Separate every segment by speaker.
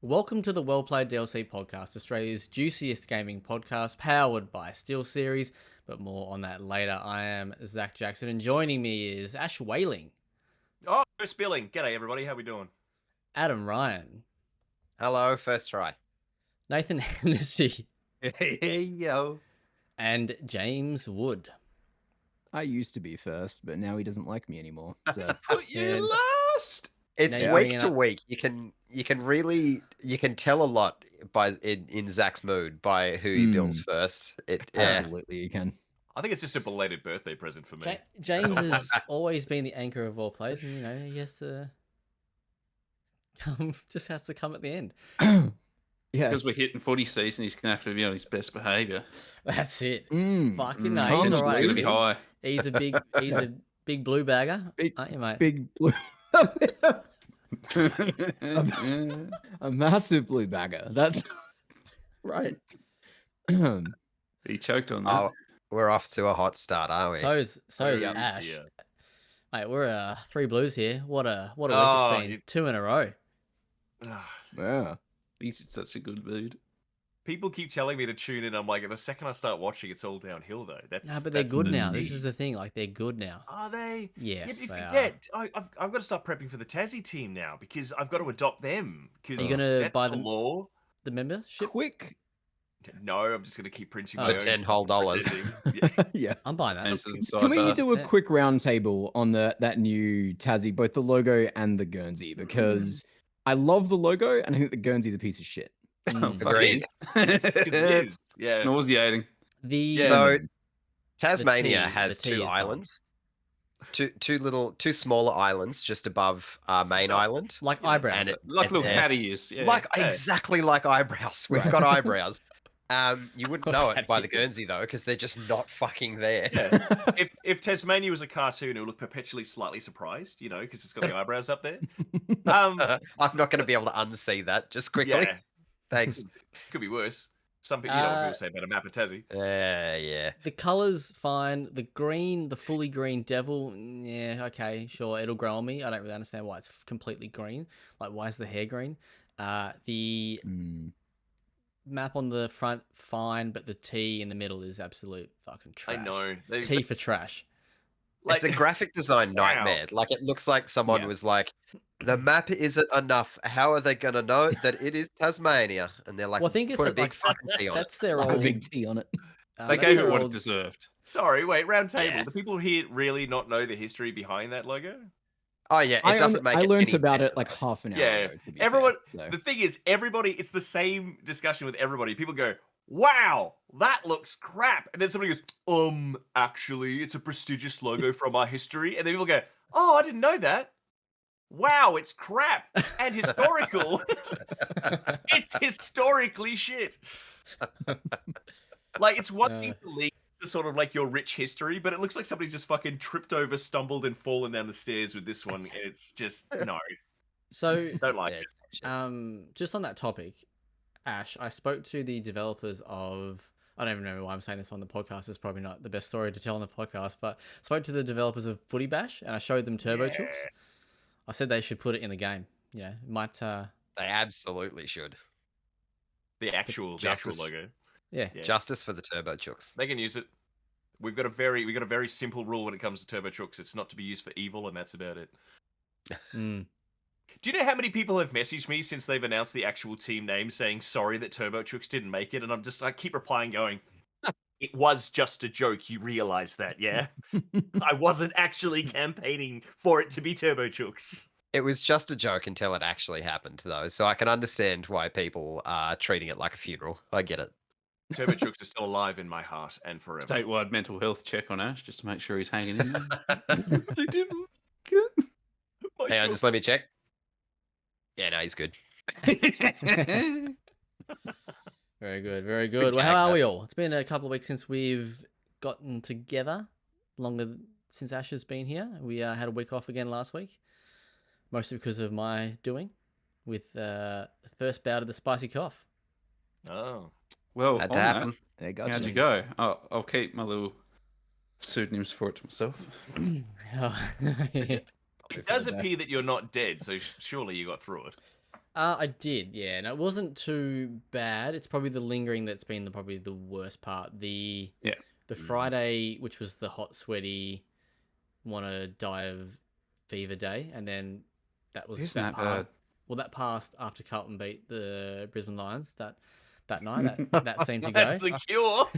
Speaker 1: Welcome to the WellPlayed DLC podcast, Australia's juiciest gaming podcast, powered by SteelSeries, but more on that later. I am Zach Jackson, and joining me is Ash Whaling.
Speaker 2: Oh, no spilling. G'day, everybody. How we doing?
Speaker 1: Adam Ryan.
Speaker 3: Hello, first try.
Speaker 1: Nathan Hennessy.
Speaker 4: Hey, yo.
Speaker 1: And James Wood.
Speaker 4: I used to be first, but now he doesn't like me anymore. So
Speaker 2: Put you
Speaker 1: And-
Speaker 2: last.
Speaker 3: It's
Speaker 1: Now you're
Speaker 3: week
Speaker 1: bringing
Speaker 3: to
Speaker 1: up-
Speaker 3: week. You can tell a lot by in Zach's mood by who he builds first.
Speaker 4: absolutely you can.
Speaker 2: I think it's just a belated birthday present for me.
Speaker 1: James has always been the anchor of WellPlayed, and he has to come. Just has to come at the end.
Speaker 4: Yes.
Speaker 5: Because we're hitting footy season, he's gonna have to be on his best behaviour.
Speaker 1: That's it.
Speaker 4: Mm,
Speaker 1: Fucking no,
Speaker 4: Tom's
Speaker 1: he's all
Speaker 5: It's
Speaker 1: right.
Speaker 5: gonna be high.
Speaker 1: He's a big blue bagger, aren't you, mate?
Speaker 4: Big blue. A massive blue bagger. That's right.
Speaker 5: He choked on that.
Speaker 3: Oh, we're off to a hot start, aren't we?
Speaker 1: So is
Speaker 2: Yeah,
Speaker 1: Ash.
Speaker 2: yeah.
Speaker 1: Mate, we're 3 blues here. What a week
Speaker 2: Oh,
Speaker 1: it's been. 2 in a row.
Speaker 4: Yeah.
Speaker 5: He's in such a good mood.
Speaker 2: People keep telling me to tune in. I'm like, the second I start watching, it's all downhill, though.
Speaker 1: No, but they're good
Speaker 5: the
Speaker 1: now. This
Speaker 5: need.
Speaker 1: is the thing. Like, they're good now.
Speaker 2: Are they?
Speaker 1: Yes,
Speaker 2: yeah, but
Speaker 1: they are.
Speaker 2: forget. I've got to start prepping for the Tassie team now because I've got to adopt them. Because
Speaker 1: Are you gonna
Speaker 2: that's
Speaker 1: buy
Speaker 2: the
Speaker 1: them-
Speaker 2: law.
Speaker 1: The membership?
Speaker 4: Quick.
Speaker 2: No, I'm just going to keep printing
Speaker 1: Oh.
Speaker 2: my
Speaker 3: For
Speaker 2: own
Speaker 3: $10
Speaker 2: stuff and
Speaker 3: dollars.
Speaker 2: pretending. Yeah.
Speaker 4: Yeah.
Speaker 1: I'm buying that.
Speaker 5: James doesn't
Speaker 4: Can we
Speaker 5: sidebar.
Speaker 4: do a
Speaker 1: 100%.
Speaker 4: quick round table on that new Tassie, both the logo and the Guernsey? Because I love the logo and I think the Guernsey's a piece of shit.
Speaker 1: Mm.
Speaker 5: Fuck
Speaker 3: Agreed.
Speaker 2: Because it is. Yeah.
Speaker 5: Nauseating.
Speaker 1: The
Speaker 2: Yeah.
Speaker 3: So
Speaker 1: the
Speaker 3: Tasmania
Speaker 1: T-
Speaker 3: has
Speaker 1: the T
Speaker 3: two
Speaker 1: is gone.
Speaker 3: islands, two smaller islands just above our main
Speaker 2: So-
Speaker 3: island,
Speaker 1: like eyebrows.
Speaker 3: and it,
Speaker 5: Like little
Speaker 3: Yeah.
Speaker 5: cat ears. Yeah.
Speaker 3: like
Speaker 2: Yeah.
Speaker 3: exactly like eyebrows. We've
Speaker 4: Right.
Speaker 3: got eyebrows. You wouldn't know it by the
Speaker 1: Okay.
Speaker 3: Guernsey though, because they're just not fucking there.
Speaker 2: Yeah. if Tasmania was a cartoon, it would look perpetually slightly surprised, because it's got the eyebrows up there.
Speaker 3: I'm not going to be able to unsee that. Just quickly,
Speaker 2: Yeah,
Speaker 3: thanks.
Speaker 2: could be worse. Some people, you know what
Speaker 1: Uh,
Speaker 2: people say about a map of Tassie.
Speaker 3: Yeah.
Speaker 1: The colours, fine. The green, the fully green devil, yeah, okay, sure, it'll grow on me. I don't really understand why it's completely green. Like, why is the hair green? The
Speaker 4: Mm.
Speaker 1: map on the front, fine, but the T in the middle is absolute fucking trash.
Speaker 2: I know.
Speaker 1: T for trash.
Speaker 3: It's a graphic design
Speaker 2: Wow.
Speaker 3: nightmare. Like, it looks like someone
Speaker 1: Yeah.
Speaker 3: was like, the map isn't enough. How are they going to know that it is Tasmania? And they're like,
Speaker 1: Well, I think
Speaker 3: put
Speaker 1: it's
Speaker 3: a big
Speaker 1: like-
Speaker 3: fucking T on
Speaker 1: that's
Speaker 3: it.
Speaker 1: their
Speaker 4: Slap a
Speaker 1: old-
Speaker 4: big T on it.
Speaker 5: They
Speaker 1: that's
Speaker 5: gave
Speaker 1: their
Speaker 5: it what it
Speaker 1: old-
Speaker 5: deserved.
Speaker 2: Sorry, wait, round table.
Speaker 3: Yeah.
Speaker 2: Do people here really not know the history behind that logo?
Speaker 3: Oh, yeah. It doesn't make
Speaker 4: I
Speaker 3: it
Speaker 4: learned
Speaker 3: any
Speaker 4: about
Speaker 3: better,
Speaker 4: it like
Speaker 3: though.
Speaker 4: half an hour
Speaker 2: Yeah,
Speaker 4: ago. To be
Speaker 2: everyone-
Speaker 4: fair, so.
Speaker 2: The thing is, everybody, it's the same discussion with everybody. People go, wow, that looks crap. And then somebody goes, actually, it's a prestigious logo from our history. And then people go, oh, I didn't know that. Wow, it's crap and historical. It's historically shit. Like, it's one thing to lead to sort of like your rich history, but it looks like somebody's just fucking tripped over, stumbled, and fallen down the stairs with this one. And it's just, no,
Speaker 1: So,
Speaker 2: don't like
Speaker 3: Yeah,
Speaker 2: it.
Speaker 3: it's shit.
Speaker 1: just on that topic, Ash, I spoke to the developers of. I don't even know why I'm saying this on the podcast. It's probably not the best story to tell on the podcast, but I spoke to the developers of Footy Bash and I showed them Turbo Chooks.
Speaker 2: Yeah.
Speaker 1: I said they should put it in the game. It might.
Speaker 3: They absolutely should.
Speaker 2: The actual
Speaker 3: Justice.
Speaker 2: logo.
Speaker 1: Yeah.
Speaker 2: Yeah.
Speaker 3: Justice for the Turbo Chooks.
Speaker 2: They can use it. We've got a very simple rule when it comes to Turbo Chooks. It's not to be used for evil, and that's about it.
Speaker 1: Mm.
Speaker 2: Do you know how many people have messaged me since they've announced the actual team name saying sorry that Turbo Chooks didn't make it? And I keep replying going, it was just a joke. You realize that, yeah? I wasn't actually campaigning for it to be Turbo Chooks.
Speaker 3: It was just a joke until it actually happened, though. So I can understand why people are treating it like a funeral. I get it.
Speaker 2: Turbo Chooks are still alive in my heart and forever.
Speaker 5: Statewide mental health check on Ash just to make sure he's hanging in there. They didn't get
Speaker 2: My
Speaker 3: Hang on, just let me
Speaker 2: chooks.
Speaker 3: check. Yeah, no, he's good.
Speaker 1: Very good. Very good. Well,
Speaker 3: jag,
Speaker 1: how are
Speaker 3: that.
Speaker 1: we all? It's been a couple of weeks since we've gotten together. Longer since Ash has been here. We had a week off again last week, mostly because of my doing with the first bout of the spicy cough.
Speaker 2: Oh.
Speaker 5: Well,
Speaker 3: Had
Speaker 5: on
Speaker 3: to
Speaker 5: that,
Speaker 3: happen.
Speaker 4: There got
Speaker 5: how'd you go? I'll keep my little pseudonyms for it to myself.
Speaker 1: Oh,
Speaker 2: It does appear that you're not dead, so surely you got through it.
Speaker 1: I did, yeah. And it wasn't too bad. It's probably the lingering that's been probably the worst part. The Friday, which was the hot, sweaty, want to die of fever day, and then that was
Speaker 5: Isn't that
Speaker 1: passed.
Speaker 5: bad?
Speaker 1: Well, that passed after Carlton beat the Brisbane Lions that night. That seemed to go.
Speaker 2: That's the cure.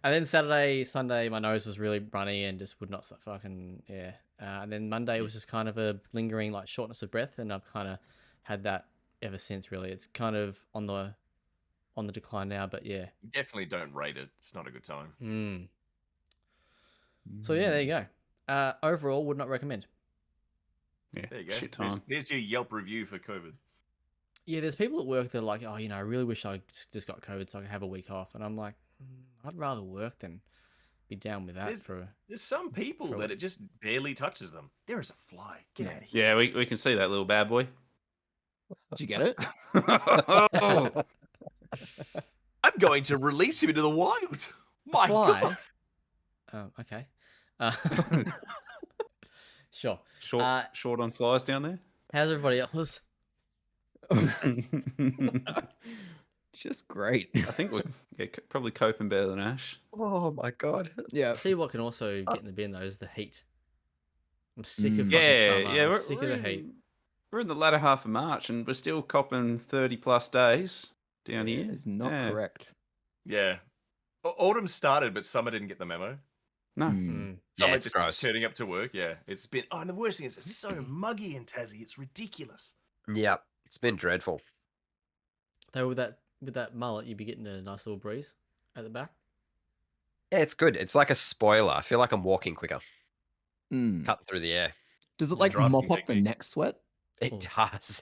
Speaker 1: And then Saturday, Sunday, my nose was really runny and just would not stop fucking, yeah. And then Monday was just kind of a lingering like shortness of breath, and I've kind of had that ever since. Really, it's kind of on the decline now, but yeah.
Speaker 2: Definitely don't rate it. It's not a good time.
Speaker 1: So yeah, there you go. Overall, would not recommend.
Speaker 5: Yeah,
Speaker 2: There you go.
Speaker 5: shit time.
Speaker 2: There's your Yelp review for COVID.
Speaker 1: Yeah, there's people at work that are like, oh, I really wish I just got COVID so I can have a week off, and I'm like, I'd rather work than be down with that
Speaker 2: There's some people
Speaker 1: for a
Speaker 2: that
Speaker 1: week.
Speaker 2: it just barely touches them. There is a fly. Get out of here.
Speaker 5: Yeah, we can see that little bad boy.
Speaker 4: Did you get it?
Speaker 2: I'm going to release him into the wild. My
Speaker 1: fly?
Speaker 2: God.
Speaker 1: Oh, okay. Sure.
Speaker 5: Short on flies down there.
Speaker 1: How's everybody else?
Speaker 4: Just great.
Speaker 5: I think we're probably coping better than Ash.
Speaker 3: Oh my god.
Speaker 4: Yeah.
Speaker 1: See what can also get in the bin though is the heat. I'm sick of fucking
Speaker 5: Yeah,
Speaker 1: summer.
Speaker 5: yeah,
Speaker 1: I'm
Speaker 5: we're,
Speaker 1: sick
Speaker 5: we're
Speaker 1: of the heat.
Speaker 5: We're in the latter half of March and we're still copping 30 plus days down here.
Speaker 4: It's not
Speaker 5: Yeah.
Speaker 4: correct.
Speaker 2: Yeah. Autumn started, but summer didn't get the memo.
Speaker 5: No.
Speaker 1: Mm.
Speaker 2: Summer
Speaker 3: it's
Speaker 2: just
Speaker 3: gross.
Speaker 2: turning up to work. Yeah. It's been, and the worst thing is it's so muggy in Tassie. It's ridiculous.
Speaker 3: Yep, it's been dreadful.
Speaker 1: Though with that mullet, you'd be getting a nice little breeze at the back.
Speaker 3: Yeah, it's good. It's like a spoiler. I feel like I'm walking quicker,
Speaker 4: Mm.
Speaker 3: cutting through the air.
Speaker 4: Does it
Speaker 2: The
Speaker 4: like
Speaker 2: drafting
Speaker 4: mop up the
Speaker 2: technique.
Speaker 4: neck sweat?
Speaker 3: It
Speaker 1: Oh.
Speaker 3: does.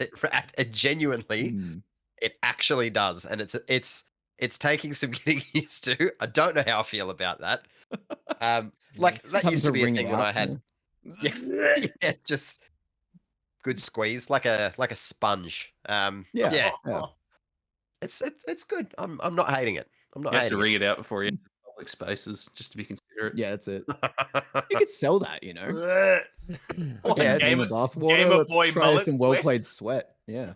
Speaker 3: It genuinely,
Speaker 4: Mm.
Speaker 3: it actually does, and it's taking some getting used to. I don't know how I feel about that. Like
Speaker 4: Just
Speaker 3: that
Speaker 4: having
Speaker 3: used to be a
Speaker 4: wring it
Speaker 3: thing when I
Speaker 4: out,
Speaker 3: had, yeah, just good squeeze, like a sponge.
Speaker 4: Yeah.
Speaker 3: yeah,
Speaker 4: Yeah.
Speaker 3: it's good. I'm not hating it. I'm not
Speaker 5: You have to
Speaker 3: hating
Speaker 5: wring it out before you enter public spaces just to be considerate.
Speaker 4: Yeah, that's it.
Speaker 3: it.
Speaker 4: You could sell that, you know.
Speaker 2: What,
Speaker 3: Yeah,
Speaker 2: Game
Speaker 4: Game
Speaker 2: of,
Speaker 4: of bathwater.
Speaker 2: Game of
Speaker 4: Let's
Speaker 2: Boy
Speaker 4: try
Speaker 2: mullet
Speaker 4: some well-played
Speaker 2: sweats?
Speaker 4: sweat. Yeah.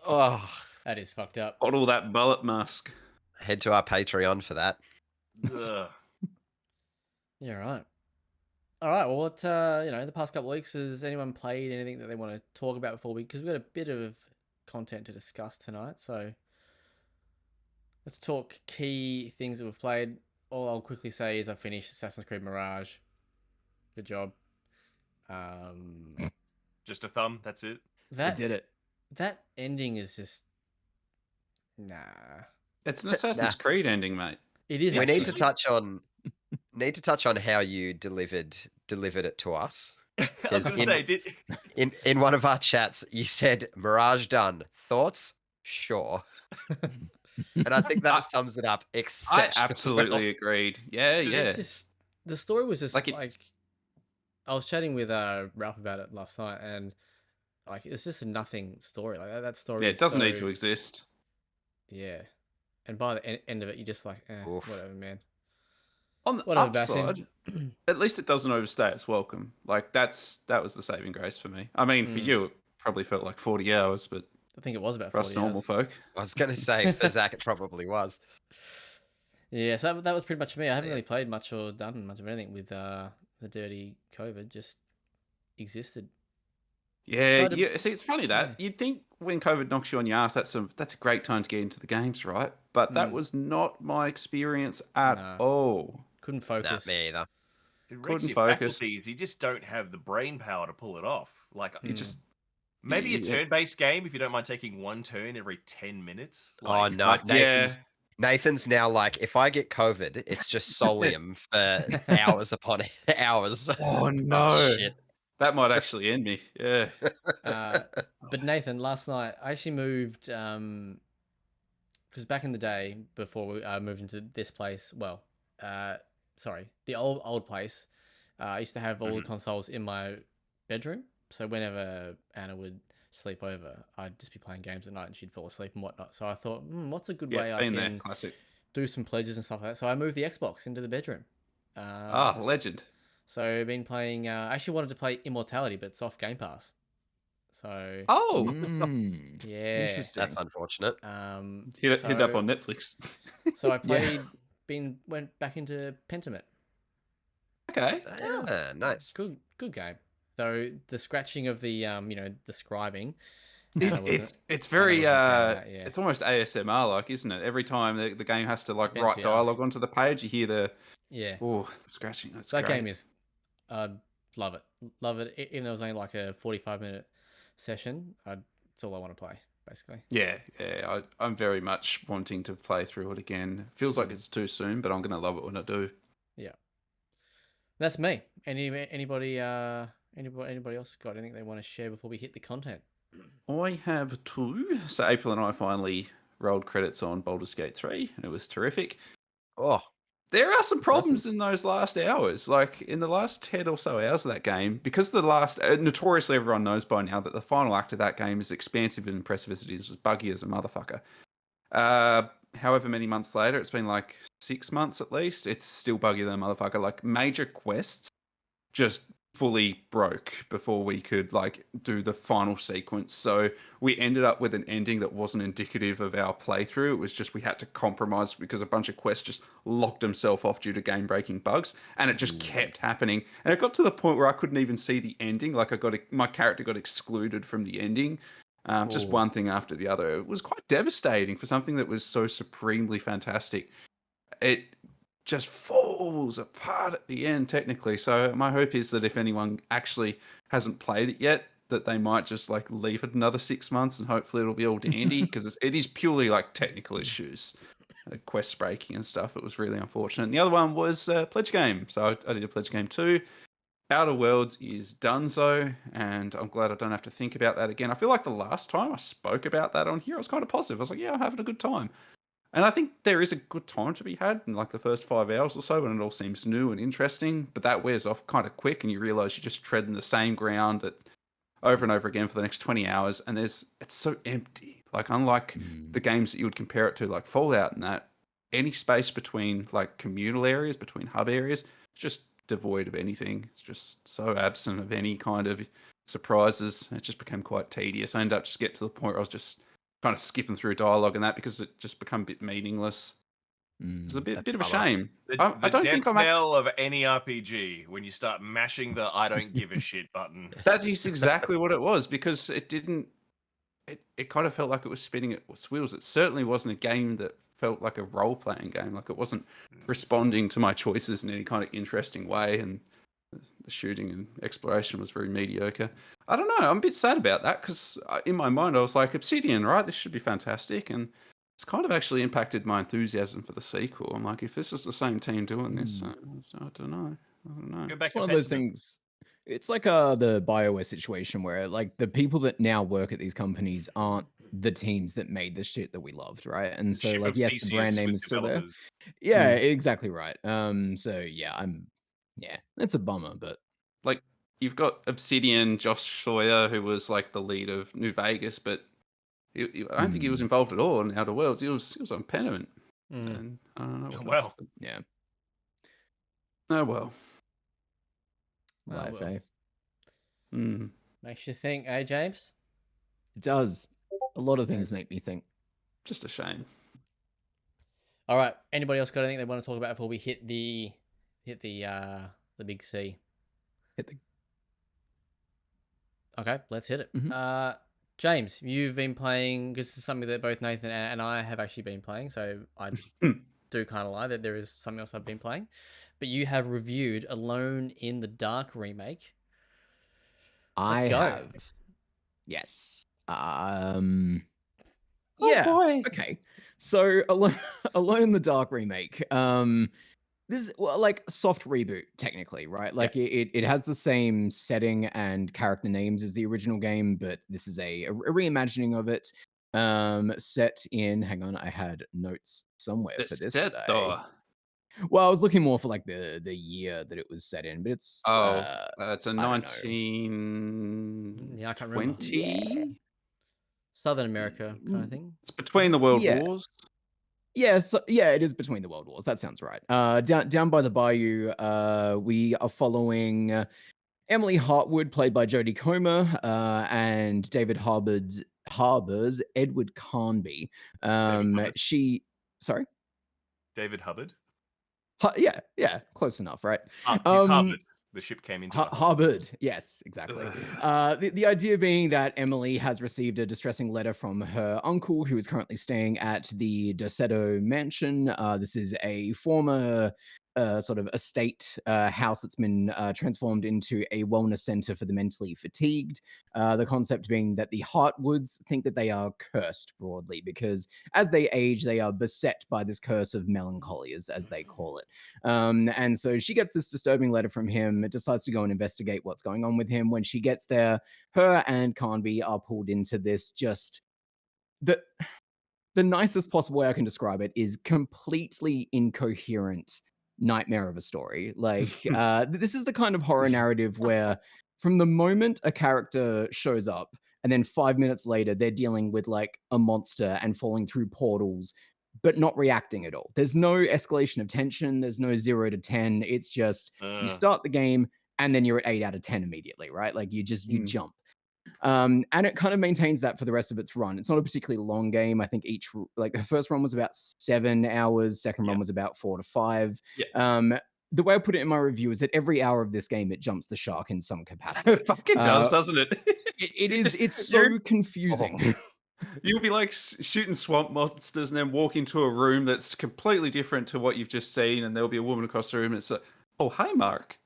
Speaker 3: Oh,
Speaker 1: That is fucked up.
Speaker 5: Bottle that bullet mask.
Speaker 3: head to our Patreon for that.
Speaker 2: Ugh.
Speaker 1: Yeah, right. All right. Well, what the past couple of weeks, has anyone played anything that they want to talk about before because we've got a bit of content to discuss tonight. So let's talk key things that we've played. All I'll quickly say is I finished Assassin's Creed Mirage. Good job.
Speaker 2: Just a thumb. That's it.
Speaker 4: I
Speaker 1: That
Speaker 4: did it.
Speaker 1: that ending is just nah.
Speaker 5: It's an Assassin's Creed ending, mate.
Speaker 1: It is.
Speaker 3: We need to
Speaker 1: actually.
Speaker 3: touch on how you delivered it to us.
Speaker 2: I was going to say, did
Speaker 3: In one of our chats, you said Mirage done. Thoughts? Sure. And I think that sums it up
Speaker 5: I
Speaker 3: exceptionally
Speaker 5: absolutely agreed. Yeah,
Speaker 1: It
Speaker 5: yeah.
Speaker 1: just the story was just
Speaker 5: Like,
Speaker 1: like,
Speaker 5: it's-
Speaker 1: I was chatting with Ralph about it last night, and like it's just a nothing story. Like that story.
Speaker 5: Yeah, it
Speaker 1: is
Speaker 5: doesn't need
Speaker 1: so-
Speaker 5: to exist.
Speaker 1: Yeah, and by the end of it, you're just like,
Speaker 3: Oof.
Speaker 1: whatever, man.
Speaker 5: On the
Speaker 1: Whatever, Basim.
Speaker 5: upside, at least it doesn't overstay its welcome. Like that was the saving grace for me. I mean, for
Speaker 1: Mm.
Speaker 5: you, it probably felt like 40 hours, but
Speaker 1: I think it was about
Speaker 5: for us
Speaker 1: 40
Speaker 5: normal
Speaker 1: hours.
Speaker 5: folk,
Speaker 3: I was going to say, for Zach, it probably was.
Speaker 1: Yeah, so that was pretty much me. I haven't
Speaker 3: Yeah.
Speaker 1: really played much or done much of anything with the dirty COVID. Just existed.
Speaker 5: yeah.
Speaker 1: Tried to-
Speaker 5: Yeah. See, it's funny that
Speaker 1: Yeah.
Speaker 5: you'd think when COVID knocks you on your ass, that's a great time to get into the games, right? But that
Speaker 1: Mm.
Speaker 5: was not my experience at
Speaker 1: No.
Speaker 5: all.
Speaker 1: Couldn't
Speaker 3: Not
Speaker 1: focus.
Speaker 3: me either.
Speaker 2: it wrecks
Speaker 5: Couldn't
Speaker 2: your
Speaker 5: focus.
Speaker 2: faculties? You just don't have the brain power to pull it off. Like it
Speaker 1: Mm.
Speaker 2: just maybe a
Speaker 5: Yeah.
Speaker 2: turn-based game if you don't mind taking one turn every 10 minutes.
Speaker 3: Oh,
Speaker 2: Like,
Speaker 3: no.
Speaker 5: Like,
Speaker 3: Nathan's now like, if I get COVID, it's just solium for hours upon hours.
Speaker 5: Oh
Speaker 3: Oh,
Speaker 5: no,
Speaker 3: shit.
Speaker 5: that might actually end me. Yeah.
Speaker 1: But Nathan, last night I actually moved because back in the day before we moved into this place, the old place, I used to have all the consoles in my bedroom. So whenever Anna would sleep over, I'd just be playing games at night and she'd fall asleep and whatnot. So I thought, what's a good way
Speaker 5: Yeah,
Speaker 1: I
Speaker 5: been
Speaker 1: can
Speaker 5: there. Classic.
Speaker 1: do some pledges and stuff like that? So I moved the Xbox into the bedroom.
Speaker 5: Legend.
Speaker 1: So I've been playing. I actually wanted to play Immortality, but it's off Game Pass. So
Speaker 5: Oh,
Speaker 1: yeah,
Speaker 4: Interesting.
Speaker 3: That's unfortunate.
Speaker 5: hit up
Speaker 1: so-
Speaker 5: on Netflix.
Speaker 1: So I
Speaker 4: Yeah.
Speaker 1: went back into Pentiment.
Speaker 5: Okay.
Speaker 3: Ah, nice.
Speaker 1: Good game. Though the scratching of the the scribing.
Speaker 5: It's very
Speaker 1: cutting out, yeah.
Speaker 5: it's almost ASMR like, isn't it? Every time the game has to like
Speaker 1: Depends who
Speaker 5: write
Speaker 1: you ask.
Speaker 5: dialogue onto the page, you hear the
Speaker 1: Yeah.
Speaker 5: the scratching. That's
Speaker 1: So that
Speaker 5: great.
Speaker 1: game is, love it, love it. Even though it was only like a 45-minute session, it's all I want to play basically.
Speaker 5: Yeah. I'm very much wanting to play through it again. Feels like it's too soon, but I'm gonna love it when I do.
Speaker 1: Yeah, that's me. Anybody else got anything they want to share before we hit the content?
Speaker 5: I have two. So April and I finally rolled credits on Baldur's Gate 3, and it was terrific.
Speaker 3: Oh,
Speaker 5: There are some problems in those last hours. Like in the last 10 or so hours of that game, because the last, notoriously everyone knows by now that the final act of that game is expansive and impressive as it is, as buggy as a motherfucker. However many months later, it's been like 6 months at least, it's still buggy than a motherfucker. Like major quests just fully broke before we could like do the final sequence. So we ended up with an ending that wasn't indicative of our playthrough. It was just we had to compromise because a bunch of quests just locked themselves off due to game breaking bugs, and it just kept happening. And it got to the point where I couldn't even see the ending. Like my character got excluded from the ending. Just one thing after the other. It was quite devastating for something that was so supremely fantastic. It just falls apart at the end technically. So my hope is that if anyone actually hasn't played it yet, that they might just like leave it another 6 months and hopefully it'll be all dandy, because it is purely like technical issues, quest breaking and stuff. It was really unfortunate. And the other one was Pledge Game. So I did a Pledge Game too. Outer Worlds is donezo, and I'm glad I don't have to think about that again. I feel like the last time I spoke about that on here, I was kind of positive. I was like, yeah, I'm having a good time. And I think there is a good time to be had in like the first 5 hours or so when it all seems new and interesting, but that wears off kind of quick and you realize you're just treading the same ground over and over again for the next 20 hours, and it's so empty. Like unlike the games that you would compare it to, like Fallout and that, any space between like communal areas, between hub areas, it's just devoid of anything. It's just so absent of any kind of surprises. It just became quite tedious. I ended up just getting to the point where I was just kind of skipping through dialogue and that because it just become a bit meaningless. It's a bit of a shame. I don't think I'm
Speaker 2: knell of any RPG when you start mashing the "I don't give a shit" button.
Speaker 5: That is exactly what it was, because it didn't. It kind of felt like it was spinning its wheels. It certainly wasn't a game that felt like a role-playing game. Like it wasn't responding to my choices in any kind of interesting way, and the shooting and exploration was very mediocre. I don't know. I'm a bit sad about that because in my mind I was like, Obsidian, right? This should be fantastic, and it's kind of actually impacted my enthusiasm for the sequel. I'm like, if this is the same team doing this, I don't know.
Speaker 2: Go back
Speaker 4: It's
Speaker 2: to
Speaker 4: one of those
Speaker 2: Pentiment.
Speaker 4: things. It's like the BioWare situation where like the people that now work at these companies aren't the teams that made the shit that we loved, right? And so
Speaker 2: Ship
Speaker 4: like
Speaker 2: of
Speaker 4: yes, the brand
Speaker 2: Theseus
Speaker 4: name
Speaker 2: with
Speaker 4: is still there.
Speaker 2: developers.
Speaker 4: Yeah, exactly right. So yeah, it's a bummer, but
Speaker 5: Like you've got Obsidian, Josh Sawyer, who was like the lead of New Vegas, but I don't think he was involved at all in Outer Worlds. He was on Pentiment, and I don't know. What else, but-
Speaker 4: yeah.
Speaker 5: Oh well.
Speaker 4: Life,
Speaker 1: well.
Speaker 4: eh?
Speaker 1: Makes you think, eh, James?
Speaker 4: It does. A lot of things make me think.
Speaker 5: Just a shame.
Speaker 1: All right. Anybody else got anything they want to talk about before we hit the big C?
Speaker 4: Hit the
Speaker 1: Okay, let's hit it. James, you've been playing, because this is something that both Nathan and I have actually been playing, so I do kind of lie that there is something else I've been playing. But you have reviewed Alone in the Dark remake. Let's go.
Speaker 4: have. Yes.
Speaker 1: Oh,
Speaker 4: Yeah.
Speaker 1: boy.
Speaker 4: Okay. So Alone in the Dark remake. This is like a soft reboot, technically, right? Like it has the same setting and character names as the original game, but this is a reimagining of it. Set in, hang on, I had notes somewhere for this today. Well, I was looking more for like the year that it was set in, but it's
Speaker 5: it's a
Speaker 4: I don't know.
Speaker 5: 1920.
Speaker 1: Yeah, I can't remember.
Speaker 4: Yeah.
Speaker 1: Southern America kind of thing.
Speaker 5: It's between the World
Speaker 4: Yeah.
Speaker 5: Wars.
Speaker 4: Yeah, so, yeah, it is between the world wars. That sounds right. Down by the bayou, we are following Emily Hartwood, played by Jodie Comer, and David Harbour's Edward Carnby.
Speaker 2: Hubbard.
Speaker 4: Sorry?
Speaker 2: David Hubbard.
Speaker 4: Yeah, close enough, right?
Speaker 2: He's Harvard. The ship came into a harbor.
Speaker 4: Harvard, yes, exactly. The idea being that Emily has received a distressing letter from her uncle, who is currently staying at the Dorsetto Mansion. This is a former sort of estate house that's been transformed into a wellness center for the mentally fatigued. The concept being that the Hartwoods think that they are cursed broadly because as they age, they are beset by this curse of melancholy, as they call it. And so she gets this disturbing letter from him, decides to go and investigate what's going on with him. When she gets there, her and Carnby are pulled into this just the nicest possible way I can describe it is completely incoherent nightmare of a story. Like, this is the kind of horror narrative where from the moment a character shows up and then 5 minutes later they're dealing with like a monster and falling through portals but not reacting at all. There's no escalation of tension, there's no 0 to 10. It's just you start the game and then you're at 8 out of 10 immediately, right? Like you jump. And it kind of maintains that for the rest of its run. It's not a particularly long game. I think the first run was about 7 hours, second run was about 4 to 5.
Speaker 5: Yeah.
Speaker 4: The way I put it in my review is that every hour of this game, it jumps the shark in some capacity.
Speaker 5: It fucking does, doesn't it?
Speaker 4: It's so confusing.
Speaker 5: You'll be like shooting swamp monsters and then walk into a room that's completely different to what you've just seen, and there'll be a woman across the room and it's like, oh, hi, Mark.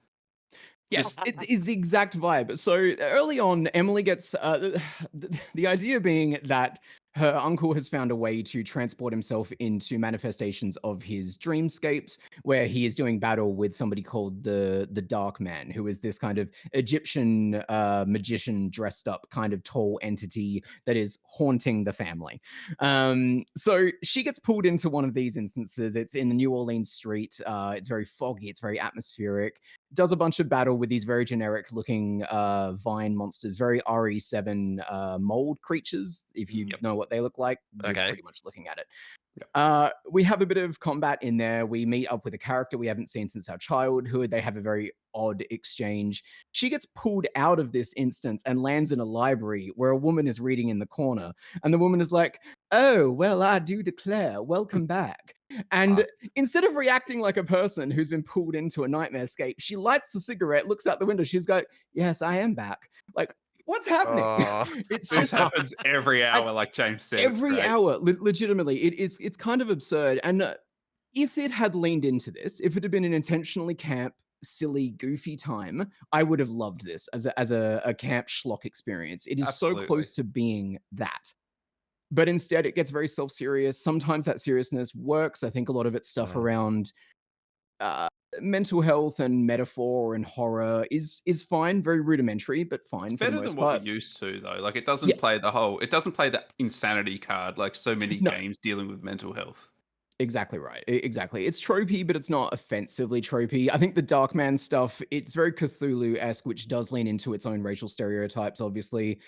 Speaker 4: Yes, it is the exact vibe. So early on, Emily gets the idea being that her uncle has found a way to transport himself into manifestations of his dreamscapes, where he is doing battle with somebody called the Dark Man, who is this kind of Egyptian magician dressed up kind of tall entity that is haunting the family. So she gets pulled into one of these instances. It's in the New Orleans street. It's very foggy. It's very atmospheric. Does a bunch of battle with these very generic looking vine monsters, very RE7 mold creatures. If you know what they look like, you're pretty much looking at it. We have a bit of combat in there. We meet up with a character we haven't seen since our childhood. They have a very odd exchange. She gets pulled out of this instance and lands in a library where a woman is reading in the corner. And the woman is like, oh, well, I do declare, welcome back. And instead of reacting like a person who's been pulled into a nightmare escape, she lights a cigarette, looks out the window. She's like, yes, I am back. Like, what's happening?
Speaker 5: This happens every hour, like James said.
Speaker 4: Every hour, legitimately. It's kind of absurd. And if it had leaned into this, if it had been an intentionally camp, silly, goofy time, I would have loved this as a camp schlock experience. It is so close to being that. But instead, it gets very self-serious. Sometimes that seriousness works. I think a lot of its stuff around mental health and metaphor and horror is fine, very rudimentary, but fine.
Speaker 5: It's better than what we're used to, though. Like, it doesn't play the insanity card like so many games dealing with mental health.
Speaker 4: Exactly right. Exactly. It's tropey, but it's not offensively tropey. I think the Darkman stuff, it's very Cthulhu-esque, which does lean into its own racial stereotypes, obviously.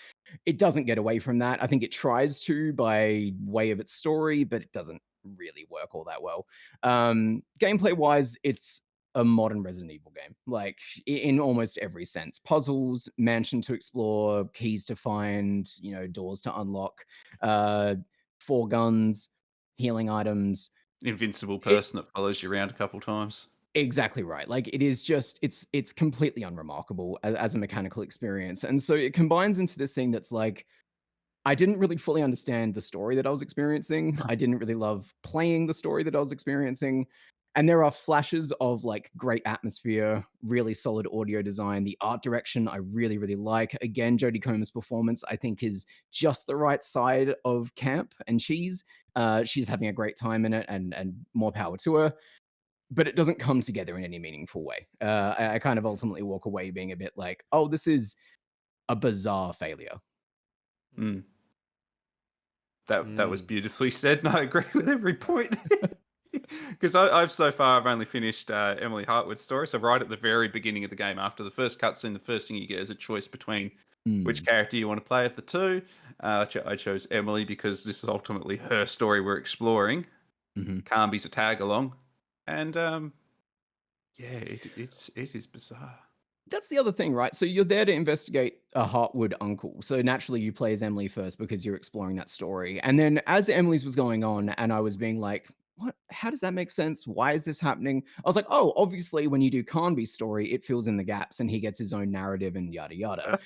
Speaker 4: It doesn't get away from that. I think it tries to by way of its story, but it doesn't really work all that well. Gameplay-wise, it's a modern Resident Evil game, like in almost every sense. Puzzles, mansion to explore, keys to find, doors to unlock, 4 guns, healing items.
Speaker 5: Invincible person that follows you around a couple times.
Speaker 4: Exactly right. Like it is just, it's completely unremarkable as a mechanical experience. And so it combines into this thing that's like, I didn't really fully understand the story that I was experiencing. I didn't really love playing the story that I was experiencing. And there are flashes of like great atmosphere, really solid audio design. The art direction I really, really like. Again, Jodie Comer's performance I think is just the right side of camp and cheese. She's having a great time in it and more power to her. But it doesn't come together in any meaningful way. I kind of ultimately walk away being a bit like, oh, this is a bizarre failure.
Speaker 5: That was beautifully said, and I agree with every point. Because I've so far, I've only finished Emily Hartwood's story. So right at the very beginning of the game, after the first cutscene, the first thing you get is a choice between which character you want to play of the two. I chose Emily because this is ultimately her story we're exploring. Carnby's a tag along, and it is bizarre.
Speaker 4: That's the other thing, right? So you're there to investigate a Heartwood uncle. So naturally you play as Emily first because you're exploring that story. And then as Emily's was going on and I was being like, what? How does that make sense? Why is this happening? I was like, oh, obviously when you do Carnby's story, it fills in the gaps and he gets his own narrative and yada yada.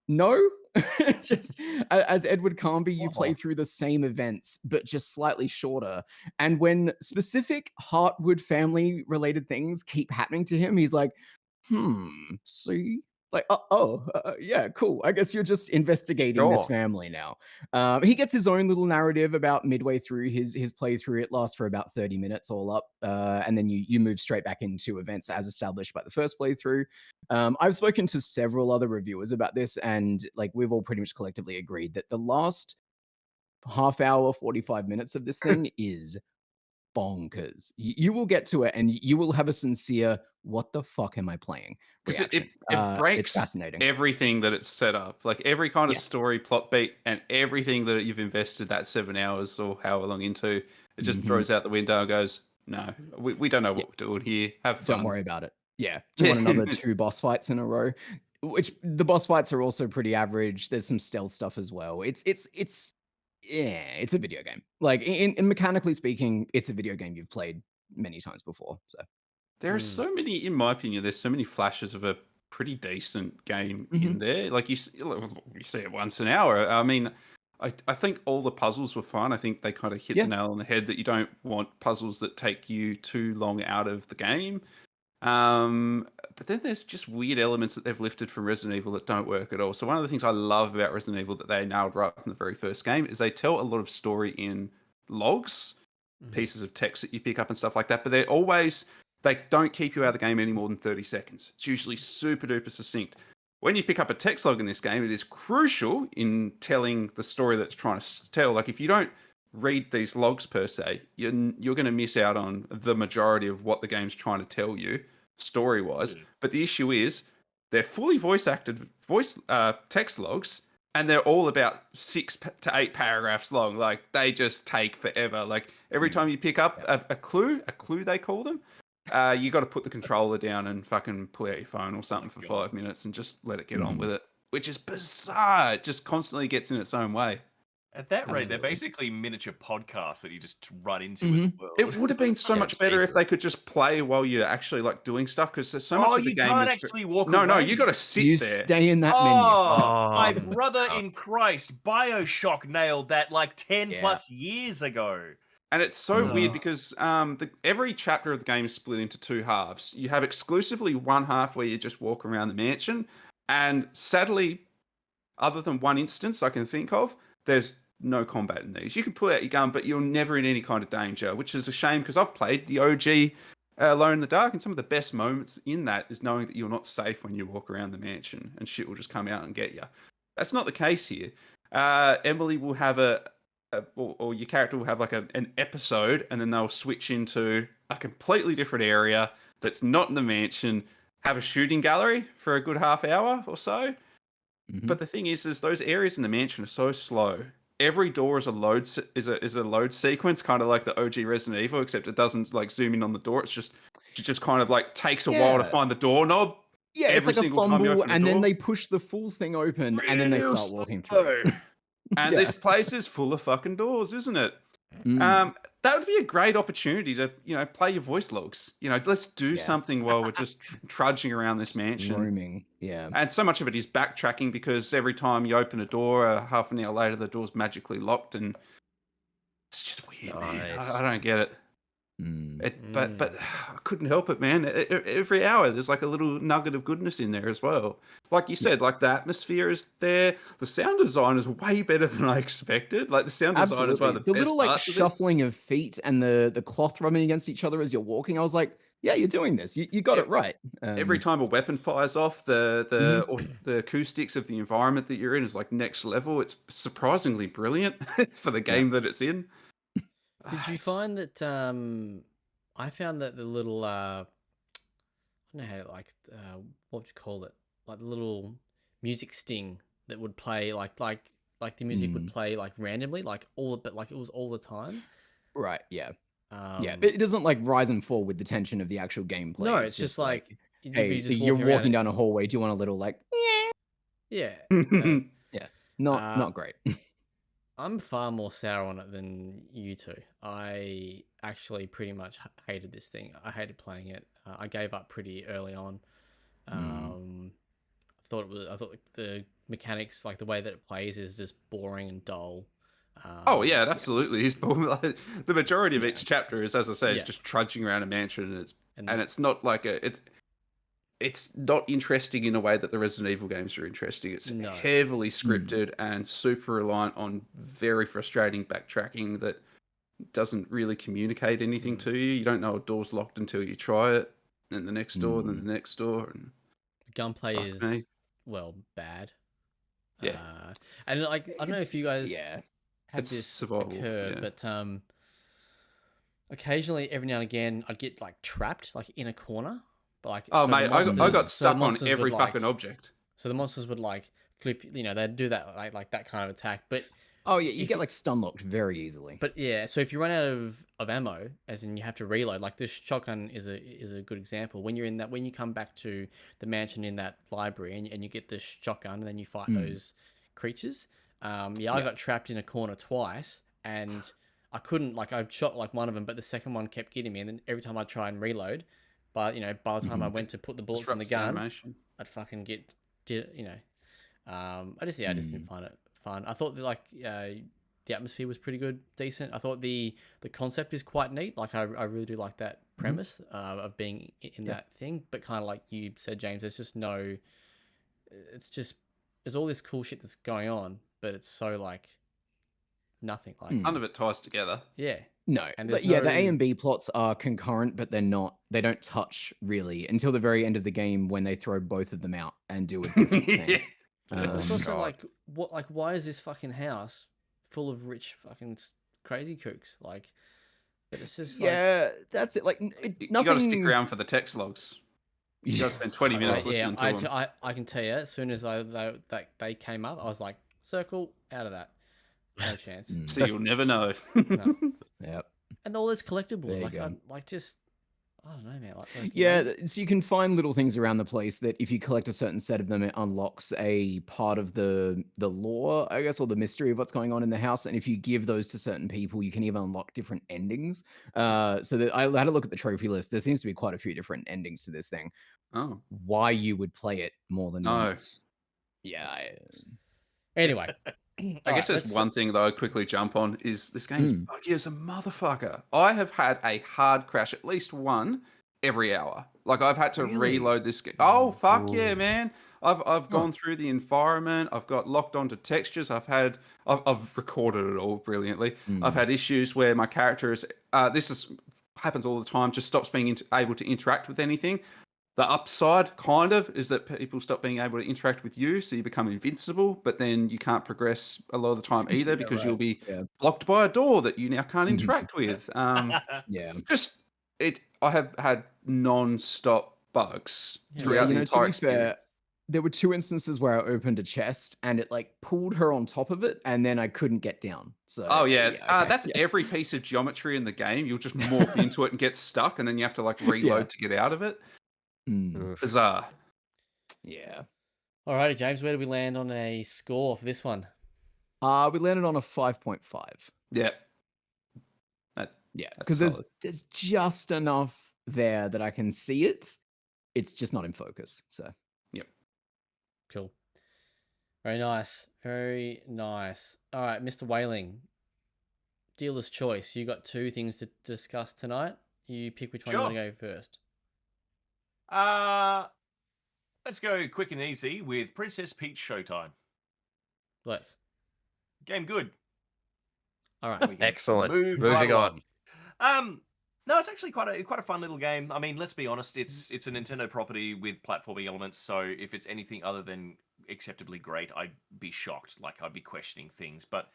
Speaker 4: No, just as Edward Carnby, you play through the same events, but just slightly shorter. And when specific Heartwood family related things keep happening to him, he's like, see? Like, yeah, cool. I guess you're just investigating this
Speaker 3: Sure.
Speaker 4: family now. He gets his own little narrative about midway through his playthrough. It lasts for about 30 minutes all up. And then you move straight back into events as established by the first playthrough. I've spoken to several other reviewers about this, and like we've all pretty much collectively agreed that the last half hour, 45 minutes of this thing is bonkers. You will get to it and you will have a sincere, what the fuck am I playing?
Speaker 5: Because
Speaker 4: Reaction.
Speaker 5: it
Speaker 4: It's
Speaker 5: breaks
Speaker 4: fascinating.
Speaker 5: everything that it's set up. Like every kind of
Speaker 4: Yes.
Speaker 5: story, plot beat, and everything that you've invested that 7 hours or however long into, it just throws out the window and goes, no, we don't know what we're doing here. Have fun.
Speaker 4: Don't worry about it. Yeah. Do you want another 2 boss fights in a row? Which the boss fights are also pretty average. There's some stealth stuff as well. It's a video game. Like in mechanically speaking, it's a video game you've played many times before. So
Speaker 5: There are so many, in my opinion, there's so many flashes of a pretty decent game in there. Like you see it once an hour. I mean, I think all the puzzles were fun. I think they kind of hit the nail on the head that you don't want puzzles that take you too long out of the game. But then there's just weird elements that they've lifted from Resident Evil that don't work at all. So one of the things I love about Resident Evil that they nailed right from the very first game is they tell a lot of story in logs, pieces of text that you pick up and stuff like that. But they don't keep you out of the game any more than 30 seconds. It's usually super duper succinct. When you pick up a text log in this game, it is crucial in telling the story that's trying to tell. Like if you don't read these logs per se, you're going to miss out on the majority of what the game's trying to tell you story wise. But the issue is they're fully voice text logs, and they're all about 6 to 8 paragraphs long. Like they just take forever. Like every time you pick up a clue they call them, you got to put the controller down and fucking pull out your phone or something for 5 minutes and just let it get on with it, which is bizarre. It just constantly gets in its own way.
Speaker 2: At that rate, they're basically miniature podcasts that you just run into in the world.
Speaker 5: It would have been so much better if they could just play while you're actually like doing stuff, because there's so much of the game.
Speaker 2: You can't actually walk away.
Speaker 5: No, you got to sit
Speaker 4: you
Speaker 5: there.
Speaker 4: stay in that menu.
Speaker 2: My brother in Christ, BioShock nailed that like 10 plus years ago.
Speaker 5: And it's so weird because every chapter of the game is split into 2 halves. You have exclusively one half where you just walk around the mansion, and sadly, other than one instance I can think of, there's no combat in these. You can pull out your gun, but you're never in any kind of danger, which is a shame because I've played the OG Alone in the Dark, and some of the best moments in that is knowing that you're not safe when you walk around the mansion and shit will just come out and get you. That's not the case here. Emily will have or your character will have like an episode, and then they'll switch into a completely different area that's not in the mansion, have a shooting gallery for a good half hour or so. But the thing is those areas in the mansion are so slow. Every door is a load sequence, kind of like the OG Resident Evil, except it doesn't like zoom in on the door. It just kind of like takes a while to find the doorknob.
Speaker 4: Yeah, it's like a fumble, and then
Speaker 5: door.
Speaker 4: they push the full thing open, and then they start walking through.
Speaker 5: And this place is full of fucking doors, isn't it? That would be a great opportunity to, play your voice logs. Let's do something while we're just trudging around this mansion.
Speaker 4: Roaming, yeah.
Speaker 5: And so much of it is backtracking because every time you open a door, half an hour later, the door's magically locked, and it's just weird, man. I don't get it. But I couldn't help it, man. Every hour there's like a little nugget of goodness in there as well. Like you said, like the atmosphere is there. The sound design is way better than I expected. Like the sound design is one of the best
Speaker 4: little like
Speaker 5: parts of
Speaker 4: shuffling of feet and the cloth rubbing against each other as you're walking. I was like, yeah, you're doing this. You got it right.
Speaker 5: Every time a weapon fires off, the acoustics of the environment that you're in is like next level. It's surprisingly brilliant for the game that it's in.
Speaker 1: Did you find that I found that the little I don't know how what would you call it, like the little music sting that would play like the music would play like randomly, but it was all the time.
Speaker 4: Right, yeah. But it doesn't like rise and fall with the tension of the actual gameplay.
Speaker 1: No, it's just like you'd
Speaker 4: Hey,
Speaker 1: be just
Speaker 4: you're
Speaker 1: walking around.
Speaker 4: walking down a hallway. Do you want a little like?
Speaker 1: Yeah.
Speaker 4: Not great.
Speaker 1: I'm far more sour on it than you two. I actually pretty much hated this thing. I hated playing it. I gave up pretty early on. I thought the mechanics, like the way that it plays, is just boring and dull.
Speaker 5: Oh yeah, it absolutely is. The majority of
Speaker 1: Yeah.
Speaker 5: each chapter is, as I say, it's
Speaker 1: Yeah.
Speaker 5: just trudging around a mansion,
Speaker 1: And
Speaker 5: and it's not like it's not interesting in a way that the Resident Evil games are interesting. It's
Speaker 1: No.
Speaker 5: heavily scripted and super reliant on very frustrating backtracking that doesn't really communicate anything to you. You don't know a door's locked until you try it, then the next door, then the next door, and
Speaker 1: gunplay
Speaker 5: fuck
Speaker 1: is
Speaker 5: me.
Speaker 1: bad.
Speaker 5: Yeah.
Speaker 1: And like I don't know if you guys had
Speaker 5: It's
Speaker 1: this
Speaker 5: survival,
Speaker 1: occur,
Speaker 5: yeah.
Speaker 1: but occasionally, every now and again, I'd get like trapped like in a corner. But like,
Speaker 5: Oh
Speaker 1: so the
Speaker 5: mate, I got
Speaker 1: monsters- so the
Speaker 5: stuck on
Speaker 1: monsters would,
Speaker 5: every
Speaker 1: like-
Speaker 5: fucking object.
Speaker 1: So the monsters would like flip, they'd do that like that kind of attack. But
Speaker 4: Oh yeah, you
Speaker 1: If
Speaker 4: get
Speaker 1: you-
Speaker 4: like stun locked very easily.
Speaker 1: but yeah, so if you run out of ammo, as in you have to reload, like this shotgun is a good example. When you come back to the mansion in that library and you get this shotgun and then you fight those creatures. I got trapped in a corner twice and I couldn't, like, I shot like one of them, but the second one kept getting me, and then every time I try and reload, by the time I went to put the bullets in the
Speaker 5: Disrupts
Speaker 1: gun,
Speaker 5: animation.
Speaker 1: I'd fucking I just didn't find it fun. I thought that the atmosphere was pretty good, decent. I thought the concept is quite neat. Like I really do like that premise of being in that thing. But kind of like you said, James, there's all this cool shit that's going on, but it's so like nothing. Like
Speaker 5: None of it ties together.
Speaker 1: yeah,
Speaker 4: No,
Speaker 1: And
Speaker 4: but
Speaker 1: there's
Speaker 4: yeah, the A
Speaker 1: no-
Speaker 4: and B plots are concurrent, but they're not. They don't touch really until the very end of the game when they throw both of them out and do a different thing.
Speaker 1: But it's
Speaker 5: Oh,
Speaker 1: also
Speaker 5: God.
Speaker 1: like what? Like why is this fucking house full of rich fucking crazy kooks? Like, but it's just like,
Speaker 4: Yeah, that's it. Like
Speaker 5: You
Speaker 4: nothing.
Speaker 5: got to stick around for the text logs. You got to spend 20 minutes
Speaker 1: yeah,
Speaker 5: listening to them.
Speaker 1: I can tell you, as soon as they came up, I was like, circle out of that, no chance.
Speaker 5: So you'll never know.
Speaker 1: No.
Speaker 4: Yep.
Speaker 1: And all those
Speaker 4: There
Speaker 1: collectibles,
Speaker 4: you
Speaker 1: like
Speaker 4: go.
Speaker 1: I don't know, man. Like those
Speaker 4: Yeah,
Speaker 1: lame-
Speaker 4: so you can find little things around the place that if you collect a certain set of them, it unlocks a part of the lore, I guess, or the mystery of what's going on in the house. And if you give those to certain people, you can even unlock different endings. So that I had a look at the trophy list. There seems to be quite a few different endings to this thing.
Speaker 5: Oh.
Speaker 4: Why you would play it more than
Speaker 5: No.
Speaker 4: once? Yeah.
Speaker 1: Anyway,
Speaker 5: I guess there's one thing that I'll quickly jump on is this game's buggy as a motherfucker. I have had a hard crash, at least one, every hour. Like I've had to
Speaker 4: Really?
Speaker 5: reload this game. Oh fuck yeah,
Speaker 4: Ooh.
Speaker 5: man! I've gone through the environment. I've got locked onto textures. I've recorded it all brilliantly. I've had issues where my character is. Happens all the time. Just stops being able to interact with anything. The upside, kind of, is that people stop being able to interact with you, so you become invincible, but then you can't progress a lot of the time either because you'll be blocked by a door that you now can't interact with.
Speaker 4: Yeah.
Speaker 5: I have had non-stop bugs
Speaker 1: Yeah,
Speaker 5: throughout the
Speaker 4: to
Speaker 5: entire
Speaker 4: be fair,
Speaker 5: experience.
Speaker 4: there were 2 instances where I opened a chest and it like pulled her on top of it, and then I couldn't get down. So
Speaker 5: Oh yeah,
Speaker 4: okay,
Speaker 5: that's
Speaker 4: yeah.
Speaker 5: every piece of geometry in the game. You'll just morph into it and get stuck, and then you have to like reload to get out of it. Bizarre.
Speaker 4: Yeah.
Speaker 1: Alrighty, James, where do we land on a score for this one?
Speaker 4: We landed on a 5.5.
Speaker 5: Yeah.
Speaker 4: Yeah,
Speaker 5: That's
Speaker 4: because
Speaker 5: solid.
Speaker 4: there's just enough there that I can see it. It's just not in focus. So
Speaker 1: Cool. Very nice. Very nice. All right, Mr. Whaling. Dealer's choice. You got 2 things to discuss tonight. You pick which one you want to go first.
Speaker 2: Let's go quick and easy with Princess Peach Showtime.
Speaker 1: Let's.
Speaker 2: Game good.
Speaker 1: All right.
Speaker 2: We can
Speaker 3: Excellent.
Speaker 2: move right
Speaker 3: Moving
Speaker 2: along.
Speaker 3: on.
Speaker 2: No, it's actually quite a fun little game. I mean, let's be honest, it's a Nintendo property with platforming elements, so if it's anything other than acceptably great, I'd be shocked. Like I'd be questioning things. But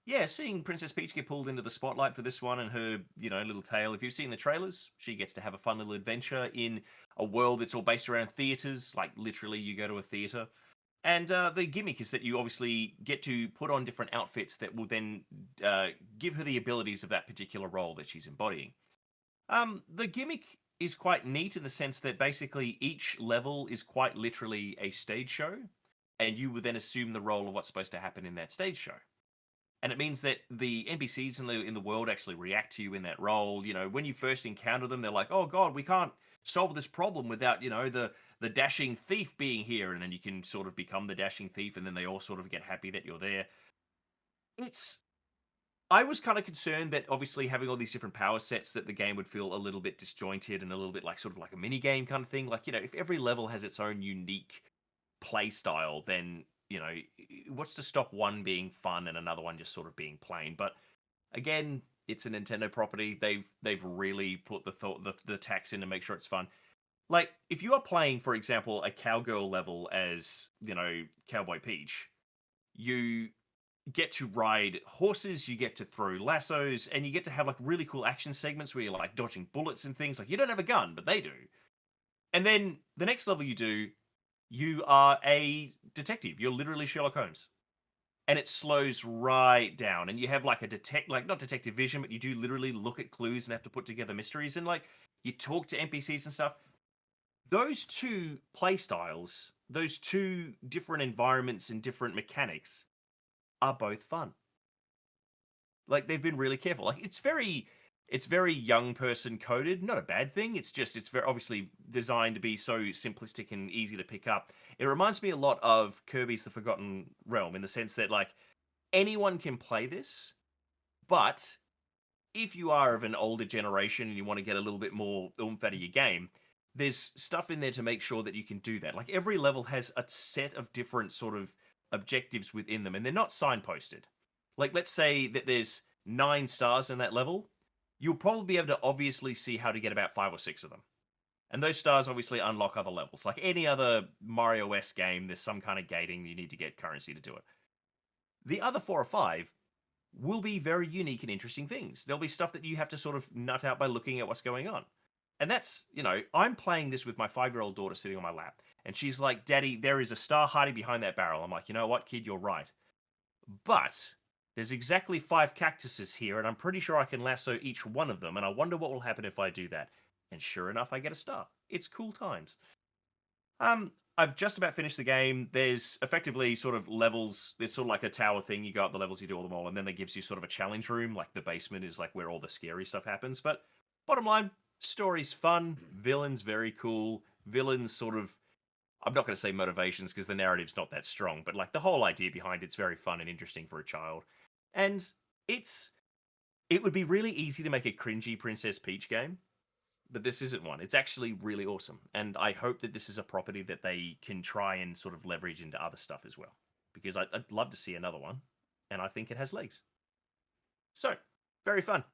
Speaker 2: yeah, seeing Princess Peach get pulled into the spotlight for this one and her, little tale. If you've seen the trailers, she gets to have a fun little adventure in a world that's all based around theaters. Like literally, you go to a theater. And the gimmick is that you obviously get to put on different outfits that will then give her the abilities of that particular role that she's embodying. The gimmick is quite neat in the sense that basically each level is quite literally a stage show, and you would then assume the role of what's supposed to happen in that stage show. And it means that the NPCs in the world actually react to you in that role. You know, when you first encounter them, they're like, "Oh God, we can't solve this problem without the dashing thief being here," and then you can sort of become the dashing thief, and then they all sort of get happy that you're there. It's I was kind of concerned that obviously having all these different power sets that the game would feel a little bit disjointed and a little bit like sort of like a mini game kind of thing. Like, if every level has its own unique play style, then, what's to stop one being fun and another one just sort of being plain? But again, it's a Nintendo property. They've really put the tax in to make sure it's fun. Like, if you are playing, for example, a cowgirl level as, Cowboy Peach, you get to ride horses, you get to throw lassos, and you get to have like really cool action segments where you're like dodging bullets and things. Like, you don't have a gun, but they do. And then the next level you do, you are a detective. You're literally Sherlock Holmes. And it slows right down. And you have like not detective vision, but you do literally look at clues and have to put together mysteries. And like, you talk to NPCs and stuff. Those two play styles, those two different environments and different mechanics are both fun. Like, they've been really careful. Like, it's very young person coded. Not a bad thing. It's very obviously designed to be so simplistic and easy to pick up. It reminds me a lot of Kirby's The Forgotten Realm in the sense that like anyone can play this, but if you are of an older generation and you want to get a little bit more oomph out of your game, there's stuff in there to make sure that you can do that. Like, every level has a set of different sort of objectives within them, and they're not signposted. Like, let's say that there's 9 stars in that level, you'll probably be able to obviously see how to get about 5 or 6 of them. And those stars obviously unlock other levels. Like any other Mario-esque game, there's some kind of gating, you need to get currency to do it. The other 4 or 5 will be very unique and interesting things. There'll be stuff that you have to sort of nut out by looking at what's going on. And that's, I'm playing this with my 5-year-old daughter sitting on my lap. And she's like, "Daddy, there is a star hiding behind that barrel." I'm like, "You know what, kid, you're right. But there's exactly 5 cactuses here, and I'm pretty sure I can lasso each one of them, and I wonder what will happen if I do that." And sure enough, I get a star. It's cool times. I've just about finished the game. There's effectively sort of levels. It's sort of like a tower thing. You go up the levels, you do all them all, and then it gives you sort of a challenge room. Like, the basement is like where all the scary stuff happens. But bottom line, story's fun. Villains very cool. Villains sort of, I'm not going to say motivations because the narrative's not that strong, but like the whole idea behind it's very fun and interesting for a child. And it would be really easy to make a cringy Princess Peach game, but this isn't one. It's actually really awesome. And I hope that this is a property that they can try and sort of leverage into other stuff as well, because I'd love to see another one, and I think it has legs. So, very fun.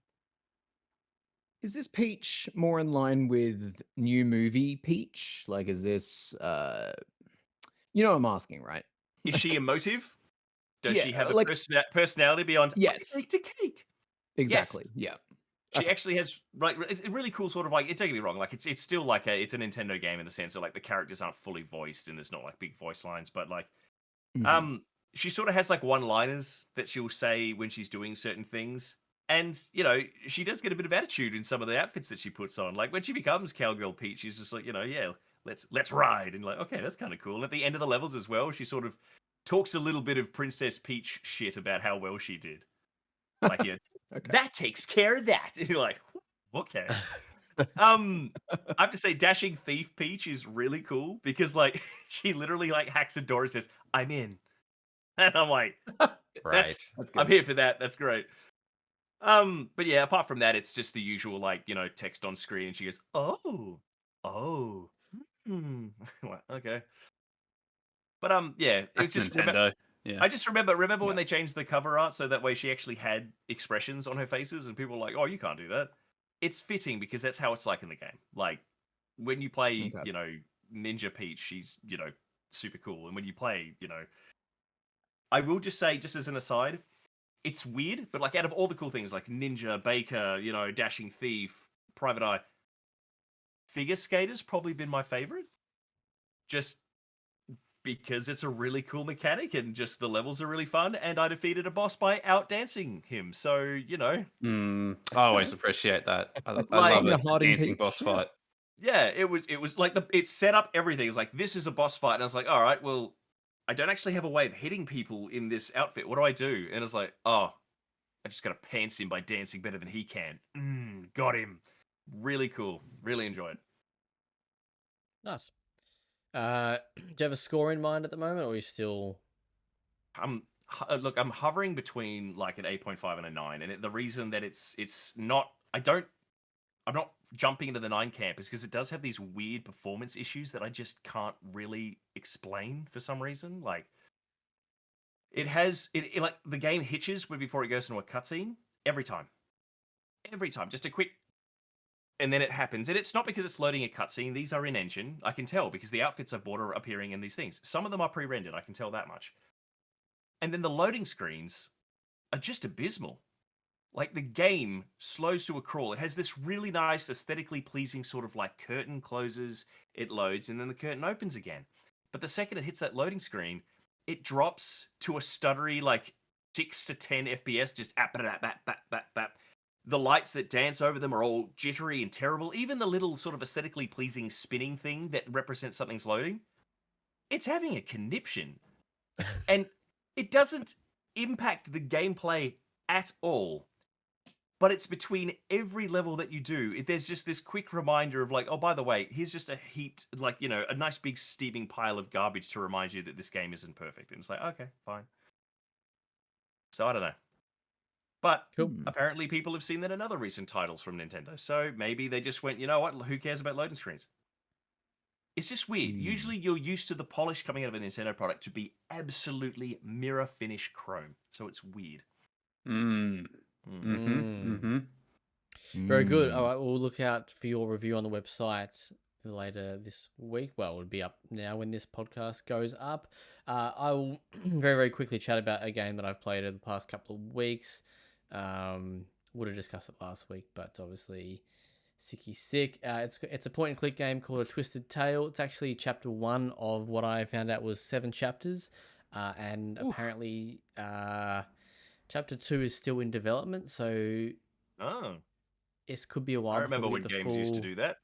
Speaker 4: Is this Peach more in line with new movie Peach? Like, is this, you know what I'm asking, right?
Speaker 2: Is she emotive? Does
Speaker 4: Yeah,
Speaker 2: she have a
Speaker 4: like-
Speaker 2: personality beyond
Speaker 4: Yes.
Speaker 2: "I baked a cake"?
Speaker 4: Exactly. Yeah.
Speaker 2: She
Speaker 4: Okay.
Speaker 2: actually has like it's a really cool sort of like, don't get me wrong, like it's still like it's a Nintendo game in the sense that like the characters aren't fully voiced and there's not like big voice lines, but like
Speaker 4: Mhm.
Speaker 2: she sort of has like one-liners that she'll say when she's doing certain things. And she does get a bit of attitude in some of the outfits that she puts on. Like when she becomes Cowgirl Peach, she's just like, yeah, let's ride. And like, okay, that's kind of cool. And at the end of the levels as well, she sort of talks a little bit of Princess Peach shit about how well she did. Like, yeah,
Speaker 4: Okay.
Speaker 2: that takes care of that. And you're like, okay. I have to say, Dashing Thief Peach is really cool because like she literally like hacks a door and says, "I'm in," and I'm like,
Speaker 3: Right.
Speaker 4: That's
Speaker 2: I'm
Speaker 4: good.
Speaker 2: here for that. That's great. But yeah, apart from that, it's just the usual like text on screen, and she goes, "Oh, Well, okay." But yeah, it was
Speaker 5: That's
Speaker 2: just
Speaker 5: Nintendo. Yeah.
Speaker 2: I just remember
Speaker 4: Yeah.
Speaker 2: when they changed the cover art so that way she actually had expressions on her faces, and people were like, "Oh, you can't do that." It's fitting because that's how it's like in the game. Like when you play,
Speaker 4: Okay.
Speaker 2: Ninja Peach, she's super cool, and when you play, I will just say, just as an aside, it's weird, but like out of all the cool things like Ninja, Baker, Dashing Thief, Private Eye, Figure Skater's probably been my favorite. Just because it's a really cool mechanic and just the levels are really fun, and I defeated a boss by outdancing him. So,
Speaker 5: I always appreciate that. I
Speaker 2: Like-
Speaker 5: love
Speaker 4: Sonya
Speaker 5: a
Speaker 4: Harding
Speaker 5: dancing
Speaker 4: Peach,
Speaker 5: boss
Speaker 4: yeah.
Speaker 5: fight.
Speaker 2: Yeah, it was like it set up everything. It's like, this is a boss fight, and I was like, all right, well, I don't actually have a way of hitting people in this outfit. What do I do? And it's like, oh, I just gotta pants him by dancing better than he can. Got him. Really cool. Really enjoy it.
Speaker 1: Nice. Do you have a score in mind at the moment, or are you still?
Speaker 2: Look, I'm hovering between like an 8.5 and a 9, and the reason that it's not, I'm not jumping into the 9 camp is because it does have these weird performance issues that I just can't really explain for some reason. Like, it like the game hitches before it goes into a cutscene every time. Every time, just a quick, and then it happens. And it's not because it's loading a cutscene. These are in engine. I can tell because the outfits I've bought are appearing in these things. Some of them are pre-rendered. I can tell that much. And then the loading screens are just abysmal. Like, the game slows to a crawl. It has this really nice, aesthetically pleasing sort of like curtain closes, it loads, and then the curtain opens again. But the second it hits that loading screen, it drops to a stuttery like 6 to 10 FPS, just bap. The lights that dance over them are all jittery and terrible. Even the little sort of aesthetically pleasing spinning thing that represents something's loading, it's having a conniption. And it doesn't impact the gameplay at all. But it's between every level that you do. There's just this quick reminder of like, oh, by the way, here's just a heaped, like, a nice big steaming pile of garbage to remind you that this game isn't perfect. And it's like, okay, fine. So I don't know. But
Speaker 1: Cool.
Speaker 2: apparently people have seen that in other recent titles from Nintendo. So maybe they just went, you know what? Who cares about loading screens? It's just weird. Usually you're used to the polish coming out of a Nintendo product to be absolutely mirror finish chrome. So it's weird.
Speaker 1: Very good. All right, we'll look out for your review on the website later this week. Well, it would be up now when this podcast goes up. I will very, very quickly chat about a game that I've played over the past couple of weeks. Would have discussed it last week, but obviously sick. It's a point and click game called A Twisted Tale. It's actually chapter 1 of what I found out was 7 chapters, and apparently chapter 2 is still in development. So it could be a while.
Speaker 2: I remember when games used to do that.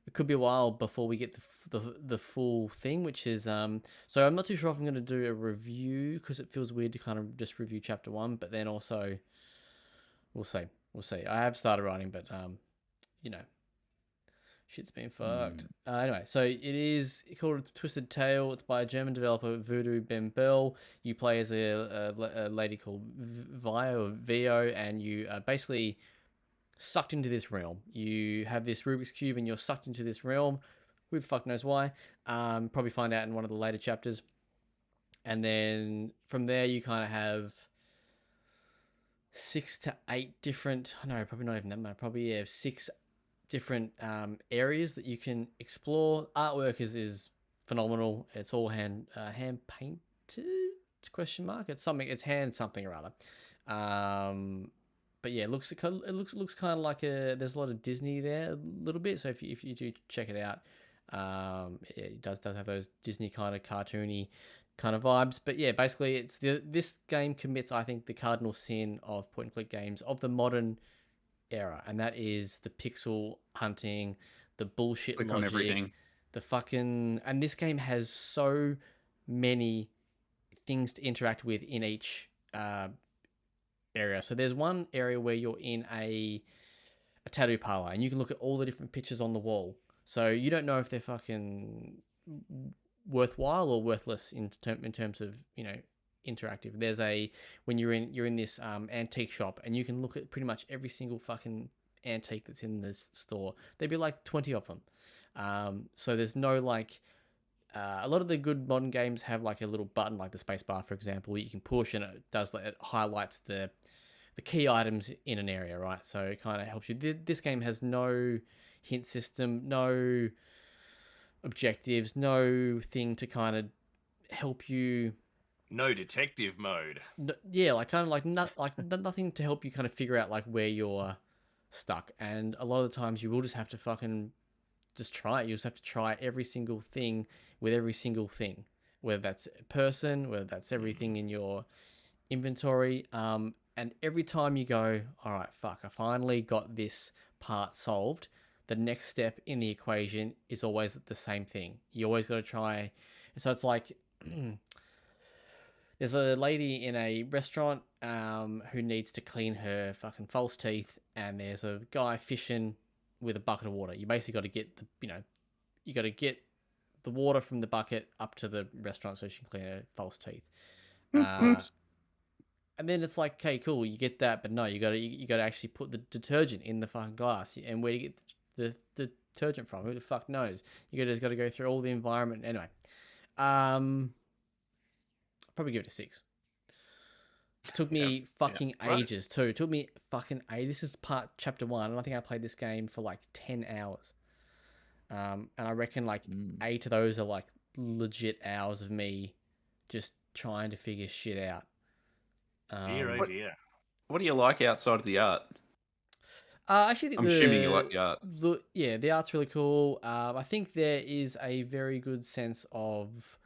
Speaker 1: It could be a while before we get the full thing, which is so I'm not too sure if I'm going to do a review because it feels weird to kind of just review chapter 1, but then also we'll see. I have started writing, but shit's been fucked. Anyway, so it is called Twisted Tale. It's by a German developer, Voodoo Ben Bell. You play as a lady called Vio, and you are basically sucked into this realm. You have this Rubik's Cube, and you're sucked into this realm. Who the fuck knows why? Probably find out in one of the later chapters. And then from there, you kind of have 6 to 8 different... No, probably not even that much. Probably, 6 different areas that you can explore. Artwork is phenomenal. It's all hand painted? Question mark. It's something. It's hand something or other. But yeah, it looks kind of like there's a lot of Disney there a little bit. So if you do check it out, it does have those Disney kind of cartoony kind of vibes. But yeah, basically this game commits, I think, the cardinal sin of point and click games of the modern era, and that is the pixel hunting, the bullshit
Speaker 5: Click
Speaker 1: logic,
Speaker 5: on everything.
Speaker 1: the fucking... And this game has so many things to interact with in each area. So there's one area where you're in a tattoo parlor, and you can look at all the different pictures on the wall. So you don't know if they're fucking worthwhile or worthless in terms of interactive. There's when you're in this antique shop, and you can look at pretty much every single fucking antique that's in this store. There'd be like 20 of them. So there's no like a lot of the good modern games have like a little button, like the space bar, for example, you can push, and it highlights the key items in an area, right? So it kind of helps you. This game has no hint system, no objectives, no thing to kind of help you.
Speaker 2: No detective mode.
Speaker 1: Yeah, like kind of like nothing to help you kind of figure out like where you're stuck. And a lot of the times you will just have to fucking just try it. You just have to try every single thing with every single thing, whether that's a person, whether that's everything in your inventory. And every time you go, all right, fuck, I finally got this part solved, the next step in the equation is always the same thing. You always got to try. So it's like there's a lady in a restaurant who needs to clean her fucking false teeth, and there's a guy fishing with a bucket of water. You basically got to get you got to get the water from the bucket up to the restaurant so she can clean her false teeth. And then it's like, okay, cool, you get that, but no, you gotta actually put the detergent in the fucking glass. And where do you get the detergent from? Who the fuck knows? Just got to go through all the environment. Anyway, probably give it a 6. It took me fucking ages too. It took me fucking ages. This is chapter 1, and I think I played this game for like 10 hours. And I reckon like 8 of those are like legit hours of me just trying to figure shit out.
Speaker 2: Dear, oh dear.
Speaker 5: What do you like outside of the art?
Speaker 1: I actually think
Speaker 5: I'm assuming you like the art.
Speaker 1: The art's really cool. I think there is a very good sense of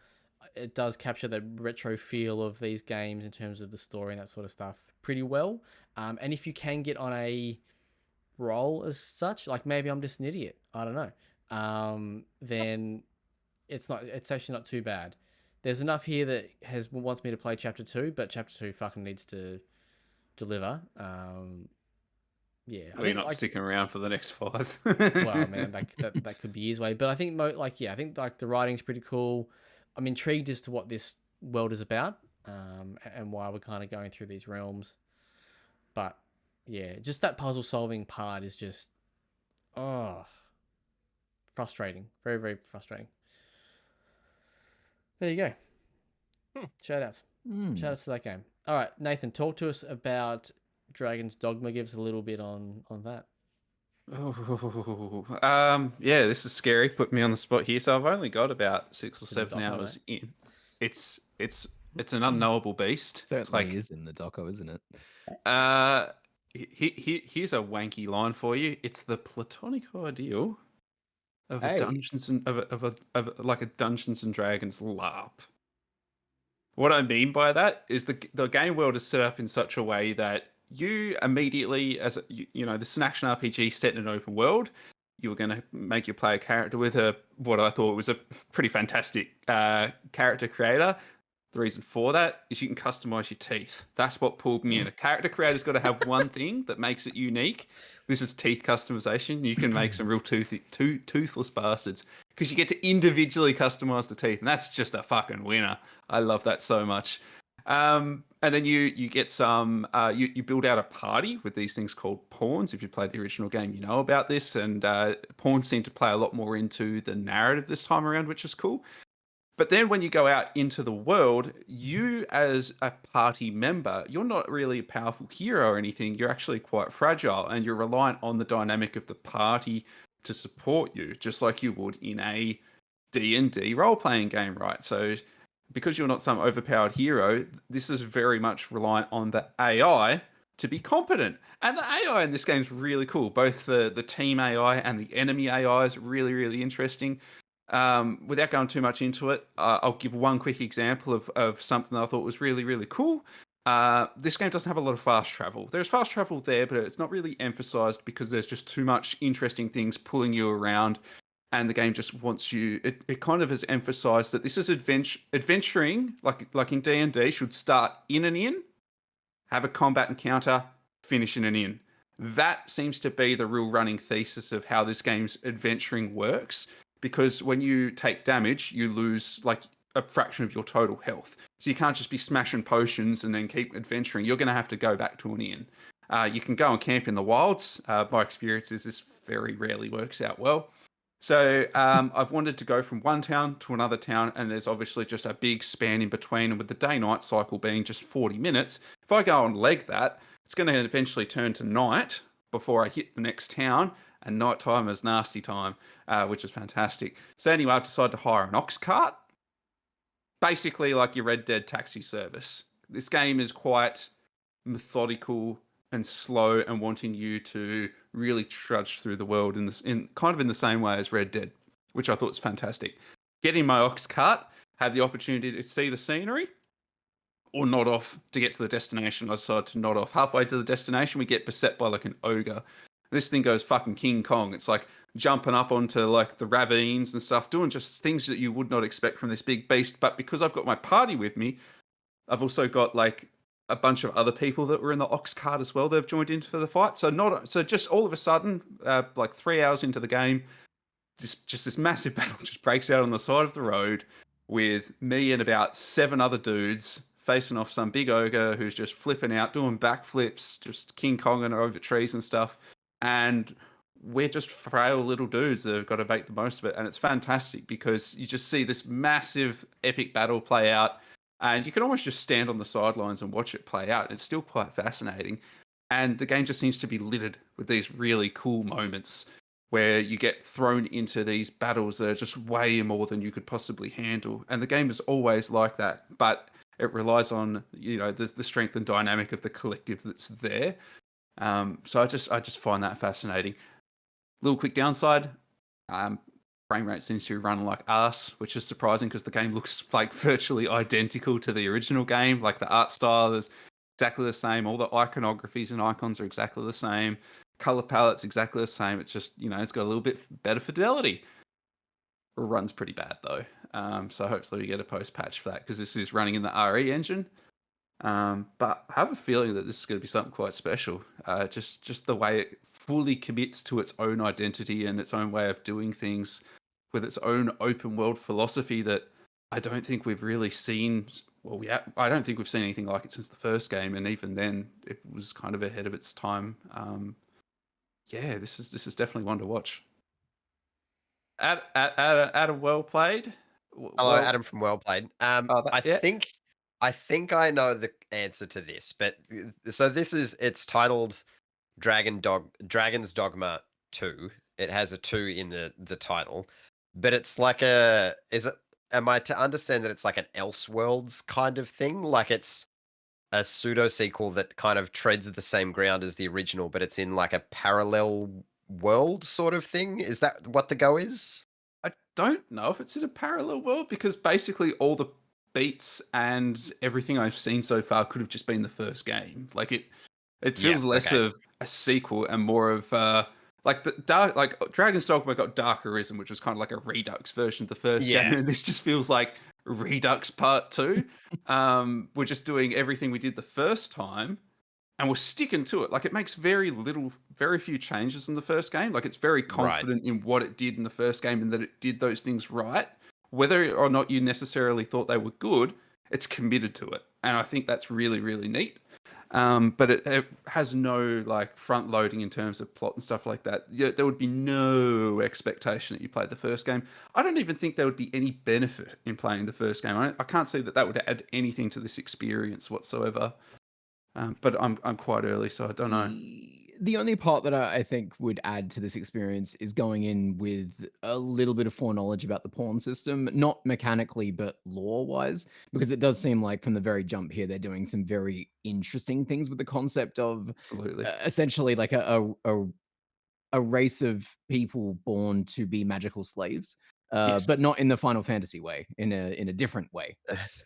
Speaker 1: it does capture the retro feel of these games in terms of the story and that sort of stuff pretty well. And if you can get on a roll as such, like maybe I'm just an idiot, I don't know. Then it's actually not too bad. There's enough here that wants me to play chapter 2, but chapter 2 fucking needs to deliver. Yeah,
Speaker 5: Well, you're not sticking around for the next 5.
Speaker 1: Well, man, that could be years away. But I think I think like the writing's pretty cool. I'm intrigued as to what this world is about, and why we're kind of going through these realms. But yeah, just that puzzle solving part is just frustrating, very very frustrating. There you go. Shout outs. Shout outs to that game. All right, Nathan, talk to us about Dragon's Dogma. Give us a little bit on that.
Speaker 5: Yeah, this is scary. Put me on the spot here. So I've only got about 6 or 7
Speaker 1: Dogma,
Speaker 5: hours in. It's an unknowable beast.
Speaker 4: Certainly is in the doco, isn't it?
Speaker 5: Here's a wanky line for you. It's the platonic ideal of a Dungeons and like a Dungeons and Dragons LARP. What I mean by that is the game world is set up in such a way that you immediately, as this is an action RPG set in an open world. You were going to make your player character with what I thought was a pretty fantastic character creator. The reason for that is you can customize your teeth. That's what pulled me in. A character creator's got to have one thing that makes it unique. This is teeth customization. You can make some real toothless bastards because you get to individually customize the teeth, and that's just a fucking winner. I love that so much. And then you get some. You build out a party with these things called pawns. If you played the original game, you know about this. And pawns seem to play a lot more into the narrative this time around, which is cool. But then when you go out into the world, you as a party member, you're not really a powerful hero or anything. You're actually quite fragile, and you're reliant on the dynamic of the party to support you, just like you would in a D&D role-playing game, right? So because you're not some overpowered hero, this is very much reliant on the AI to be competent. And the AI in this game is really cool. Both the team AI and the enemy AI is really, really interesting. Without going too much into it, I'll give one quick example of something that I thought was really, really cool. This game doesn't have a lot of fast travel. There's fast travel there, but it's not really emphasized because there's just too much interesting things pulling you around. And the game just wants you. It kind of has emphasized that this is adventuring, like in D&D, should start in an inn, have a combat encounter, finish in an inn. That seems to be the real running thesis of how this game's adventuring works. Because when you take damage, you lose like a fraction of your total health. So you can't just be smashing potions and then keep adventuring. You're going to have to go back to an inn. You can go and camp in the wilds. My experience is this very rarely works out well. So I've wanted to go from one town to another town, and there's obviously just a big span in between. And with the day-night cycle being just 40 minutes, if I go and leg that, it's going to eventually turn to night before I hit the next town. And nighttime is nasty time, which is fantastic. So anyway, I decided to hire an ox cart. Basically like your Red Dead taxi service. This game is quite methodical and slow and wanting you to really trudge through the world in the same way as Red Dead, which I thought was fantastic. Get in my ox cart, have the opportunity to see the scenery, or nod off to get to the destination. I decided to nod off. Halfway to the destination, we get beset by like an ogre. This thing goes fucking King Kong. It's like jumping up onto like the ravines and stuff, doing just things that you would not expect from this big beast. But because I've got my party with me, I've also got like a bunch of other people that were in the ox cart as well. They've joined into the fight. So just all of a sudden, like 3 hours into the game, just this massive battle just breaks out on the side of the road with me and about 7 other dudes facing off some big ogre who's just flipping out, doing backflips, just King Konging over trees and stuff. And we're just frail little dudes that have got to make the most of it. And it's fantastic because you just see this massive epic battle play out, and you can almost just stand on the sidelines and watch it play out. It's still quite fascinating. And the game just seems to be littered with these really cool moments where you get thrown into these battles that are just way more than you could possibly handle. And the game is always like that, but it relies on, you know, the strength and dynamic of the collective that's there. So I just find that fascinating. Little quick downside, frame rate seems to be running like arse, which is surprising because the game looks like virtually identical to the original game. Like the art style is exactly the same. All the iconographies and icons are exactly the same. Color palette's exactly the same. It's just, you know, it's got a little bit better fidelity. It runs pretty bad though. So hopefully we get a post patch for that because this is running in the RE engine. But I have a feeling that this is going to be something quite special. Just the way it fully commits to its own identity and its own way of doing things with its own open world philosophy that I don't think we've really seen. Well, I don't think we've seen anything like it since the first game, and even then, it was kind of ahead of its time. Yeah, this is definitely one to watch. Adam, well played.
Speaker 3: Hello, Adam from WellPlayed.
Speaker 5: Yeah.
Speaker 3: I think I know the answer to this, but so it's titled Dragon's Dogma 2. It has a 2 in the title, but it's like am I to understand that it's like an Elseworlds kind of thing? Like it's a pseudo sequel that kind of treads the same ground as the original, but it's in like a parallel world sort of thing? Is that what the go is?
Speaker 5: I don't know if it's in a parallel world because basically all the beats and everything I've seen so far could have just been the first game. Like it feels less of a sequel and more of like the dark, like Dragon's Dogma got Darker Arisen, which was kind of like a Redux version of the first game, and this just feels like Redux Part 2. We're just doing everything we did the first time, and we're sticking to it. Like it makes very few changes in the first game. Like it's very confident in what it did in the first game and that it did those things right. Whether or not you necessarily thought they were good, it's committed to it, and I think that's really, really neat. But it has no like front loading in terms of plot and stuff like that. There would be no expectation that you played the first game. I don't even think there would be any benefit in playing the first game. I can't see that would add anything to this experience whatsoever. But I'm quite early, so I don't know.
Speaker 4: The only part that I think would add to this experience is going in with a little bit of foreknowledge about the pawn system, not mechanically, but lore-wise, because it does seem like from the very jump here, they're doing some very interesting things with the concept of
Speaker 5: Absolutely.
Speaker 4: essentially like a race of people born to be magical slaves,
Speaker 5: Yes.
Speaker 4: but not in the Final Fantasy way, in a different way. That's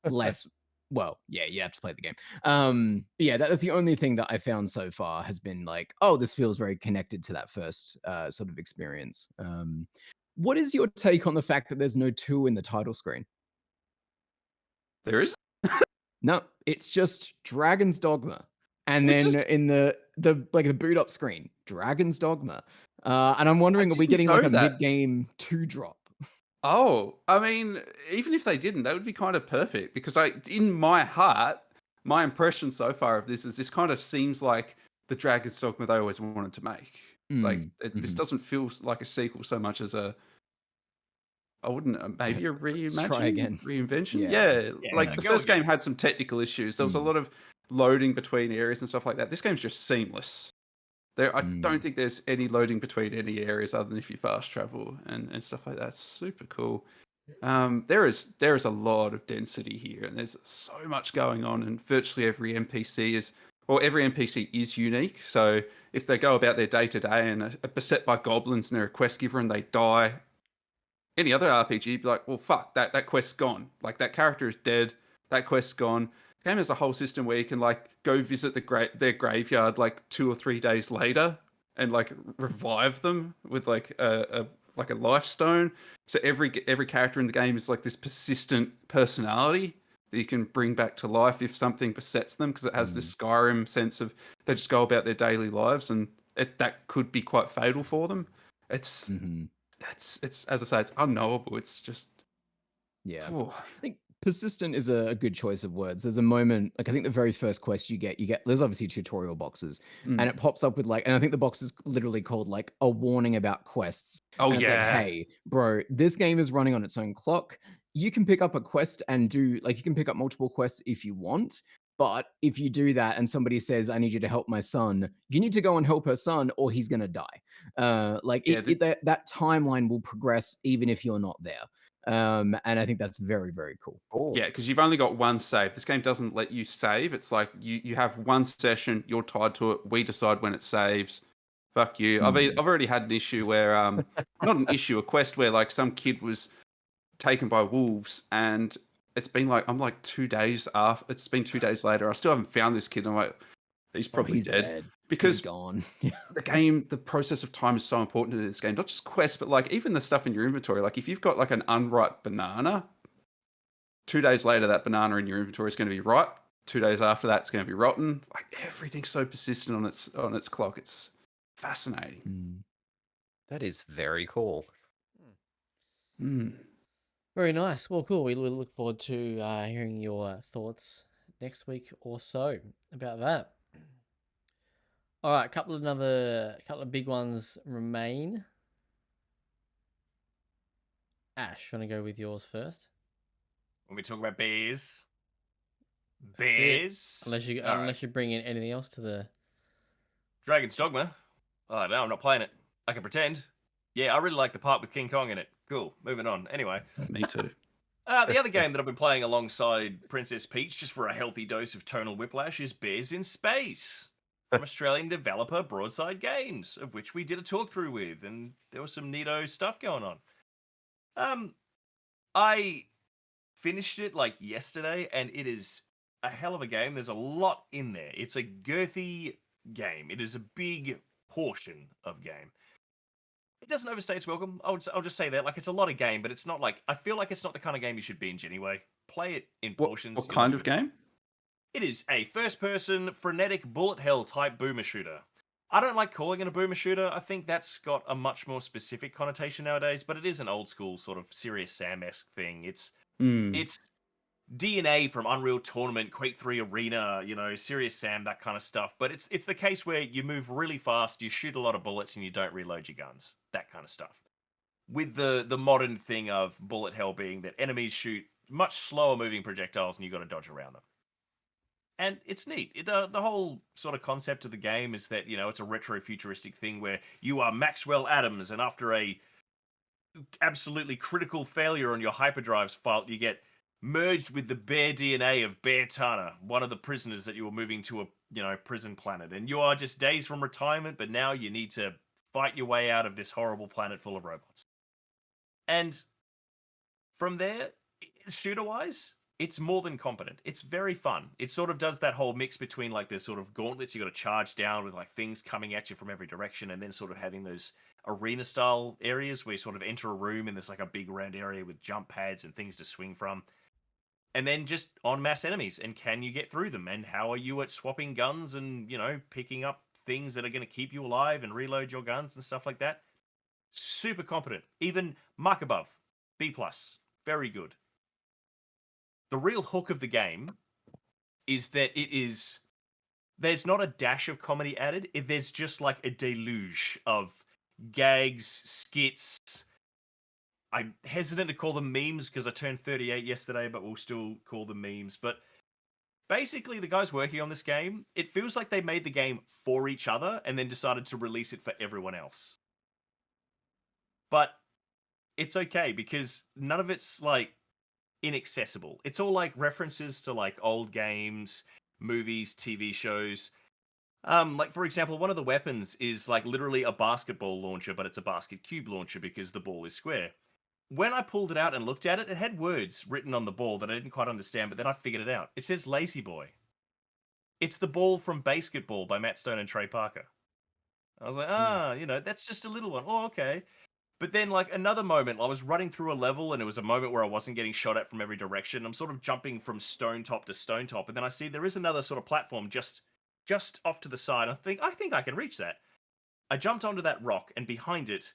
Speaker 4: less. Well, yeah, you have to play the game. Yeah, that's the only thing that I found so far has been like, oh, this feels very connected to that first sort of experience. What is your take on the fact that there's no 2 in the title screen?
Speaker 5: There is.
Speaker 4: No, it's just Dragon's Dogma, and
Speaker 5: It's
Speaker 4: then
Speaker 5: just-
Speaker 4: in the boot up screen, Dragon's Dogma. And I'm wondering, are we
Speaker 5: didn't
Speaker 4: getting like
Speaker 5: know
Speaker 4: a
Speaker 5: that.
Speaker 4: mid-game 2 drop?
Speaker 5: Oh, I mean, even if they didn't, that would be kind of perfect because in my heart, my impression so far of this is this kind of seems like the Dragon's Dogma they always wanted to make. Like this doesn't feel like a sequel so much as I wouldn't maybe a
Speaker 4: Let's try again.
Speaker 5: reinvention.
Speaker 4: Yeah.
Speaker 5: Like the
Speaker 2: go
Speaker 5: first
Speaker 2: again.
Speaker 5: game had some technical issues. There was a lot of loading between areas and stuff like that. This game's just seamless. I don't think there's any loading between any areas other than if you fast travel and stuff like that. It's super cool. There is a lot of density here, and there's so much going on, and virtually every NPC is unique. So if they go about their day to day and are beset by goblins and they're a quest giver and they die, any other RPG, you'd be like, well, fuck, that quest's gone. Like that character is dead. That quest's gone. The game has a whole system where you can like go visit their graveyard like 2 or 3 days later and like revive them with like a life stone. So every character in the game is like this persistent personality that you can bring back to life if something besets them, because it has this Skyrim sense of they just go about their daily lives, and that could be quite fatal for them. It's it's as I say, it's unknowable. It's just
Speaker 4: Yeah.
Speaker 5: phew.
Speaker 4: I think persistent is a good choice of words. There's a moment, like I think the very first quest you get, there's obviously tutorial boxes, and it pops up with like, and I think the box is literally called like a warning about quests.
Speaker 5: Oh
Speaker 4: And it's like,
Speaker 5: yeah.
Speaker 4: hey, bro, this game is running on its own clock. You can pick up a quest and do like you can pick up multiple quests if you want. But if you do that and somebody says, I need you to help my son, you need to go and help her son or he's gonna die.
Speaker 5: Yeah,
Speaker 4: That timeline will progress even if you're not there. And I think that's very, very cool.
Speaker 3: Oh,
Speaker 5: Yeah, because you've only got one save. This game doesn't let you save. It's like you have one session, you're tied to it. We decide when it saves. Fuck you. I've already had an issue where not an issue, a quest where like some kid was taken by wolves, and it's been like I'm like 2 days after. It's been 2 days later. I still haven't found this kid. I'm like, he's probably
Speaker 4: He's
Speaker 5: dead.
Speaker 4: dead.
Speaker 5: Because
Speaker 4: He's gone. Yeah.
Speaker 5: the process of time is so important in this game. Not just quests, but like even the stuff in your inventory. Like if you've got like an unripe banana, 2 days later, that banana in your inventory is going to be ripe. 2 days after that, it's going to be rotten. Like everything's so persistent on its clock. It's fascinating.
Speaker 3: that is very cool.
Speaker 5: Mm.
Speaker 1: Very nice. Well, cool. We look forward to hearing your thoughts next week or so about that. All right, a couple of big ones remain. Ash, want to go with yours first?
Speaker 2: When we talk about bears,
Speaker 1: That's it.
Speaker 2: bears.
Speaker 1: Unless you
Speaker 2: All right.
Speaker 1: bring in anything else to the.
Speaker 2: Dragon's Dogma. Oh no, I'm not playing it. I can pretend. Yeah, I really like the part with King Kong in it. Cool. Moving on. Anyway,
Speaker 5: Me too.
Speaker 2: the other game that I've been playing alongside Princess Peach, just for a healthy dose of tonal whiplash, is Bears in Space from Australian developer Broadside Games, of which we did a talk through with, and there was some neato stuff going on. I finished it like yesterday, and it is a hell of a game. There's a lot in there. It's a girthy game. It is a big portion of game. It doesn't overstay its welcome. I'll just say that. Like, it's a lot of game, but it's not like, I feel like it's not the kind of game you should binge anyway. Play it in portions.
Speaker 5: What kind of game?
Speaker 2: It is a first-person, frenetic, bullet hell type boomer shooter. I don't like calling it a boomer shooter. I think that's got a much more specific connotation nowadays, but it is an old school sort of Serious Sam-esque thing. It's DNA from Unreal Tournament, Quake 3 Arena, Serious Sam, that kind of stuff. But it's the case where you move really fast, you shoot a lot of bullets, and you don't reload your guns. That kind of stuff. With the modern thing of bullet hell being that enemies shoot much slower moving projectiles and you got to dodge around them. And it's neat. The whole sort of concept of the game is that, it's a retro-futuristic thing where you are Maxwell Adams, and after a absolutely critical failure on your hyperdrive's fault, you get merged with the bear DNA of Bear Tana, one of the prisoners that you were moving to a prison planet. And you are just days from retirement, but now you need to fight your way out of this horrible planet full of robots. And from there, shooter-wise, it's more than competent. It's very fun. It sort of does that whole mix between like the sort of gauntlets you got to charge down with like things coming at you from every direction, and then sort of having those arena style areas where you sort of enter a room and there's like a big round area with jump pads and things to swing from. And then just en masse enemies, and can you get through them? And how are you at swapping guns and, picking up things that are going to keep you alive and reload your guns and stuff like that? Super competent. Even mark above. B+. Very good. The real hook of the game is that there's not a dash of comedy added. There's just like a deluge of gags, skits. I'm hesitant to call them memes because I turned 38 yesterday, but we'll still call them memes. But basically, the guys working on this game, it feels like they made the game for each other and then decided to release it for everyone else. But it's okay because none of it's like inaccessible. It's all like references to like old games, movies, TV shows. Like for example, one of the weapons is like literally a basketball launcher, but it's a basket cube launcher because the ball is square. When I pulled it out and looked at it, it had words written on the ball that I didn't quite understand, but then I figured it out. It says Lazy Boy. It's the ball from Basketball by Matt Stone and Trey Parker. I was like, you know, that's just a little one. Oh, okay. But then, like, another moment, I was running through a level, and it was a moment where I wasn't getting shot at from every direction. I'm sort of jumping from stone top to stone top, and then I see there is another sort of platform just off to the side. I think I can reach that. I jumped onto that rock, and behind it,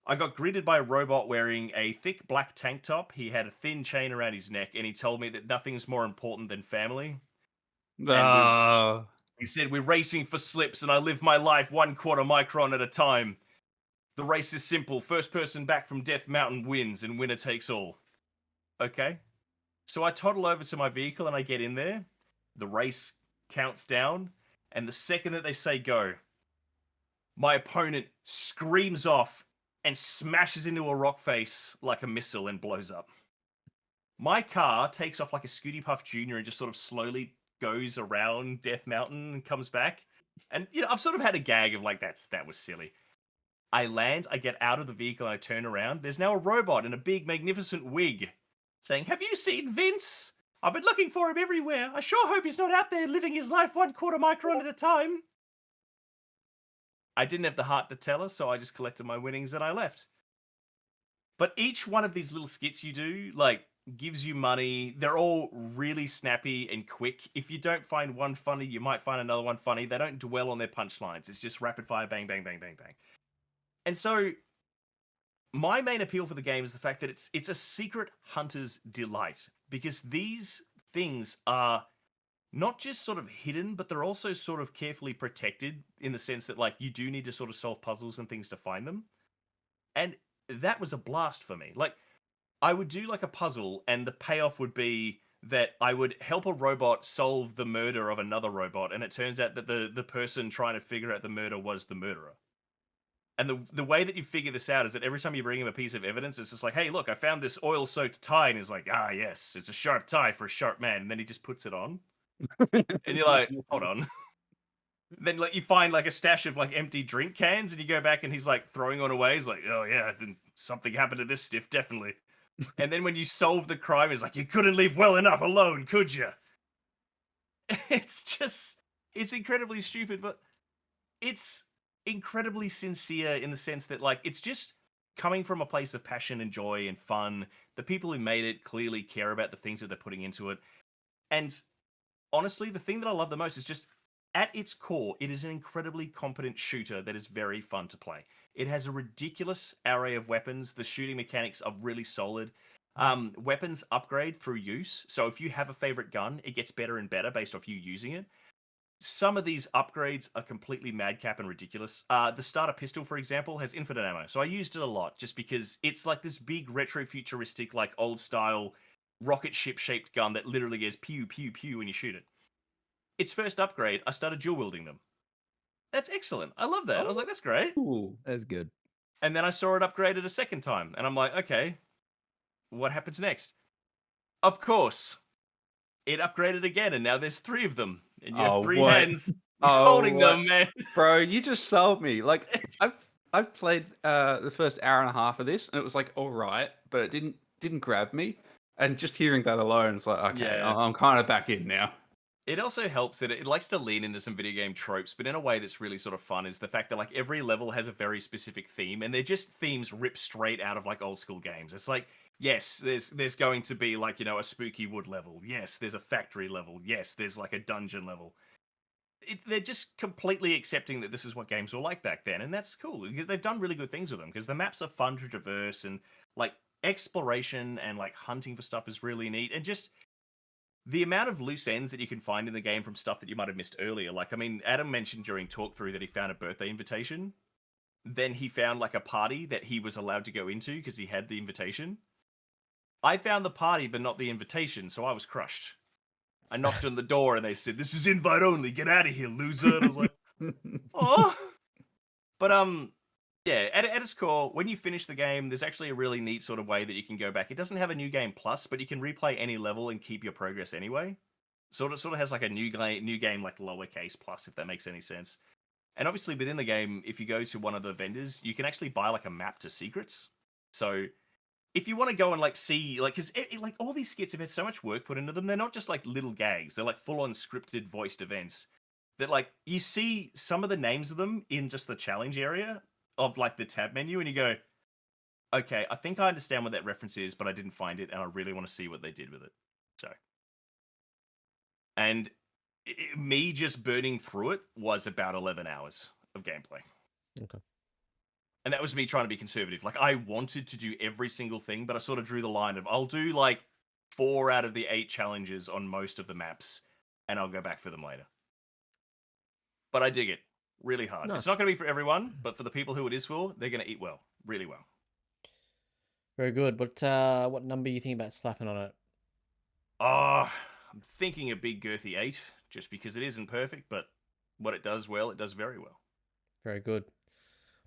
Speaker 2: I got greeted by a robot wearing a thick black tank top. He had a thin chain around his neck, and he told me that nothing's more important than family. And
Speaker 5: Oh,
Speaker 2: he said, "We're racing for slips, and I live my life 1/4 micron at a time. The race is simple. First person back from Death Mountain wins, and winner takes all." Okay. So I toddle over to my vehicle and I get in there. The race counts down, and the second that they say go, my opponent screams off and smashes into a rock face like a missile and blows up. My car takes off like a Scooty Puff Jr. and just sort of slowly goes around Death Mountain and comes back. And you know, I've sort of had a gag of like that was silly. I land, I get out of the vehicle, and I turn around. There's now a robot in a big, magnificent wig saying, "Have you seen Vince? I've been looking for him everywhere. I sure hope he's not out there living his life 1/4 micron at a time." I didn't have the heart to tell her, so I just collected my winnings and I left. But each one of these little skits you do, like, gives you money. They're all really snappy and quick. If you don't find one funny, you might find another one funny. They don't dwell on their punchlines. It's just rapid fire, bang, bang, bang, bang, bang. And so my main appeal for the game is the fact that it's a secret hunter's delight, because these things are not just sort of hidden, but they're also sort of carefully protected in the sense that, like, you do need to sort of solve puzzles and things to find them. And that was a blast for me. Like, I would do like a puzzle, and the payoff would be that I would help a robot solve the murder of another robot, and it turns out that the person trying to figure out the murder was the murderer. And the way that you figure this out is that every time you bring him a piece of evidence, it's just like, "Hey, look, I found this oil-soaked tie," and he's like, "Ah, yes, it's a sharp tie for a sharp man." And then he just puts it on, and you're like, "Hold on." Then, like, you find like a stash of like empty drink cans, and you go back, and he's like throwing one away. He's like, "Oh yeah, then something happened to this stiff, definitely." And then when you solve the crime, it's like, "You couldn't leave well enough alone, could you?" It's just, it's incredibly stupid, but it's incredibly sincere in the sense that, like, it's just coming from a place of passion and joy and fun. The people who made it clearly care about the things that they're putting into it. And honestly, the thing that I love the most is just, at its core, it is an incredibly competent shooter that is very fun to play. It has a ridiculous array of weapons. The shooting mechanics are really solid. Weapons upgrade through use. So if you have a favorite gun, it gets better and better based off you using it. Some of these upgrades are completely madcap and ridiculous. The starter pistol, for example, has infinite ammo. So I used it a lot just because it's like this big retro futuristic, like old style rocket ship shaped gun that literally goes pew, pew, pew when you shoot it. Its first upgrade, I started dual wielding them. That's excellent. I love that. I was like, that's great.
Speaker 5: cool.
Speaker 4: That's good.
Speaker 2: And then I saw it upgraded a second time. And I'm like, okay, what happens next? Of course, it upgraded again. And now there's 3 of them. And you have
Speaker 5: Oh,
Speaker 2: 3
Speaker 5: what?
Speaker 2: hands
Speaker 5: Oh,
Speaker 2: holding
Speaker 5: what?
Speaker 2: them, man.
Speaker 5: Bro, you just sold me. Like,
Speaker 2: It's-
Speaker 5: I've played the first hour and a half of this, and it was like all right, but it didn't grab me. And just hearing that alone, it's like, okay,
Speaker 2: Yeah.
Speaker 5: I'm kind of back in now.
Speaker 2: It also helps that it likes to lean into some video game tropes, but in a way that's really sort of fun, is the fact that, like, every level has a very specific theme, and they're just themes ripped straight out of like old school games. It's like, yes, there's going to be, like, you know, a spooky wood level. Yes, there's a factory level. Yes, there's like a dungeon level. They're just completely accepting that this is what games were like back then, and that's cool. They've done really good things with them because the maps are fun to traverse, and like exploration and like hunting for stuff is really neat, and just the amount of loose ends that you can find in the game from stuff that you might have missed earlier. Like, I mean, Adam mentioned during talk through that he found a birthday invitation. Then he found like a party that he was allowed to go into because he had the invitation. I found the party, but not the invitation, so I was crushed. I knocked on the door and they said, "This is invite only. Get out of here, loser." And I was like, "Oh." But yeah, at its core, when you finish the game, there's actually a really neat sort of way that you can go back. It doesn't have a new game plus, but you can replay any level and keep your progress anyway. So it sort of has like a new game like lowercase plus, if that makes any sense. And obviously within the game, if you go to one of the vendors, you can actually buy like a map to secrets. So if you want to go and like see, like, because like all these skits have had so much work put into them, they're not just like little gags. They're like full on scripted voiced events. that like you see some of the names of them in just the challenge area of like the tab menu, and you go, okay, I think I understand what that reference is, but I didn't find it, and I really want to see what they did with it. So, and me just burning through it was about 11 hours of gameplay.
Speaker 1: Okay.
Speaker 2: And that was me trying to be conservative. Like, I wanted to do every single thing, but I sort of drew the line of I'll do like 4 out of the 8 challenges on most of the maps, and I'll go back for them later. But I dig it really hard.
Speaker 1: Nice.
Speaker 2: It's not going to be for everyone, but for the people who it is for, they're going to eat well, really well.
Speaker 1: Very good. But what number are you thinking about slapping on it?
Speaker 2: Oh, I'm thinking a big girthy 8, just because it isn't perfect, but what it does well, it does very well.
Speaker 1: Very good.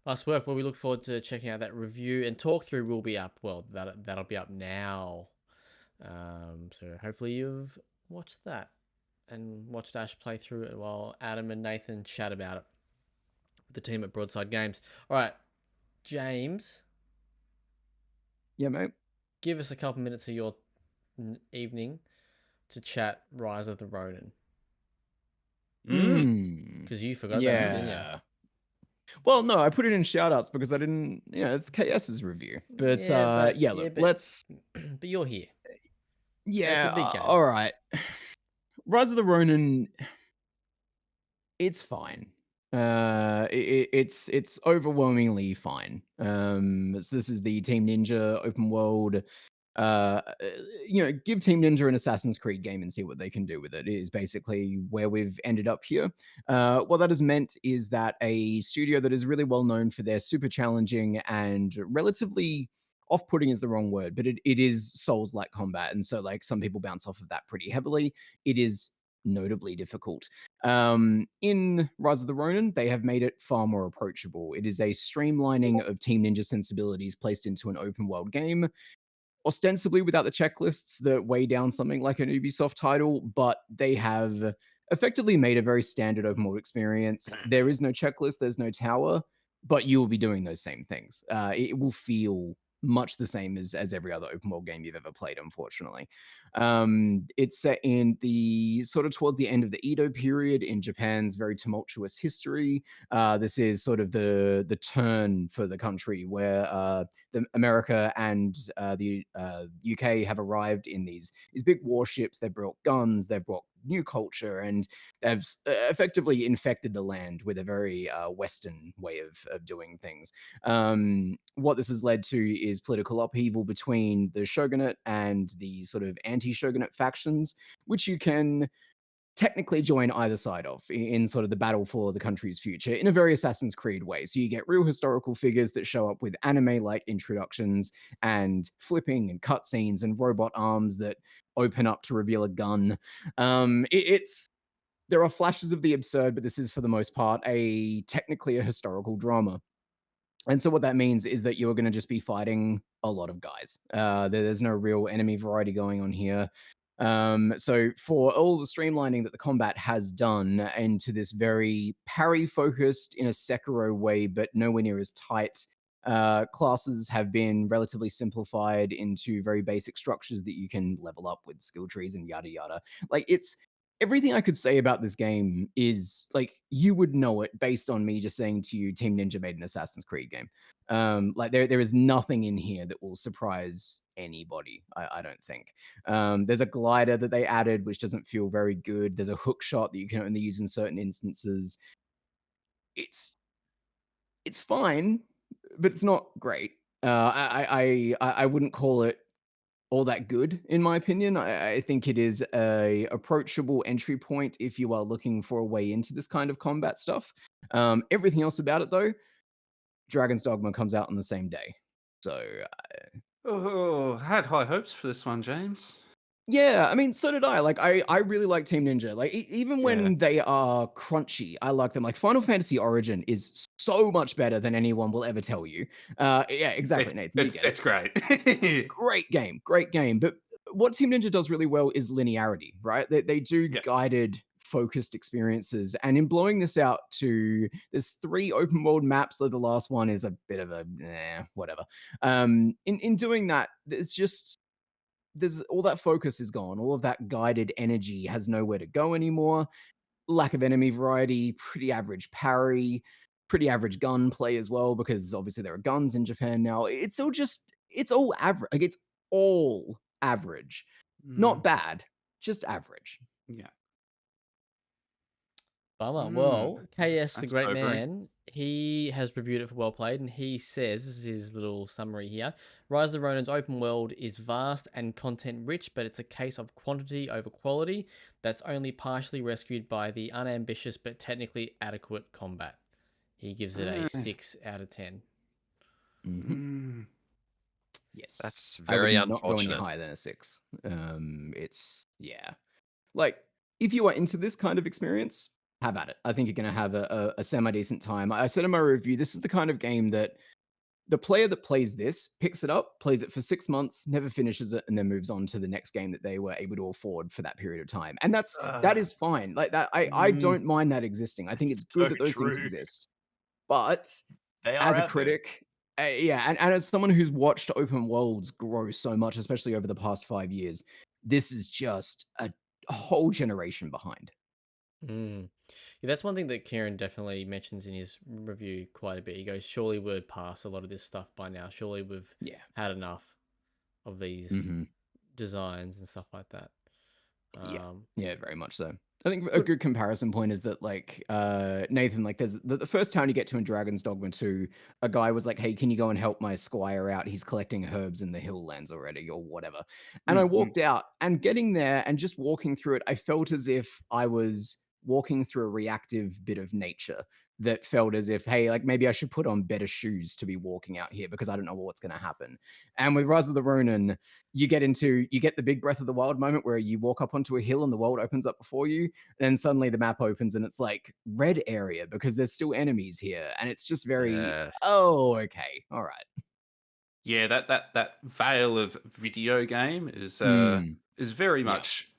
Speaker 1: Nice work. Well, we look forward to checking out that review, and talk through will be up. Well, that'll be up now. So hopefully you've watched that and watched Ash play through it while Adam and Nathan chat about it with the team at Broadside Games. All right, James,
Speaker 4: Yeah, mate.
Speaker 1: give us a couple minutes of your evening to chat Rise of the Ronin, because you forgot about it, didn't you?
Speaker 4: Yeah. Well, no, I put it in shoutouts because I didn't. It's KS's review, but look, let's.
Speaker 1: But you're here.
Speaker 4: Yeah,
Speaker 1: it's a big game.
Speaker 4: All right. Rise of the Ronin. It's fine. It's overwhelmingly fine. So this is the Team Ninja open world. Give Team Ninja an Assassin's Creed game and see what they can do with it. It is basically where we've ended up here. What that has meant is that a studio that is really well known for their super challenging and relatively off-putting is the wrong word, but it is Souls-like combat, and so like some people bounce off of that pretty heavily. It is notably difficult. In Rise of the Ronin, they have made it far more approachable. It is a streamlining of Team Ninja sensibilities placed into an open world game, ostensibly without the checklists that weigh down something like an Ubisoft title, but they have effectively made a very standard open world experience. There is no checklist, there's no tower, but you will be doing those same things. It will feel much the same as every other open world game you've ever played, unfortunately. It's set in the sort of towards the end of the Edo period in Japan's very tumultuous history. This is sort of the turn for the country where America and the UK have arrived in these big warships. They've brought guns, they've brought new culture, and they've effectively infected the land with a very Western way of doing things. What this has led to is political upheaval between the shogunate and the sort of anti-shogunate factions, which you can technically join either side of in sort of the battle for the country's future in a very Assassin's Creed way. So you get real historical figures that show up with anime-like introductions and flipping and cutscenes and robot arms that open up to reveal a gun. There are flashes of the absurd, but this is for the most part technically a historical drama. And so what that means is that you're going to just be fighting a lot of guys. There's no real enemy variety going on here. So for all the streamlining that the combat has done into this very parry-focused in a Sekiro way, but nowhere near as tight, classes have been relatively simplified into very basic structures that you can level up with skill trees and yada yada. Like, it's everything I could say about this game is like you would know it based on me just saying to you, Team Ninja made an Assassin's Creed game. Like there is nothing in here that will surprise anybody. I don't think. There's a glider that they added, which doesn't feel very good. There's a hook shot that you can only use in certain instances. It's fine, but it's not great. I wouldn't call it all that good, in my opinion. I think it is a approachable entry point if you are looking for a way into this kind of combat stuff. Everything else about it, though, Dragon's Dogma comes out on the same day. So,
Speaker 5: I had high hopes for this one, James.
Speaker 4: yeah, I mean, so did I. Like, I really like Team Ninja. Like, even when they are crunchy, I like them. Like, Final Fantasy Origin is so much better than anyone will ever tell you. Yeah, exactly, Nathan.
Speaker 5: It's great.
Speaker 4: Great game. But what Team Ninja does really well is linearity, right? They do guided, focused experiences. And in blowing this out to, there's 3 open world maps, so the last one is a bit of a whatever. In doing that, there's all that focus is gone. All of that guided energy has nowhere to go anymore. lack of enemy variety, pretty average parry, pretty average gunplay as well, because obviously there are guns in Japan now. It's all average. Like it's all average. Not bad, just average.
Speaker 5: Yeah.
Speaker 1: Bummer. Well, KS, the
Speaker 5: That's
Speaker 1: great
Speaker 5: sobering.
Speaker 1: man, he has reviewed it for WellPlayed, and he says, this is his little summary here, Rise of the Ronin's open world is vast and content-rich, but it's a case of quantity over quality that's only partially rescued by the unambitious but technically adequate combat. He gives it a 6 out of 10.
Speaker 4: Yes.
Speaker 3: That's
Speaker 4: I would
Speaker 3: very
Speaker 4: not go any
Speaker 3: unfortunate.
Speaker 4: higher than a 6. Like, if you are into this kind of experience, have at it. I think you're going to have a semi-decent time. I said in my review, this is the kind of game that the player that plays this picks it up, plays it for 6 months, never finishes it, and then moves on to the next game that they were able to afford for that period of time. And that is fine. Like that, I don't mind that existing. I think it's good
Speaker 2: So
Speaker 4: that those things
Speaker 2: true.
Speaker 4: exist. But
Speaker 2: They are
Speaker 4: as a
Speaker 2: out there.
Speaker 4: critic, and as someone who's watched open worlds grow so much, especially over the past 5 years, this is just a whole generation behind.
Speaker 1: Yeah, that's one thing that Kieran definitely mentions in his review quite a bit. He goes, surely we're past a lot of this stuff by now. Surely we've had enough of these designs and stuff like that.
Speaker 4: Yeah, very much so. I think a good comparison point is that, like, Nathan, like, there's the first town you get to in Dragon's Dogma 2, a guy was like, hey, can you go and help my squire out? He's collecting herbs in the Hilllands already, or whatever. And I walked out, and getting there and just walking through it, I felt as if I was walking through a reactive bit of nature that felt as if, hey, like, maybe I should put on better shoes to be walking out here because I don't know what's going to happen. And with Rise of the Ronin, you get the big Breath of the Wild moment where you walk up onto a hill and the world opens up before you. Then suddenly the map opens and it's like red area because there's still enemies here. And it's just very, oh, okay. All right.
Speaker 5: Yeah, that veil of video game is very much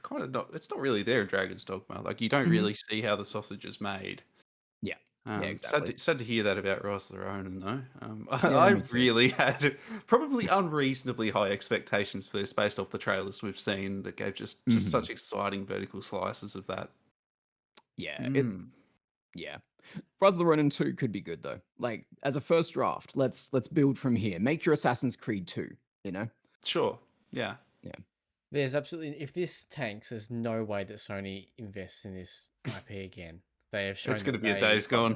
Speaker 5: kind of not. It's not really there in Dragon's Dogma. Like you don't really see how the sausage is made.
Speaker 4: Yeah. Yeah, exactly.
Speaker 5: Sad to hear that about Rise of the Ronin, though.
Speaker 4: Yeah,
Speaker 5: I
Speaker 4: me too.
Speaker 5: really had probably unreasonably high expectations for this based off the trailers we've seen that gave just such exciting vertical slices of that.
Speaker 4: Yeah. Yeah. Rise of the Ronin 2 could be good though. Like as a first draft, let's build from here. Make your Assassin's Creed 2, you know?
Speaker 5: Sure. Yeah.
Speaker 4: Yeah.
Speaker 1: There's absolutely, if this tanks, there's no way that Sony invests in this IP again. They have shown
Speaker 5: It's going to
Speaker 1: that
Speaker 5: be a Days Gone.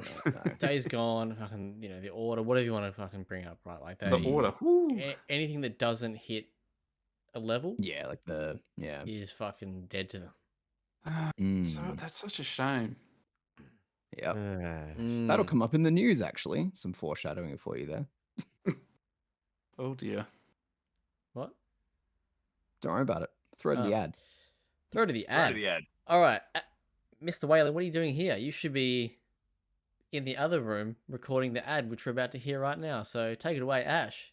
Speaker 1: Days Gone, fucking, the Order, whatever you want to fucking bring up, right? Like
Speaker 5: The Order.
Speaker 1: Anything that doesn't hit a level, is fucking dead to them.
Speaker 5: So that's such a shame.
Speaker 4: Yeah. That'll come up in the news, actually. Some foreshadowing for you there.
Speaker 5: Oh dear.
Speaker 1: What?
Speaker 4: Don't worry about it. Throw to the ad.
Speaker 1: Throw to the ad. All right. Mr. Whalen, what are you doing here? You should be in the other room recording the ad, which we're about to hear right now. So take it away, Ash.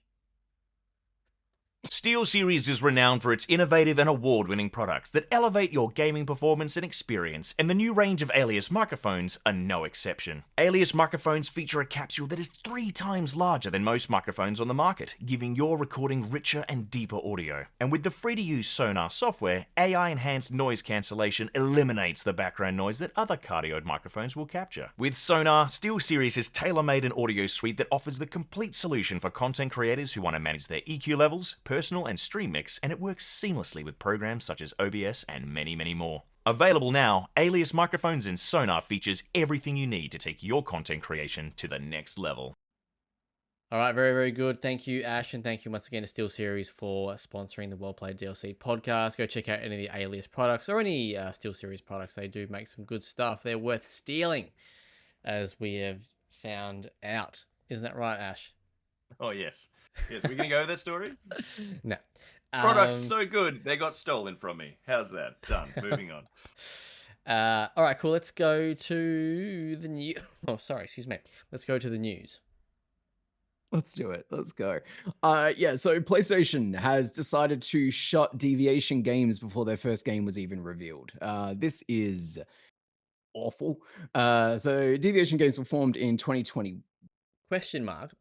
Speaker 6: SteelSeries is renowned for its innovative and award-winning products that elevate your gaming performance and experience, and the new range of Alias microphones are no exception. Alias microphones feature a capsule that is 3 times larger than most microphones on the market, giving your recording richer and deeper audio. And with the free-to-use Sonar software, AI-enhanced noise cancellation eliminates the background noise that other cardioid microphones will capture. With Sonar, SteelSeries has tailor-made an audio suite that offers the complete solution for content creators who want to manage their EQ levels, personal and stream mix, and it works seamlessly with programs such as OBS and many, many more. Available now, Alias microphones and Sonar features everything you need to take your content creation to the next level.
Speaker 1: All right, very, very good. Thank you, Ash, and thank you once again to SteelSeries for sponsoring the WellPlayed DLC podcast. Go check out any of the Alias products or any SteelSeries products. They do make some good stuff. They're worth stealing, as we have found out. Isn't that right, Ash?
Speaker 2: Oh, yes. Yes, we're going to go with that story?
Speaker 1: No.
Speaker 2: Products so good, they got stolen from me. How's that? Done. Moving on.
Speaker 1: All right, cool. Let's go to the news. Oh, sorry, excuse me. Let's go to the news.
Speaker 4: Let's do it. Let's go. So PlayStation has decided to shut Deviation Games before their first game was even revealed. This is awful. So Deviation Games were formed in 2020.
Speaker 1: Question mark.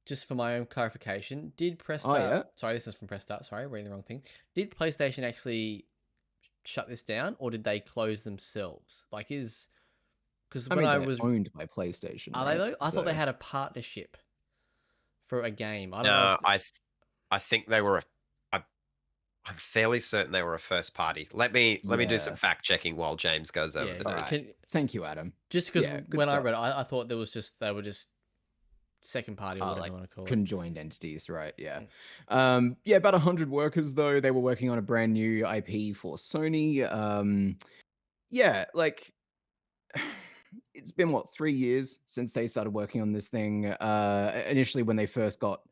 Speaker 1: Just for my own clarification, did Press Start...
Speaker 4: yeah?
Speaker 1: Sorry, this is from Press Start. Sorry, reading the wrong thing. Did PlayStation actually shut this down, or did they close themselves? Like, because
Speaker 4: I
Speaker 1: when
Speaker 4: mean,
Speaker 1: I
Speaker 4: they're
Speaker 1: was,
Speaker 4: owned by PlayStation,
Speaker 1: are
Speaker 4: right?
Speaker 1: they though? I thought they
Speaker 4: So-
Speaker 1: had a partnership for a game. I don't know.
Speaker 3: No,
Speaker 1: If
Speaker 3: I think they were. I'm fairly certain they were a first party. Let me do some
Speaker 4: Yeah.
Speaker 3: fact checking while James goes over
Speaker 1: yeah,
Speaker 3: the
Speaker 4: All
Speaker 3: news.
Speaker 4: right. Thank you, Adam.
Speaker 1: just because
Speaker 4: Yeah, good
Speaker 1: when I
Speaker 4: stuff.
Speaker 1: read it, I thought there was just they were just second party or whatever
Speaker 4: Like
Speaker 1: you want to call it.
Speaker 4: conjoined entities, right? Yeah. Yeah, about 100 workers though. They were working on a brand new IP for Sony. Yeah, like it's been what 3 years since they started working on this thing. Initially when they first got,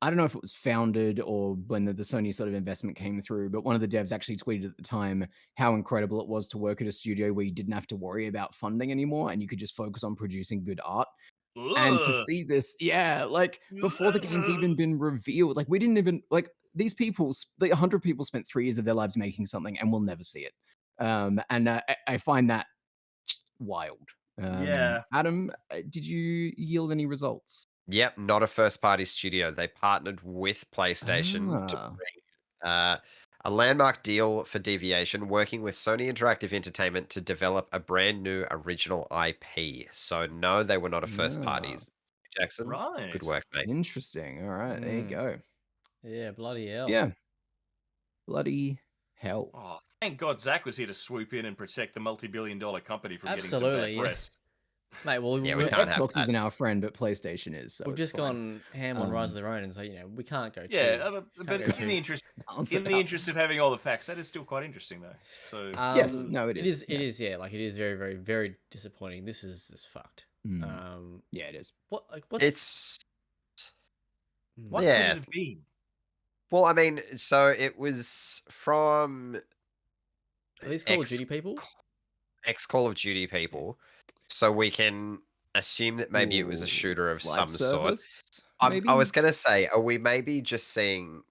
Speaker 4: I don't know if it was founded or when the Sony sort of investment came through, but one of the devs actually tweeted at the time how incredible it was to work at a studio where you didn't have to worry about funding anymore and you could just focus on producing good art. And to
Speaker 2: Ugh.
Speaker 4: see this, yeah, like before the game's even been revealed, like we didn't even like these people, like 100 people spent 3 years of their lives making something and we'll never see it. And I find that just wild.
Speaker 2: Yeah.
Speaker 4: Adam, did you yield any results?
Speaker 3: Yep, not a first party studio. They partnered with PlayStation to
Speaker 4: Ah.
Speaker 3: bring a landmark deal for Deviation, working with Sony Interactive Entertainment to develop a brand new original IP. So no, they were not a first party.
Speaker 4: Ah.
Speaker 3: Jackson,
Speaker 2: Right.
Speaker 3: good work, mate.
Speaker 4: Interesting. All right, there you
Speaker 1: Mm.
Speaker 4: go.
Speaker 1: Yeah, bloody hell.
Speaker 4: Yeah. Bloody hell.
Speaker 2: Oh, thank God Zach was here to swoop in and protect the multi-billion-dollar company from
Speaker 1: Absolutely,
Speaker 2: getting
Speaker 1: yeah.
Speaker 2: some bad press.
Speaker 1: Mate, well,
Speaker 3: Yeah, we
Speaker 1: we-
Speaker 3: can't have
Speaker 4: Xbox
Speaker 3: that.
Speaker 4: isn't our friend, but PlayStation is. So
Speaker 1: we've
Speaker 4: it's
Speaker 1: just
Speaker 4: fine.
Speaker 1: gone ham on Rise of the Ronin, so we can't go
Speaker 2: Yeah,
Speaker 1: too.
Speaker 2: but
Speaker 1: go
Speaker 2: in
Speaker 1: too-
Speaker 2: the interest
Speaker 4: Balance
Speaker 2: in
Speaker 4: it
Speaker 2: the
Speaker 4: out.
Speaker 2: interest of having all the facts, that is still quite interesting though. So
Speaker 4: Yes, no, it
Speaker 1: It
Speaker 4: is.
Speaker 1: is. It is. Yeah, like it is very, very, very disappointing. This is just fucked.
Speaker 4: Mm. Yeah, it is.
Speaker 1: What's
Speaker 3: It's
Speaker 2: what
Speaker 3: Yeah.
Speaker 2: could it have been?
Speaker 3: well, I mean, so it was from
Speaker 1: are these Call of Duty people?
Speaker 3: ex Call of Duty people, so we can assume that maybe it was a
Speaker 4: Ooh,
Speaker 3: shooter of
Speaker 4: live
Speaker 3: some sort.
Speaker 4: service,
Speaker 3: I
Speaker 4: maybe?
Speaker 3: was gonna say, are we maybe just seeing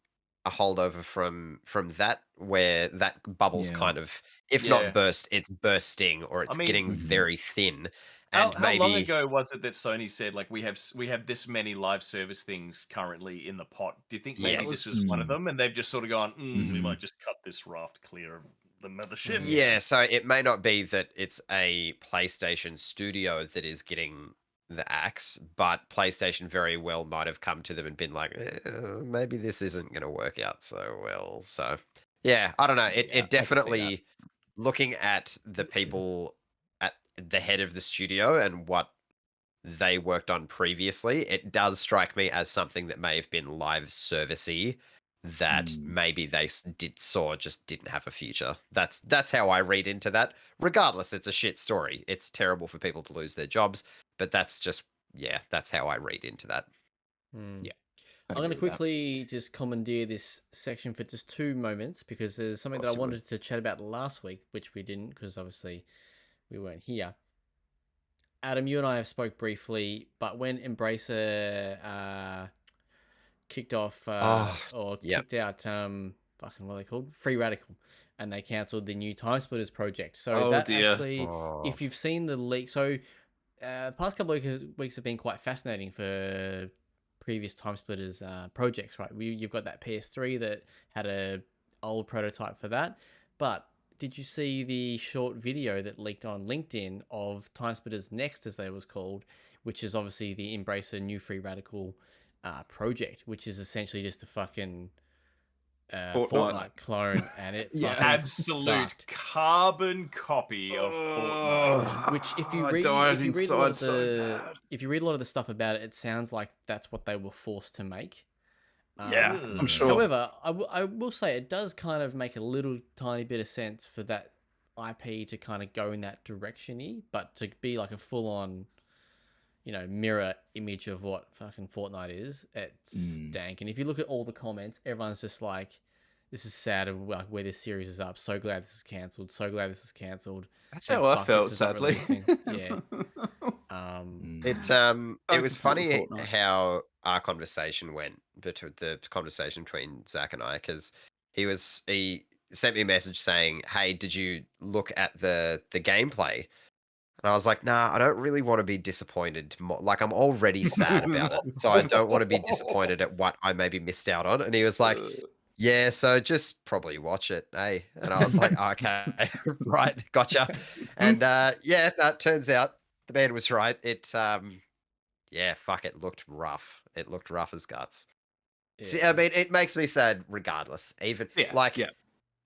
Speaker 3: a holdover from that, where that bubble's
Speaker 4: Yeah.
Speaker 3: kind of, if
Speaker 2: Yeah.
Speaker 3: not burst, it's bursting, or it's
Speaker 2: mean-
Speaker 3: getting
Speaker 4: Mhm.
Speaker 3: very thin,
Speaker 2: How
Speaker 3: and
Speaker 2: long
Speaker 3: maybe
Speaker 2: ago was it that Sony said like we have this many live service things currently in the pot? Do you think maybe this
Speaker 3: Yes.
Speaker 2: is one of them, and they've just sort of gone, we
Speaker 4: Mhm.
Speaker 2: might just cut this raft clear of the mothership?
Speaker 3: Yeah, so it may not be that it's a PlayStation studio that is getting the axe, but PlayStation very well might have come to them and been like, maybe this isn't going to work out so well. So, yeah, I don't know.
Speaker 4: Yeah, I
Speaker 3: It
Speaker 4: can see
Speaker 3: definitely, looking at the people at the head of the studio and what they worked on previously, it does strike me as something that may have been live servicey that
Speaker 4: Mm.
Speaker 3: maybe they just didn't have a future. That's how I read into that. Regardless, it's a shit story. It's terrible for people to lose their jobs, but that's how I read into that.
Speaker 4: Yeah,
Speaker 1: I'm going to quickly just commandeer this section for just 2 moments because there's something that I
Speaker 3: Awesome.
Speaker 1: wanted to chat about last week, which we didn't because obviously we weren't here. Adam, you and I have spoke briefly, but when Embracer kicked off or
Speaker 3: yep.
Speaker 1: kicked out fucking what are they called? Free Radical, and they cancelled the new Time Splitters project. So
Speaker 2: Oh,
Speaker 1: that
Speaker 2: dear.
Speaker 1: actually, if you've seen the leak, so the past couple of weeks have been quite fascinating for previous Time Splitters projects, right? You've got that PS3 that had a old prototype for that, but did you see the short video that leaked on LinkedIn of Time Splitters Next, as they was called, which is obviously the Embracer new Free Radical project, which is essentially just a fucking Fortnite clone, and it
Speaker 4: Yeah.
Speaker 1: fucking
Speaker 2: Absolute
Speaker 1: sucked.
Speaker 2: carbon copy of Fortnite.
Speaker 1: Which, if you
Speaker 5: I
Speaker 1: read,
Speaker 5: died
Speaker 1: if you read a lot of
Speaker 5: inside so
Speaker 1: the,
Speaker 5: bad.
Speaker 1: if you read a lot of the stuff about it, it sounds like that's what they were forced to make.
Speaker 5: Yeah, I'm sure.
Speaker 1: However, I will say it does kind of make a little tiny bit of sense for that IP to kind of go in that direction-y, but to be like a full-on, mirror image of what fucking Fortnite is, it's dank. And if you look at all the comments, everyone's just like, this is sad of like where this series is up. So glad this is cancelled. So glad this is cancelled.
Speaker 5: That's
Speaker 1: Thank
Speaker 5: how I
Speaker 1: fuck
Speaker 5: felt,
Speaker 1: this isn't
Speaker 5: sadly.
Speaker 1: releasing. Yeah.
Speaker 3: It was
Speaker 5: support
Speaker 3: funny
Speaker 5: Fortnite.
Speaker 3: how our conversation went, the conversation between Zach and I, because he sent me a message saying, "Hey, did you look at the gameplay?" And I was like, "Nah, I don't really want to be disappointed. Like, I'm already sad about it, so I don't want to be disappointed at what I maybe missed out on." And he was like, Yeah, so just probably watch it, eh? And I was like, okay, right, gotcha. And yeah, no, it turns out the man was right. Yeah, fuck, it looked rough. It looked rough as guts. See, I
Speaker 1: Yeah.
Speaker 3: mean, it makes me sad regardless. Even
Speaker 5: Yeah,
Speaker 3: like
Speaker 5: yeah.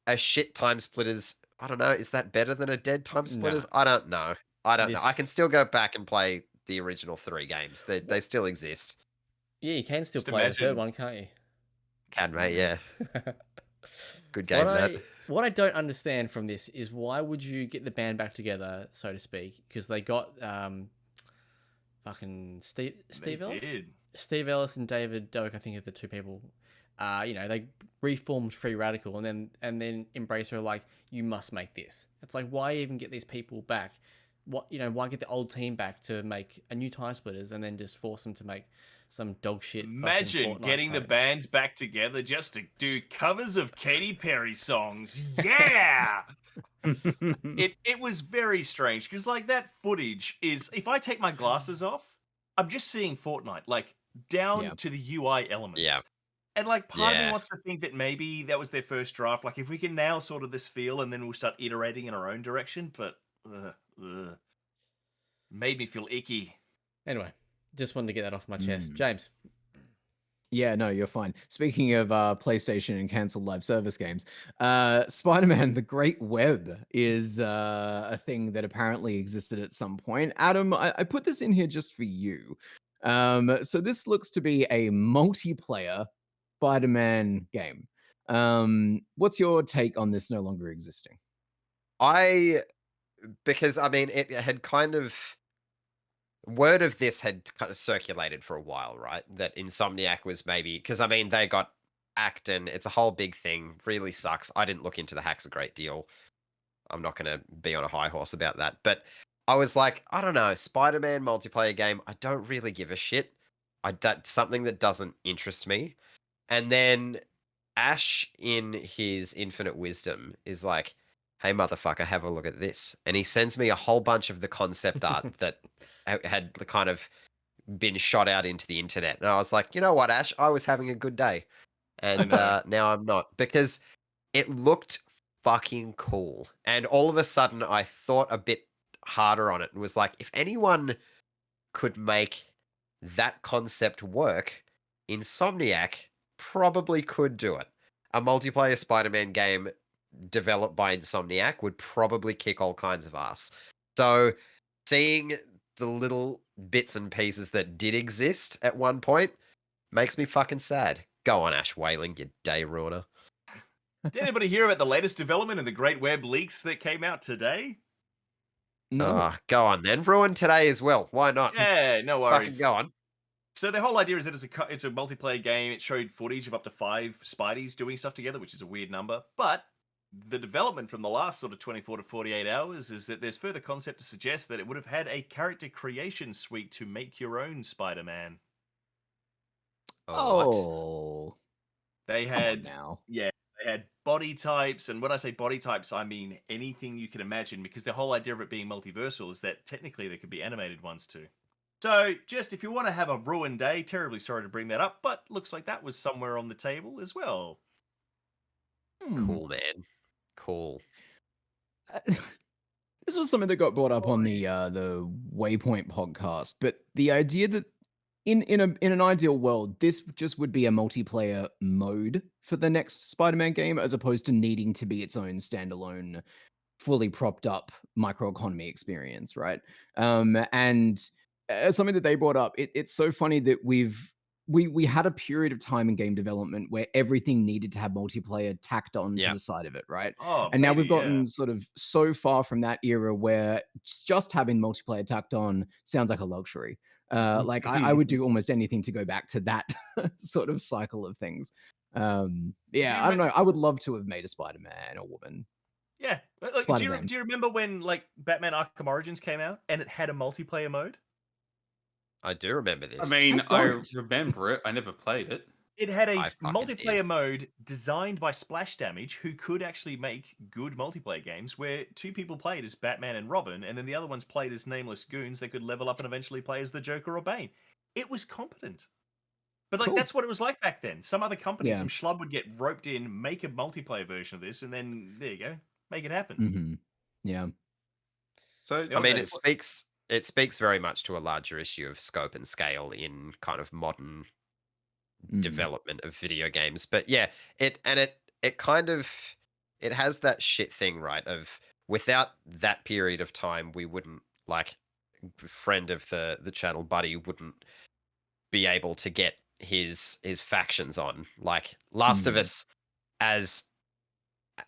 Speaker 3: a shit Time Splitters, I don't know, is that better than a dead Time
Speaker 1: Nah.
Speaker 3: Splitters? I don't know. I don't know. I can
Speaker 1: This.
Speaker 3: still go back and play the original 3 games. They still exist.
Speaker 1: Yeah, you can still
Speaker 2: Just
Speaker 1: play the third
Speaker 2: imagine.
Speaker 1: one, can't you?
Speaker 3: Can, mate, yeah. Good
Speaker 1: What
Speaker 3: game, that.
Speaker 1: what I don't understand from this is why would you get the band back together, so to speak? Because they got fucking Steve
Speaker 2: They
Speaker 1: Ellis,
Speaker 2: did.
Speaker 1: Steve Ellis and David Doak, I think are the two people. They reformed Free Radical and then Embracer are like, you must make this. It's like, why even get these people back? Why get the old team back to make a new Time Splitters and then just force them to make some dog shit?
Speaker 2: Imagine
Speaker 1: Fortnite
Speaker 2: getting the
Speaker 1: code?
Speaker 2: bands back together just to do covers of Katy Perry songs. Yeah. It was very strange because like that footage is, if I take my glasses off, I'm just seeing Fortnite like down
Speaker 4: Yeah.
Speaker 2: to the UI elements.
Speaker 3: Yeah.
Speaker 2: And like part of me
Speaker 3: Yeah.
Speaker 2: wants to think that maybe that was their first draft. Like if we can now sort of this feel, and then we'll start iterating in our own direction. But made me feel icky.
Speaker 1: Anyway, just wanted to get that off my chest.
Speaker 4: Mm.
Speaker 1: James.
Speaker 4: Yeah, no, you're fine. Speaking of PlayStation and cancelled live service games, Spider-Man: The Great Web is a thing that apparently existed at some point. Adam, I put this in here just for you. So this looks to be a multiplayer Spider-Man game. What's your take on this no longer existing?
Speaker 3: Because I mean, it had kind of word of this had kind of circulated for a while, right? That Insomniac was maybe, because I mean, they got hacked and it's a whole big thing. Really sucks. I didn't look into the hacks a great deal. I'm not going to be on a high horse about that. But I was like, I don't know, Spider-Man multiplayer game, I don't really give a shit. That's something that doesn't interest me. And then Ash, in his infinite wisdom, is like, hey, motherfucker, have a look at this. And he sends me a whole bunch of the concept art that had kind of been shot out into the internet. And I was like, you know what, Ash? I was having a good day. And
Speaker 2: know.
Speaker 3: now I'm not. Because it looked fucking cool. And all of a sudden, I thought a bit harder on it and was like, if anyone could make that concept work, Insomniac probably could do it. A multiplayer Spider-Man game developed by Insomniac would probably kick all kinds of ass. So seeing the little bits and pieces that did exist at one point makes me fucking sad. Go on, Ash Whaling, you day ruiner.
Speaker 2: Did anybody hear about the latest development in the Great Web leaks that came out today?
Speaker 4: No.
Speaker 3: Go on then. Ruin today as well. Why not?
Speaker 2: Yeah, no
Speaker 3: Fucking
Speaker 2: worries.
Speaker 3: go on.
Speaker 2: So the whole idea is that it's a multiplayer game. It showed footage of up to 5 Spideys doing stuff together, which is a weird number. But the development from the last sort of 24 to 48 hours is that there's further concept to suggest that it would have had a character creation suite to make your own Spider-Man.
Speaker 4: Oh,
Speaker 2: They
Speaker 4: come on
Speaker 2: had,
Speaker 4: now.
Speaker 2: yeah, they had body types, and when I say body types, I mean anything you can imagine, because the whole idea of it being multiversal is that technically there could be animated ones too. So, just if you want to have a ruined day, terribly sorry to bring that up, but looks like that was somewhere on the table as well.
Speaker 3: Cool, man. Cool.
Speaker 4: This was something that got brought up on the Waypoint podcast, but the idea that in an ideal world, this just would be a multiplayer mode for the next Spider-Man game, as opposed to needing to be its own standalone, fully propped up microeconomy experience, right? And something that they brought up, it's so funny that we had a period of time in game development where everything needed to have multiplayer tacked on to the side of it, right?
Speaker 2: Oh,
Speaker 4: And now
Speaker 2: baby,
Speaker 4: we've gotten sort of so far from that era where just having multiplayer tacked on sounds like a luxury. Like I would do almost anything to go back to that sort of cycle of things. Yeah, I don't know. I would love to have made a Spider-Man or woman.
Speaker 2: Yeah. Like,
Speaker 4: Spider-Man.
Speaker 2: do you remember when like Batman Arkham Origins came out and it had a multiplayer mode?
Speaker 3: I do remember this.
Speaker 5: I mean,
Speaker 4: I
Speaker 5: I
Speaker 4: don't.
Speaker 5: remember it. I never played it.
Speaker 2: It had a
Speaker 3: I fucking
Speaker 2: multiplayer
Speaker 3: did.
Speaker 2: mode designed by Splash Damage, who could actually make good multiplayer games where 2 people played as Batman and Robin, and then the other ones played as nameless goons they could level up and eventually play as the Joker or Bane. It was competent. But like
Speaker 4: Cool.
Speaker 2: that's what it was like back then. Some other company,
Speaker 4: Yeah.
Speaker 2: some schlub would get roped in, make a multiplayer version of this, and then there you go, make it happen.
Speaker 4: Mm-hmm. Yeah.
Speaker 5: So
Speaker 2: The
Speaker 3: I
Speaker 2: old
Speaker 3: mean,
Speaker 2: days.
Speaker 3: it speaks very much to a larger issue of scope and scale in kind of modern
Speaker 4: Mm.
Speaker 3: development of video games. But yeah, it kind of it has that shit thing, right? Of without that period of time, we wouldn't like friend of the channel buddy wouldn't be able to get his factions on. Like Last of
Speaker 4: Mm.
Speaker 3: Us as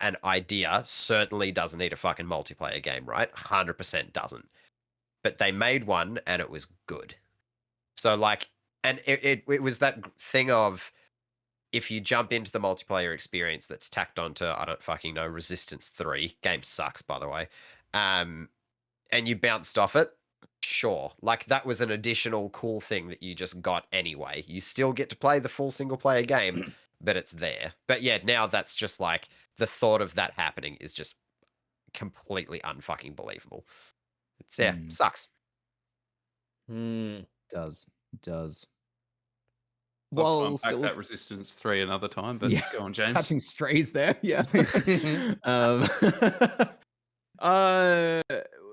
Speaker 3: an idea certainly doesn't need a fucking multiplayer game, right? 100% doesn't. But they made one and it was good. So like, and it was that thing of if you jump into the multiplayer experience that's tacked onto, I don't fucking know, Resistance 3, game sucks by the way, and you bounced off it, sure. Like that was an additional cool thing that you just got anyway. You still get to play the full single player game, but it's there. But yeah, now that's just like the thought of that happening is just completely unfucking believable. It's sucks.
Speaker 4: Does.
Speaker 5: I'll
Speaker 4: Well,
Speaker 5: unpack
Speaker 4: still
Speaker 5: that Resistance 3 another time, but
Speaker 4: Yeah,
Speaker 5: go on, James.
Speaker 4: catching strays there. Yeah. uh,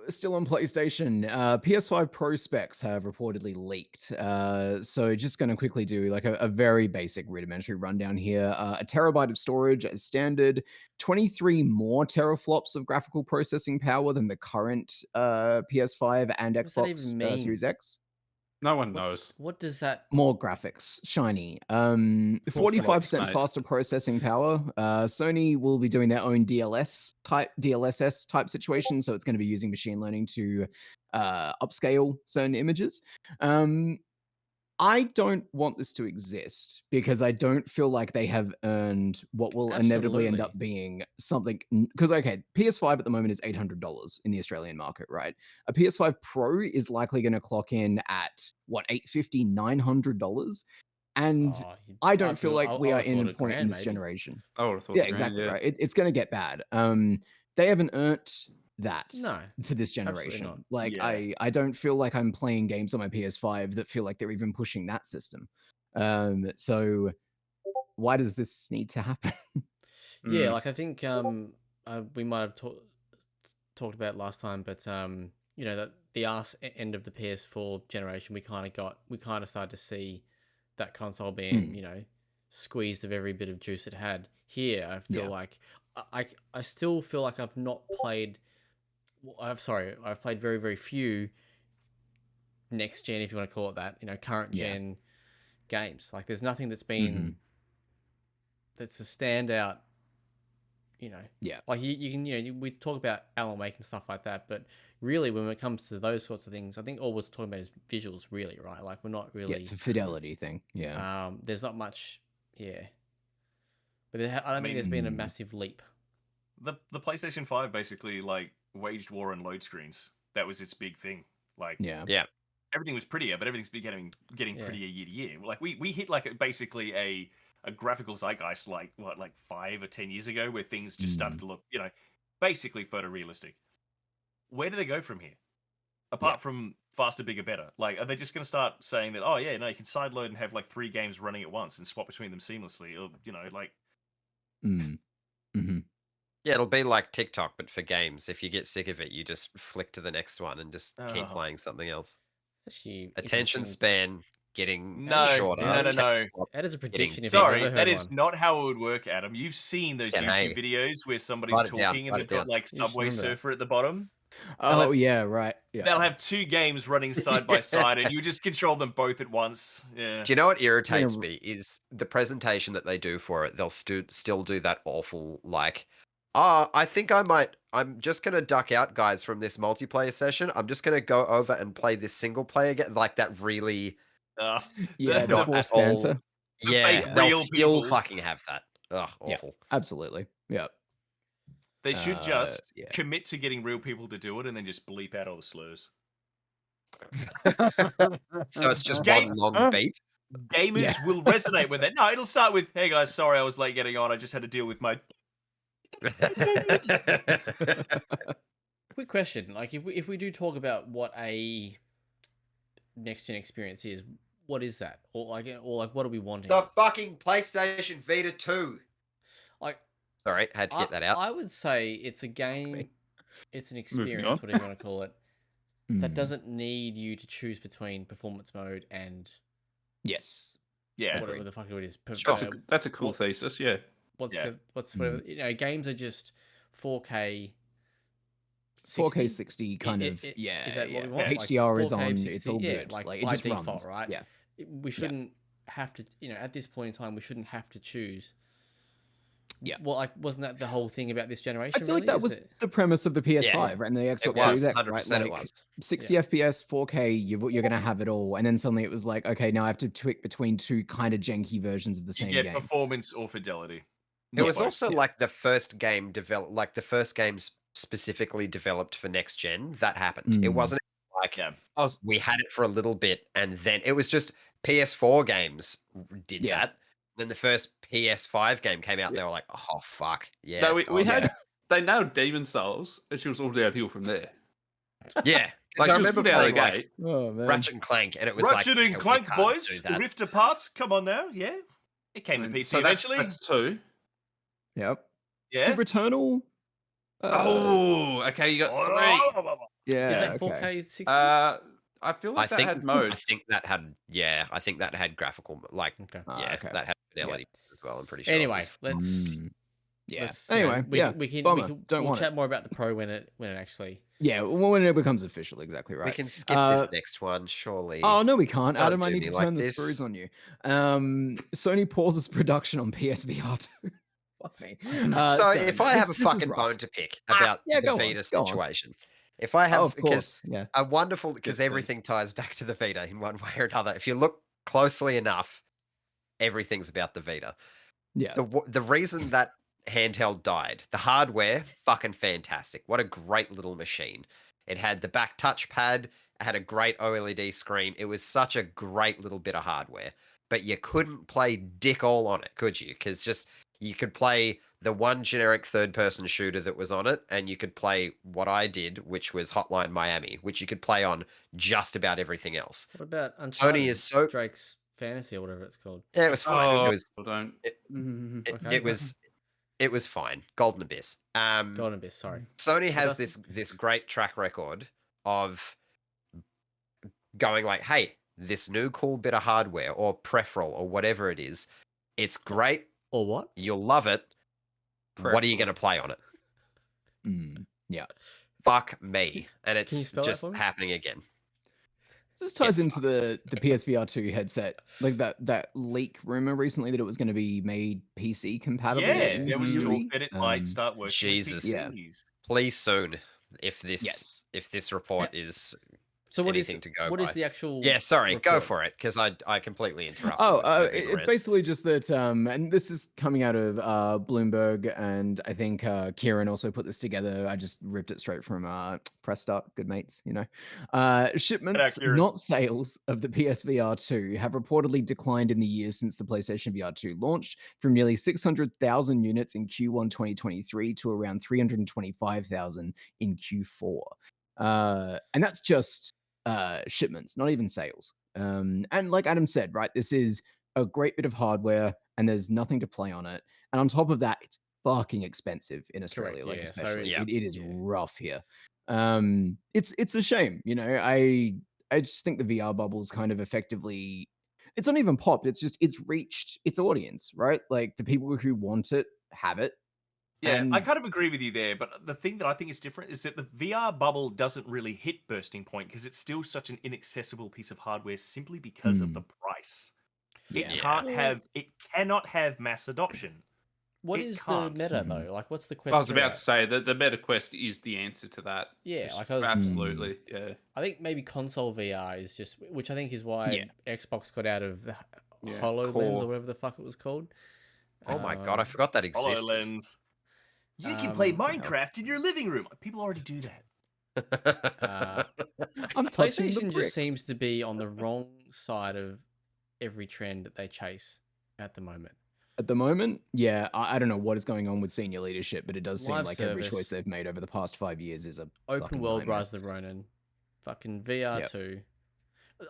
Speaker 4: still on PlayStation. PS5 Pro specs have reportedly leaked. So just going to quickly do like a very basic rudimentary rundown here. A terabyte of storage as standard, 23 more teraflops of graphical processing power than the current PS5 and
Speaker 1: What does that
Speaker 4: Xbox
Speaker 1: even mean?
Speaker 4: Series X.
Speaker 5: No one knows.
Speaker 1: What does that?
Speaker 4: More graphics, shiny.
Speaker 5: flops,
Speaker 4: 45%
Speaker 5: mate.
Speaker 4: faster processing power. Sony will be doing their own DLSS type situation, so it's going to be using machine learning to upscale certain images. I don't want this to exist because I don't feel like they have earned what will inevitably end up
Speaker 1: Absolutely.
Speaker 4: being something. Because, okay, PS5 at the moment is $800 in the Australian market, right? A PS5 Pro is likely going to clock in at what, $850, $900? And
Speaker 1: Oh,
Speaker 4: I don't feel like we are in a point in
Speaker 1: grand,
Speaker 4: this
Speaker 1: maybe.
Speaker 4: generation.
Speaker 5: I would have thought
Speaker 4: Yeah,
Speaker 5: the
Speaker 4: exactly,
Speaker 5: grand,
Speaker 4: right. It's going to get bad. They haven't earned that
Speaker 1: No,
Speaker 4: for this
Speaker 1: absolutely
Speaker 4: generation.
Speaker 1: not.
Speaker 4: Like
Speaker 2: Yeah.
Speaker 4: I don't feel like I'm playing games on my PS5 that feel like they're even pushing that system. So why does this need to happen?
Speaker 1: Yeah,
Speaker 5: Mm.
Speaker 1: like I think we might have talked about it last time, but you know, that the end of the PS4 generation, we kind of started to see that console being, you know, squeezed of every bit of juice it had. Here, I feel
Speaker 4: Yeah.
Speaker 1: like I still feel like I've not played. I've played very, very few next gen, if you want to call it that, you know, current gen games. Like there's nothing that's been that's a standout, you know.
Speaker 4: Yeah.
Speaker 1: Like you can, you know, we talk about Alan Wake and stuff like that, but really when it comes to those sorts of things, I think all we're talking about is visuals, really, right? Like we're not really.
Speaker 4: Yeah, it's a fidelity thing. Yeah.
Speaker 1: There's not much, yeah. But I don't think there's been a massive leap.
Speaker 2: The PlayStation 5 basically like waged war on load screens. That was its big thing. Like
Speaker 4: Yeah.
Speaker 2: everything was prettier, but everything's been getting
Speaker 1: Yeah.
Speaker 2: prettier year to year. Like we hit like basically a graphical zeitgeist like 5 or 10 years ago where things just started to look, you know, basically photorealistic. Where do they go from here? Apart from faster, bigger, better. Like, are they just going to start saying that, oh yeah, no, you can sideload and have like 3 games running at once and swap between them seamlessly, or you know, like.
Speaker 3: Yeah, it'll be like TikTok, but for games. If you get sick of it, you just flick to the next one and just keep playing something else.
Speaker 1: It's actually
Speaker 3: Attention
Speaker 1: interesting.
Speaker 3: span getting
Speaker 2: No,
Speaker 3: shorter.
Speaker 2: no.
Speaker 1: That is a prediction. If
Speaker 2: Sorry,
Speaker 1: I've ever
Speaker 2: that
Speaker 1: heard
Speaker 2: is
Speaker 1: one.
Speaker 2: not how it would work, Adam. You've seen those
Speaker 3: Yeah,
Speaker 2: YouTube
Speaker 3: hey.
Speaker 2: videos where somebody's
Speaker 3: Write it down,
Speaker 2: talking and
Speaker 3: write
Speaker 2: they've
Speaker 3: it
Speaker 2: got
Speaker 3: down.
Speaker 2: like
Speaker 1: You should
Speaker 2: Subway
Speaker 1: remember that.
Speaker 2: Surfer at the bottom.
Speaker 4: Oh yeah, right. Yeah.
Speaker 2: They'll have 2 games running side by side, and you just control them both at once. Yeah.
Speaker 3: Do you know what irritates me is the presentation that they do for it. They'll still do that awful like, I think I'm just gonna duck out, guys, from this multiplayer session. I'm just gonna go over and play this single player game. Like that really
Speaker 4: Yeah, the
Speaker 3: not
Speaker 4: forced
Speaker 3: at all.
Speaker 4: banter.
Speaker 3: Yeah,
Speaker 2: fake
Speaker 3: they'll
Speaker 2: real
Speaker 3: still
Speaker 2: people.
Speaker 3: fucking have that. Ugh,
Speaker 4: Yeah.
Speaker 3: awful.
Speaker 4: Absolutely. Yeah.
Speaker 2: They should just
Speaker 4: yeah.
Speaker 2: commit to getting real people to do it and then just bleep out all the slurs.
Speaker 3: So it's just
Speaker 2: Game-
Speaker 3: one long beat.
Speaker 2: Gamers will resonate with it. No, it'll start with, hey guys, sorry I was late getting on. I just had to deal with my...
Speaker 1: Quick question: like, if we do talk about what a next gen experience is, what is that? Or like what are we wanting?
Speaker 3: The fucking PlayStation Vita 2.
Speaker 1: Like,
Speaker 3: Sorry, had to get that out.
Speaker 1: I would say it's a game, it's an
Speaker 5: Moving
Speaker 1: experience,
Speaker 5: on.
Speaker 1: whatever you want to call it, that
Speaker 4: Mm.
Speaker 1: doesn't need you to choose between performance mode and
Speaker 4: Yes.
Speaker 2: Yeah.
Speaker 1: whatever the fuck it is.
Speaker 5: That's a cool
Speaker 1: what-
Speaker 5: thesis. Yeah.
Speaker 1: What's
Speaker 2: Yeah.
Speaker 1: whatever, games are just 4K
Speaker 4: 4K
Speaker 1: 60.
Speaker 4: 60 kind of
Speaker 1: Is
Speaker 4: yeah.
Speaker 1: that what we
Speaker 4: yeah.
Speaker 1: want? Like
Speaker 4: HDR is
Speaker 1: 4K
Speaker 4: on.
Speaker 1: 60,
Speaker 4: It's all good.
Speaker 1: like
Speaker 4: Like
Speaker 1: by
Speaker 4: it just
Speaker 1: default,
Speaker 4: runs.
Speaker 1: right?
Speaker 4: Yeah.
Speaker 1: We shouldn't have to, at this point in time, we shouldn't have to choose.
Speaker 4: Yeah.
Speaker 1: Well, like, wasn't that the whole thing about this
Speaker 4: I
Speaker 1: generation?
Speaker 4: feel like
Speaker 1: really?
Speaker 4: that
Speaker 1: Is
Speaker 4: was
Speaker 1: it-
Speaker 4: the premise of the PS5 and the Xbox
Speaker 3: It was,
Speaker 4: Series X,
Speaker 3: 100%
Speaker 4: right?
Speaker 3: it
Speaker 4: Like
Speaker 3: was.
Speaker 4: 60 FPS, 4K, you're gonna have it all, and then suddenly it was like, okay, now I have to tweak between two kind of janky versions of the
Speaker 2: You
Speaker 4: same
Speaker 2: get
Speaker 4: game.
Speaker 2: performance or fidelity.
Speaker 3: It was
Speaker 2: Both.
Speaker 3: also like the first game developed, like the first games specifically developed for next gen. That happened. It
Speaker 4: Mm.
Speaker 3: wasn't like
Speaker 2: Yeah.
Speaker 3: we had it for a little bit, and then it was just PS4 games did
Speaker 4: Yeah.
Speaker 3: that. Then the first PS5 game came out, and they were like, "Oh fuck, yeah."
Speaker 5: No, we
Speaker 3: oh,
Speaker 5: had they nailed Demon Souls, and she was all downhill from there.
Speaker 3: yeah.
Speaker 5: Like
Speaker 3: Because I
Speaker 5: she was
Speaker 3: remember
Speaker 5: good out of the
Speaker 3: playing like
Speaker 5: gate.
Speaker 4: Oh man.
Speaker 3: Ratchet and Clank, and it was
Speaker 2: Ratchet
Speaker 3: like,
Speaker 2: and
Speaker 3: "Hell, we
Speaker 2: Clank,
Speaker 3: can't
Speaker 2: boys.
Speaker 3: do that."
Speaker 2: Rift Apart. Come on now. Yeah. It came to PC
Speaker 5: So
Speaker 2: eventually.
Speaker 5: That's two.
Speaker 4: Yep.
Speaker 2: yeah.
Speaker 4: Did Returnal?
Speaker 5: Oh, okay, you got three.
Speaker 4: Yeah.
Speaker 1: Is that
Speaker 4: okay.
Speaker 1: 4K 60?
Speaker 5: I feel like that had
Speaker 3: I
Speaker 5: modes.
Speaker 3: think that had, I think that had graphical, like,
Speaker 1: Okay.
Speaker 4: Okay.
Speaker 3: that had fidelity as well. I'm pretty sure.
Speaker 1: Anyway,
Speaker 3: It was-
Speaker 1: let's.
Speaker 4: Mm. Yeah.
Speaker 1: let's,
Speaker 4: Anyway,
Speaker 1: we,
Speaker 4: yeah.
Speaker 1: we can,
Speaker 4: bummer. Don't
Speaker 1: we'll
Speaker 4: want
Speaker 1: chat
Speaker 4: it.
Speaker 1: more about the Pro when it actually.
Speaker 4: Yeah, when it becomes official, exactly right.
Speaker 3: we can skip this next one, surely.
Speaker 4: Oh no, we can't.
Speaker 3: Don't
Speaker 4: Adam, I
Speaker 3: do
Speaker 4: need
Speaker 3: me
Speaker 4: to
Speaker 3: like
Speaker 4: turn the
Speaker 3: this.
Speaker 4: screws on you. Sony pauses production on PSVR 2. Fuck me.
Speaker 3: So if I have a
Speaker 4: this is
Speaker 3: fucking
Speaker 4: rough.
Speaker 3: bone to pick about
Speaker 4: yeah,
Speaker 3: the
Speaker 4: go on,
Speaker 3: Vita
Speaker 4: go on.
Speaker 3: situation, if I have,
Speaker 4: Oh, of
Speaker 3: because
Speaker 4: course. Yeah.
Speaker 3: a wonderful, because
Speaker 5: Yes, please.
Speaker 3: everything ties back to the Vita in one way or another. If you look closely enough, everything's about the Vita.
Speaker 4: Yeah.
Speaker 3: The reason that handheld died, the hardware, fucking fantastic. What a great little machine. It had the back touchpad, it had a great OLED screen. It was such a great little bit of hardware. But you couldn't play dick all on it, could you? Because just you could play the one generic third-person shooter that was on it, and you could play what I did, which was Hotline Miami, which you could play on just about everything else.
Speaker 1: What about Uncharted?
Speaker 3: Sony is so
Speaker 1: Drake's Fantasy or whatever it's called.
Speaker 3: yeah, it was fine.
Speaker 5: Oh,
Speaker 3: It was
Speaker 5: don't.
Speaker 1: Okay.
Speaker 3: it was fine. Golden Abyss.
Speaker 1: Golden Abyss, sorry.
Speaker 3: Sony has
Speaker 1: Dustin?
Speaker 3: this great track record of going like, hey, this new cool bit of hardware or peripheral or whatever it is, it's great.
Speaker 1: Or what?
Speaker 3: You'll love it. What are you going to play on it?
Speaker 4: Mm. Yeah.
Speaker 3: Fuck me. And
Speaker 1: Can you
Speaker 3: it's
Speaker 1: spell that
Speaker 3: just
Speaker 1: for me?
Speaker 3: happening again.
Speaker 4: This ties into the PSVR 2 headset, like that leak rumor recently that it was going to be made PC compatible.
Speaker 2: Yeah, there was talk
Speaker 4: Maybe?
Speaker 2: that it might start working.
Speaker 3: Jesus.
Speaker 2: With
Speaker 4: Yeah.
Speaker 2: PCs.
Speaker 3: Please soon, if this
Speaker 4: Yes.
Speaker 3: if this report is
Speaker 1: So what is
Speaker 3: anything to go
Speaker 1: what is
Speaker 3: by.
Speaker 1: the actual?
Speaker 3: yeah, sorry, go
Speaker 1: report?
Speaker 3: for it because I completely interrupted.
Speaker 4: Oh,
Speaker 3: with moving
Speaker 4: it
Speaker 3: around.
Speaker 4: basically just that, and this is coming out of Bloomberg, and I think Kieran also put this together. I just ripped it straight from Press Start, good mates, you know. Shipments,
Speaker 2: Kieran.
Speaker 4: not sales, of the PSVR 2 have reportedly declined in the years since the PlayStation VR 2 launched, from nearly 600,000 units in Q1 2023 to around 325,000 in Q4. And that's just shipments, not even sales. And like Adam said, right, this is a great bit of hardware and there's nothing to play on it. And on top of that, it's fucking expensive in Australia, like
Speaker 1: yeah, so
Speaker 4: especially.
Speaker 3: yeah.
Speaker 4: It is
Speaker 1: yeah.
Speaker 4: rough here. It's a shame, you know. I just think the VR bubble's kind of effectively, it's not even popped, it's reached its audience, right? Like the people who want it have it.
Speaker 2: Yeah, I
Speaker 4: And-
Speaker 2: kind of agree with you there, but the thing that I think is different is that the VR bubble doesn't really hit bursting point because it's still such an inaccessible piece of hardware simply because of the price.
Speaker 4: Yeah.
Speaker 2: It cannot have mass adoption.
Speaker 1: What
Speaker 2: It
Speaker 1: is
Speaker 2: can't.
Speaker 1: the meta
Speaker 4: Mhm.
Speaker 1: though? Like, what's the question?
Speaker 5: I was about to say that the Meta Quest is the answer to that.
Speaker 1: Yeah,
Speaker 5: Just
Speaker 1: like I was-
Speaker 5: absolutely, yeah.
Speaker 1: I think maybe console VR is just, which I think is why
Speaker 4: Yeah.
Speaker 1: Xbox got out of the
Speaker 5: Yeah,
Speaker 1: HoloLens
Speaker 5: Core.
Speaker 1: or whatever the fuck it was called.
Speaker 3: Oh my god, I
Speaker 1: Um,
Speaker 3: forgot that existed.
Speaker 2: HoloLens. You can play
Speaker 1: Um,
Speaker 2: Minecraft in your living room. People already do that.
Speaker 4: I'm touching the
Speaker 1: PlayStation
Speaker 4: bricks.
Speaker 1: just seems to be on the wrong side of every trend that they chase at the moment.
Speaker 4: At the moment, yeah, I don't know what is going on with senior leadership, but it does seem
Speaker 1: Live
Speaker 4: like every
Speaker 1: service.
Speaker 4: choice they've made over the past 5 years is a
Speaker 1: Open
Speaker 4: fucking
Speaker 1: world
Speaker 4: nightmare.
Speaker 1: Rise of the Ronin, fucking VR
Speaker 4: Yep.
Speaker 1: 2.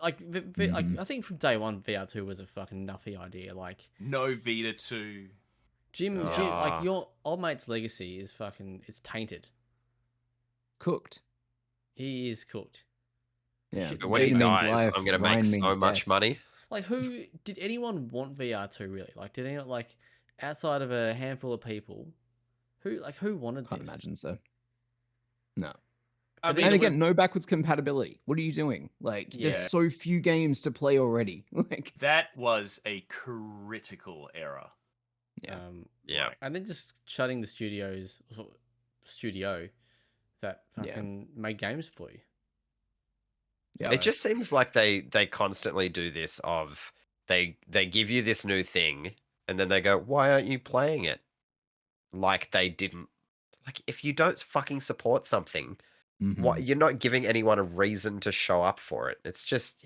Speaker 1: Like, I think from day one, VR2 was a fucking nuffy idea. Like,
Speaker 2: No Vita 2.
Speaker 1: Jim, like
Speaker 3: Ah.
Speaker 1: your old mate's legacy is fucking, it's tainted.
Speaker 4: Cooked.
Speaker 1: He is cooked.
Speaker 4: Yeah.
Speaker 1: Shit,
Speaker 3: But when he
Speaker 1: Vita means
Speaker 3: dies,
Speaker 4: life,
Speaker 3: I'm gonna make
Speaker 4: Ryan
Speaker 3: so
Speaker 4: means
Speaker 3: much
Speaker 4: death.
Speaker 3: money.
Speaker 1: Like, did anyone want VR2 really? Like, did anyone, like, outside of a handful of people, who wanted
Speaker 4: Can't
Speaker 1: this?
Speaker 4: imagine so. No.
Speaker 2: I
Speaker 1: But
Speaker 2: mean,
Speaker 1: then
Speaker 4: And
Speaker 2: it
Speaker 4: again,
Speaker 2: was-
Speaker 4: no backwards compatibility. What are you doing? Like, there's
Speaker 1: Yeah.
Speaker 4: so few games to play already. Like,
Speaker 2: that was a critical error.
Speaker 4: Yeah.
Speaker 3: Yeah.
Speaker 2: Like,
Speaker 1: And then just shutting the studio that
Speaker 4: Yeah.
Speaker 1: fucking made games for you.
Speaker 4: Yeah.
Speaker 3: It just seems like they constantly do this of they give you this new thing and then they go, why aren't you playing it? Like they didn't. Like if you don't fucking support something, what
Speaker 4: Mhm.
Speaker 3: you're not giving anyone a reason to show up for it. It's just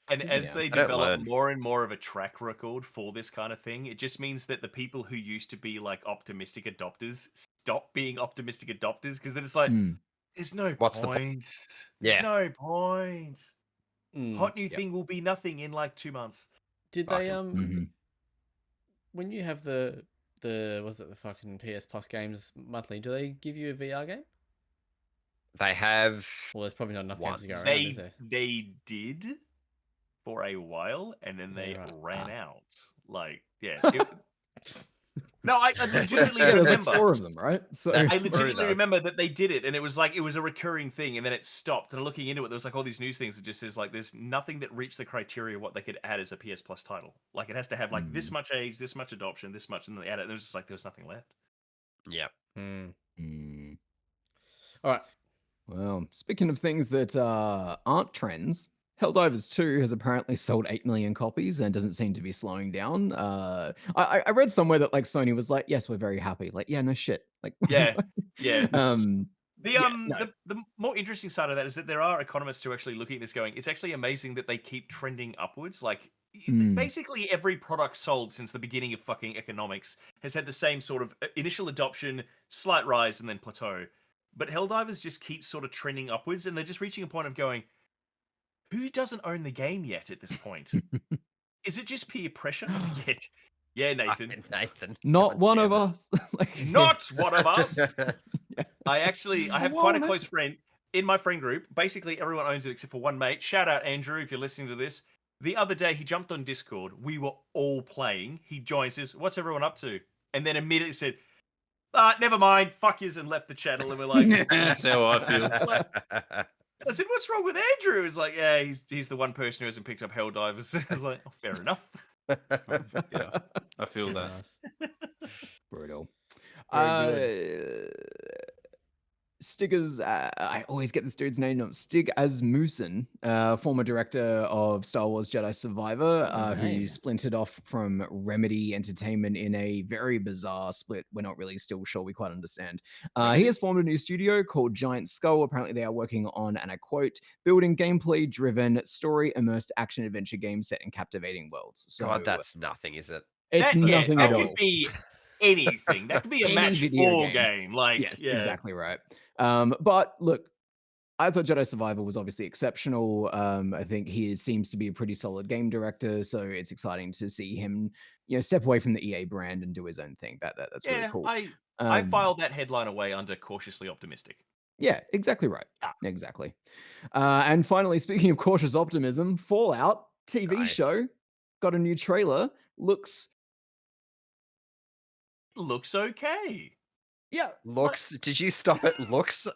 Speaker 2: and as
Speaker 4: Yeah.
Speaker 2: they
Speaker 3: I don't
Speaker 2: develop
Speaker 3: learn.
Speaker 2: more and more of a track record for this kind of thing, it just means that the people who used to be like optimistic adopters stop being optimistic adopters because then it's like,
Speaker 4: Mm.
Speaker 2: there's no
Speaker 3: What's the
Speaker 2: point.
Speaker 3: Yeah.
Speaker 2: There's no point.
Speaker 1: Mm.
Speaker 2: Hot new
Speaker 4: Yep.
Speaker 2: thing will be nothing in like 2 months.
Speaker 1: Did they
Speaker 3: Fucking
Speaker 4: Mhm.
Speaker 1: when you have the was it the fucking PS Plus games monthly? Do they give you a VR game?
Speaker 3: They have
Speaker 1: Well, there's probably not enough games to go
Speaker 3: Once.
Speaker 1: around, is there?
Speaker 2: They did for a while, and then they
Speaker 1: right.
Speaker 2: ran
Speaker 4: Ah.
Speaker 2: out. Like, yeah. No, I legitimately
Speaker 4: Yeah, there's like
Speaker 2: remember.
Speaker 4: 4 of them, right? So
Speaker 3: That's
Speaker 2: I
Speaker 3: true,
Speaker 2: legitimately
Speaker 3: though.
Speaker 2: remember that they did it, and it was like it was a recurring thing, and then it stopped. And looking into it, there was like all these news things that just says like there's nothing that reached the criteria what they could add as a PS Plus title. Like it has to have like this much age, this much adoption, this much, and then they add it. And it was just like there was nothing left.
Speaker 3: Yeah.
Speaker 1: Mm.
Speaker 4: Mm.
Speaker 1: All right.
Speaker 4: Well, speaking of things that aren't trends, Helldivers 2 has apparently sold 8 million copies and doesn't seem to be slowing down. I read somewhere that like Sony was like, yes, we're very happy. Like, yeah, no shit. Like,
Speaker 2: Yeah, yeah. The
Speaker 4: Yeah, no.
Speaker 2: the more interesting side of that is that there are economists who are actually looking at this going, it's actually amazing that they keep trending upwards. Like
Speaker 4: Mm.
Speaker 2: basically every product sold since the beginning of fucking economics has had the same sort of initial adoption, slight rise, and then plateau. But Helldivers just keeps sort of trending upwards, and they're just reaching a point of going, who doesn't own the game yet at this point? Is it just peer pressure? Yet. Yeah, Nathan.
Speaker 3: Fucking Nathan.
Speaker 4: Not
Speaker 3: God
Speaker 4: one
Speaker 3: damn
Speaker 4: of
Speaker 3: it.
Speaker 4: us. Like,
Speaker 2: Not one of us.
Speaker 4: Yeah.
Speaker 2: I have quite a close friend in my friend group. Basically, everyone owns it except for one mate. Shout out Andrew if you're listening to this. The other day, he jumped on Discord. We were all playing. He joins us. What's everyone up to? And then immediately said, never mind. Fuck yous, and left the channel. And we're like,
Speaker 5: That's how I feel.
Speaker 2: I said, what's wrong with Andrew? He's like, yeah, he's the one person who hasn't picked up Helldivers. I was like, oh, fair enough.
Speaker 5: Yeah, I feel that.
Speaker 1: Nice.
Speaker 4: Brutal.
Speaker 1: Very
Speaker 4: Stiggers, I always get this dude's name wrong. Stig Asmussen, former director of Star Wars Jedi Survivor,
Speaker 1: What a
Speaker 4: who
Speaker 1: name.
Speaker 4: splintered off from Remedy Entertainment in a very bizarre split. We're not really still sure we quite understand. He has formed a new studio called Giant Skull. Apparently, they are working on, and I quote, building gameplay-driven, story-immersed action-adventure games set in captivating worlds. So
Speaker 3: God, that's nothing, is it?
Speaker 4: it's nothing
Speaker 2: that
Speaker 4: at
Speaker 2: could
Speaker 4: all.
Speaker 2: be anything. That could be a
Speaker 4: Any
Speaker 2: match
Speaker 4: video
Speaker 2: 4
Speaker 4: game.
Speaker 2: game. Like,
Speaker 4: Yes,
Speaker 2: yeah.
Speaker 4: exactly right. But look, I thought Jedi Survivor was obviously exceptional. I think he seems to be a pretty solid game director, so it's exciting to see him, step away from the EA brand and do his own thing. That's really cool.
Speaker 2: I filed that headline away under cautiously optimistic.
Speaker 4: Yeah, exactly right.
Speaker 2: Ah.
Speaker 4: Exactly. And finally, speaking of cautious optimism, Fallout TV
Speaker 3: Nice.
Speaker 4: show got a new trailer. Looks
Speaker 2: Okay.
Speaker 4: yeah.
Speaker 3: Looks. Did you stop at looks?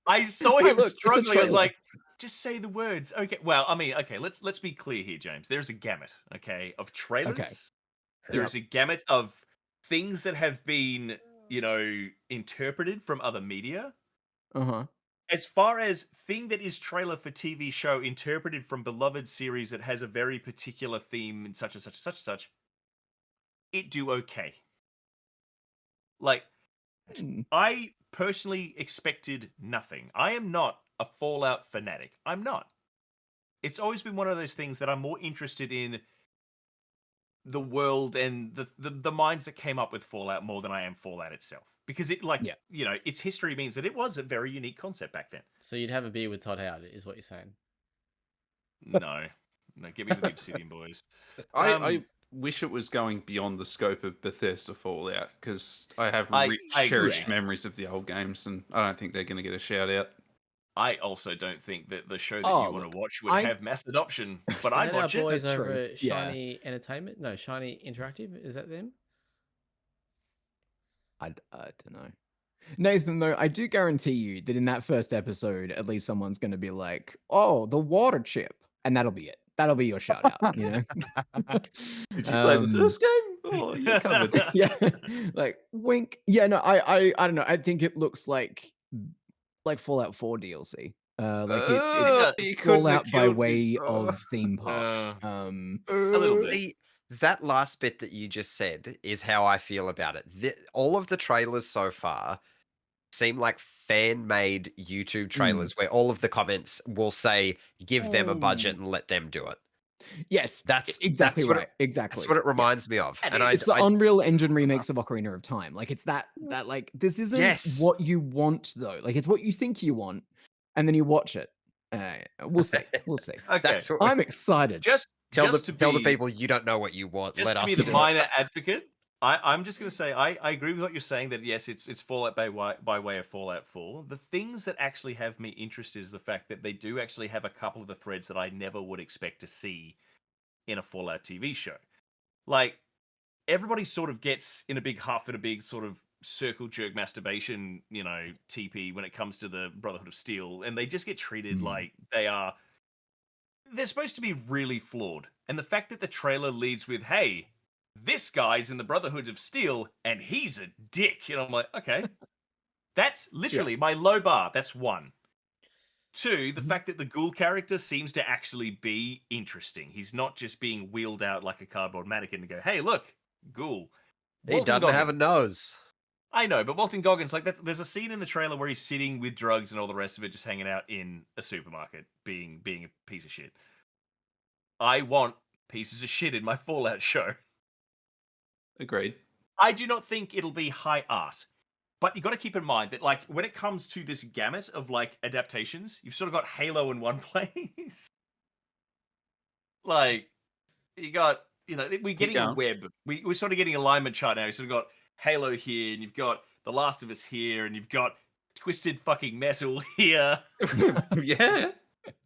Speaker 2: I saw
Speaker 4: Hey,
Speaker 2: him
Speaker 4: look, it's a
Speaker 2: struggling. I was
Speaker 4: trailer.
Speaker 2: like, just say the words. Okay. Well, I mean, okay, let's be clear here, James. There's a gamut, okay, of trailers. There's a gamut of things that have been, interpreted from other media.
Speaker 4: Uh-huh.
Speaker 2: As far as thing that is trailer for TV show interpreted from beloved series that has a very particular theme and such and such and such and such, it do okay. Like,
Speaker 4: Hmm.
Speaker 2: I personally expected nothing. I am not a Fallout fanatic. I'm not. It's always been one of those things that I'm more interested in the world and the minds that came up with Fallout more than I am Fallout itself. Because it, like,
Speaker 4: Yeah.
Speaker 2: its history means that it was a very unique concept back then.
Speaker 1: So you'd have a beer with Todd Howard, is what you're saying?
Speaker 2: No, get me with the Obsidian boys.
Speaker 5: I wish it was going beyond the scope of Bethesda Fallout because I have
Speaker 2: I
Speaker 5: rich,
Speaker 2: agree.
Speaker 5: cherished memories of the old games, and I don't think they're going to get a shout out.
Speaker 2: I also don't think that the show that
Speaker 4: Oh,
Speaker 2: you want
Speaker 4: look,
Speaker 2: to watch would
Speaker 4: I-
Speaker 2: have mass adoption, but
Speaker 1: Is
Speaker 2: I'd
Speaker 1: that our
Speaker 2: watch it.
Speaker 1: boys
Speaker 4: That's
Speaker 1: over
Speaker 4: true.
Speaker 1: at
Speaker 4: Yeah.
Speaker 1: Shiny Entertainment? No, Shiny Interactive. Is that them?
Speaker 4: I don't know. Nathan, though, I do guarantee you that in that first episode, at least someone's going to be like, "Oh, the water chip," and that'll be it. That'll be your shout out. You know?
Speaker 5: Did you play the
Speaker 4: Um,
Speaker 5: first game? Oh, you're covered.
Speaker 4: yeah, like wink. Yeah, no, I don't know. I think it looks like Fallout 4 DLC. Like it's
Speaker 5: You couldn't have
Speaker 4: Fallout by
Speaker 5: killed me.
Speaker 4: way
Speaker 5: Oh.
Speaker 4: of theme park.
Speaker 2: a little bit.
Speaker 3: See, that last bit that you just said is how I feel about it. All of the trailers so far seem like fan-made YouTube trailers where all of the comments will say, "Give them a budget and let them do it."
Speaker 4: Yes,
Speaker 3: That's
Speaker 4: exactly
Speaker 3: what
Speaker 4: right. Exactly.
Speaker 3: That's what it reminds me of.
Speaker 2: And
Speaker 3: And
Speaker 4: It's the Unreal Engine remakes of Ocarina of Time. Like it's that like this isn't
Speaker 3: Yes.
Speaker 4: what you want though. Like it's what you think you want, and then you watch it. We'll see. We'll see.
Speaker 2: Okay,
Speaker 3: That's what,
Speaker 4: I'm excited.
Speaker 2: just
Speaker 3: tell
Speaker 2: just
Speaker 3: the
Speaker 2: to
Speaker 3: tell the
Speaker 2: be-
Speaker 3: people you don't know what you want.
Speaker 2: Just
Speaker 3: Let
Speaker 2: to
Speaker 3: us
Speaker 2: be the
Speaker 3: do it.
Speaker 2: minor advocate, I'm just going to say I agree with what you're saying that yes, it's Fallout by way of Fallout 4. The things that actually have me interested is the fact that they do actually have a couple of the threads that I never would expect to see in a Fallout TV show. Like everybody sort of gets in a big huff and a big sort of circle jerk masturbation, TP when it comes to the Brotherhood of Steel, and they just get treated like they're supposed to be really flawed. And the fact that the trailer leads with, "Hey, this guy's in the Brotherhood of Steel and he's a dick," and I'm like, okay, that's literally my low bar. That's one. Two, the fact that the Ghoul character seems to actually be interesting. He's not just being wheeled out like a cardboard mannequin to go, "Hey, look, Ghoul."
Speaker 3: He
Speaker 2: Walton
Speaker 3: doesn't have a
Speaker 2: Goggins.
Speaker 3: nose.
Speaker 2: I know, but Walton Goggins, like there's a scene in the trailer where he's sitting with drugs and all the rest of it, just hanging out in a supermarket, being a piece of shit. I want pieces of shit in my Fallout show.
Speaker 5: Agreed.
Speaker 2: I do not think it'll be high art. But you got to keep in mind that, like, when it comes to this gamut of like adaptations, you've sort of got Halo in one place. Like, you got, we're getting a
Speaker 5: going.
Speaker 2: web. We're sort of getting alignment chart now. You sort of got Halo here, and you've got The Last of Us here, and you've got Twisted fucking Metal here.
Speaker 5: Yeah.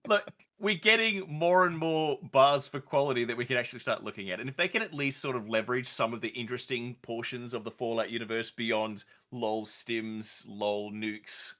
Speaker 2: Look, we're getting more and more bars for quality that we can actually start looking at. And if they can at least sort of leverage some of the interesting portions of the Fallout universe beyond LOL stims, LOL nukes,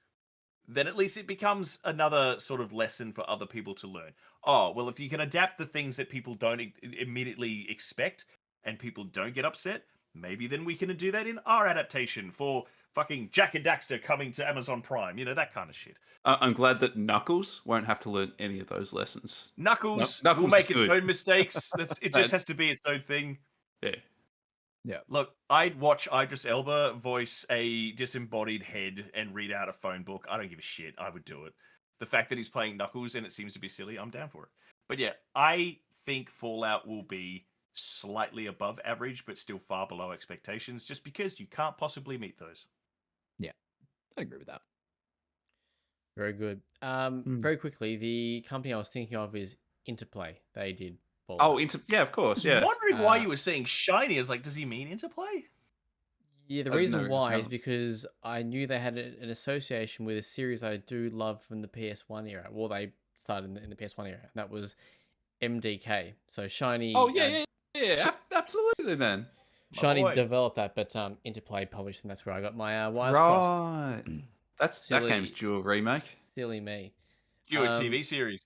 Speaker 2: then at least it becomes another sort of lesson for other people to learn. Oh, well, if you can adapt the things that people don't immediately expect and people don't get upset, maybe then we can do that in our adaptation for fucking Jack and Daxter coming to Amazon Prime, that kind of shit.
Speaker 5: I'm glad that Knuckles won't have to learn any of those lessons.
Speaker 2: Knuckles
Speaker 5: Knuckles
Speaker 2: will make
Speaker 5: is
Speaker 2: its
Speaker 5: good.
Speaker 2: own mistakes. It just has to be its own thing.
Speaker 5: Yeah.
Speaker 2: Look, I'd watch Idris Elba voice a disembodied head and read out a phone book. I don't give a shit. I would do it. The fact that he's playing Knuckles and it seems to be silly, I'm down for it. But yeah, I think Fallout will be slightly above average, but still far below expectations, just because you can't possibly meet those.
Speaker 4: I agree with that.
Speaker 1: Very good. Very quickly, the company I was thinking of is Interplay. They did Fallout.
Speaker 5: Oh, yeah, of
Speaker 2: I
Speaker 5: course.
Speaker 2: was
Speaker 5: Yeah.
Speaker 2: wondering why you were saying shiny. I was like, does he mean Interplay?
Speaker 1: Yeah, the
Speaker 5: Oh,
Speaker 1: reason
Speaker 5: no,
Speaker 1: why
Speaker 5: no.
Speaker 1: is because I knew they had an association with a series I do love from the PS1 era. Well, they started in the PS1 era, and that was MDK. So Shiny.
Speaker 5: Oh, yeah. Absolutely, man.
Speaker 1: Shiny
Speaker 2: boy.
Speaker 1: developed that, but Interplay published, and that's where I got my wires crossed.
Speaker 5: Right. That
Speaker 1: Silly.
Speaker 5: game's due a remake.
Speaker 1: Silly me.
Speaker 2: Do a TV series.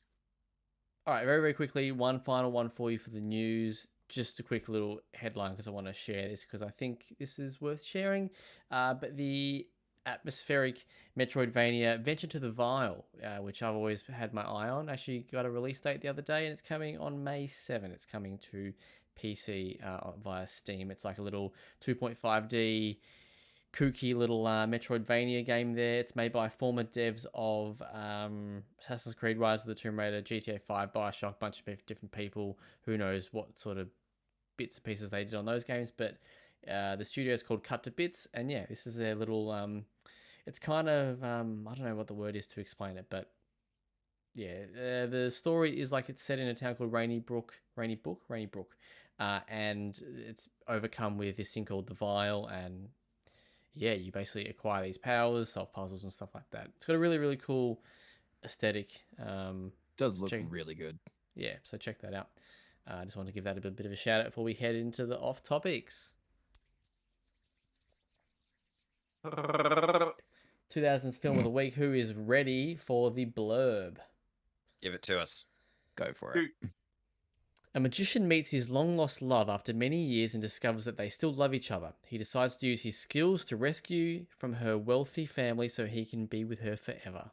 Speaker 1: All right, very, very quickly, one final one for you for the news. Just a quick little headline because I want to share this because I think this is worth sharing. But the atmospheric Metroidvania Venture to the Vile, which I've always had my eye on, actually got a release date the other day, and it's coming on May 7. It's coming to PC via Steam. It's like a little 2.5D kooky little Metroidvania game there. It's made by former devs of Assassin's Creed, Rise of the Tomb Raider, GTA 5, Bioshock, bunch of different people. Who knows what sort of bits and pieces they did on those games, but the studio is called Cut to Bits, and yeah, this is their little it's kind of I don't know what the word is to explain it, but The story is like it's set in a town called Rainy Brook, and it's overcome with this thing called the Vial, and yeah, you basically acquire these powers, solve puzzles and stuff like that. It's got a really, really cool aesthetic.
Speaker 4: Does look
Speaker 1: check-
Speaker 4: really good.
Speaker 1: Yeah, so check that out. I just want to give that a bit of a shout out before we head into the off topics. 2000's film of the week. Who is ready for the blurb?
Speaker 3: Give it to us.
Speaker 4: Go for it.
Speaker 1: A magician meets his long-lost love after many years and discovers that they still love each other. He decides to use his skills to rescue from her wealthy family so he can be with her forever.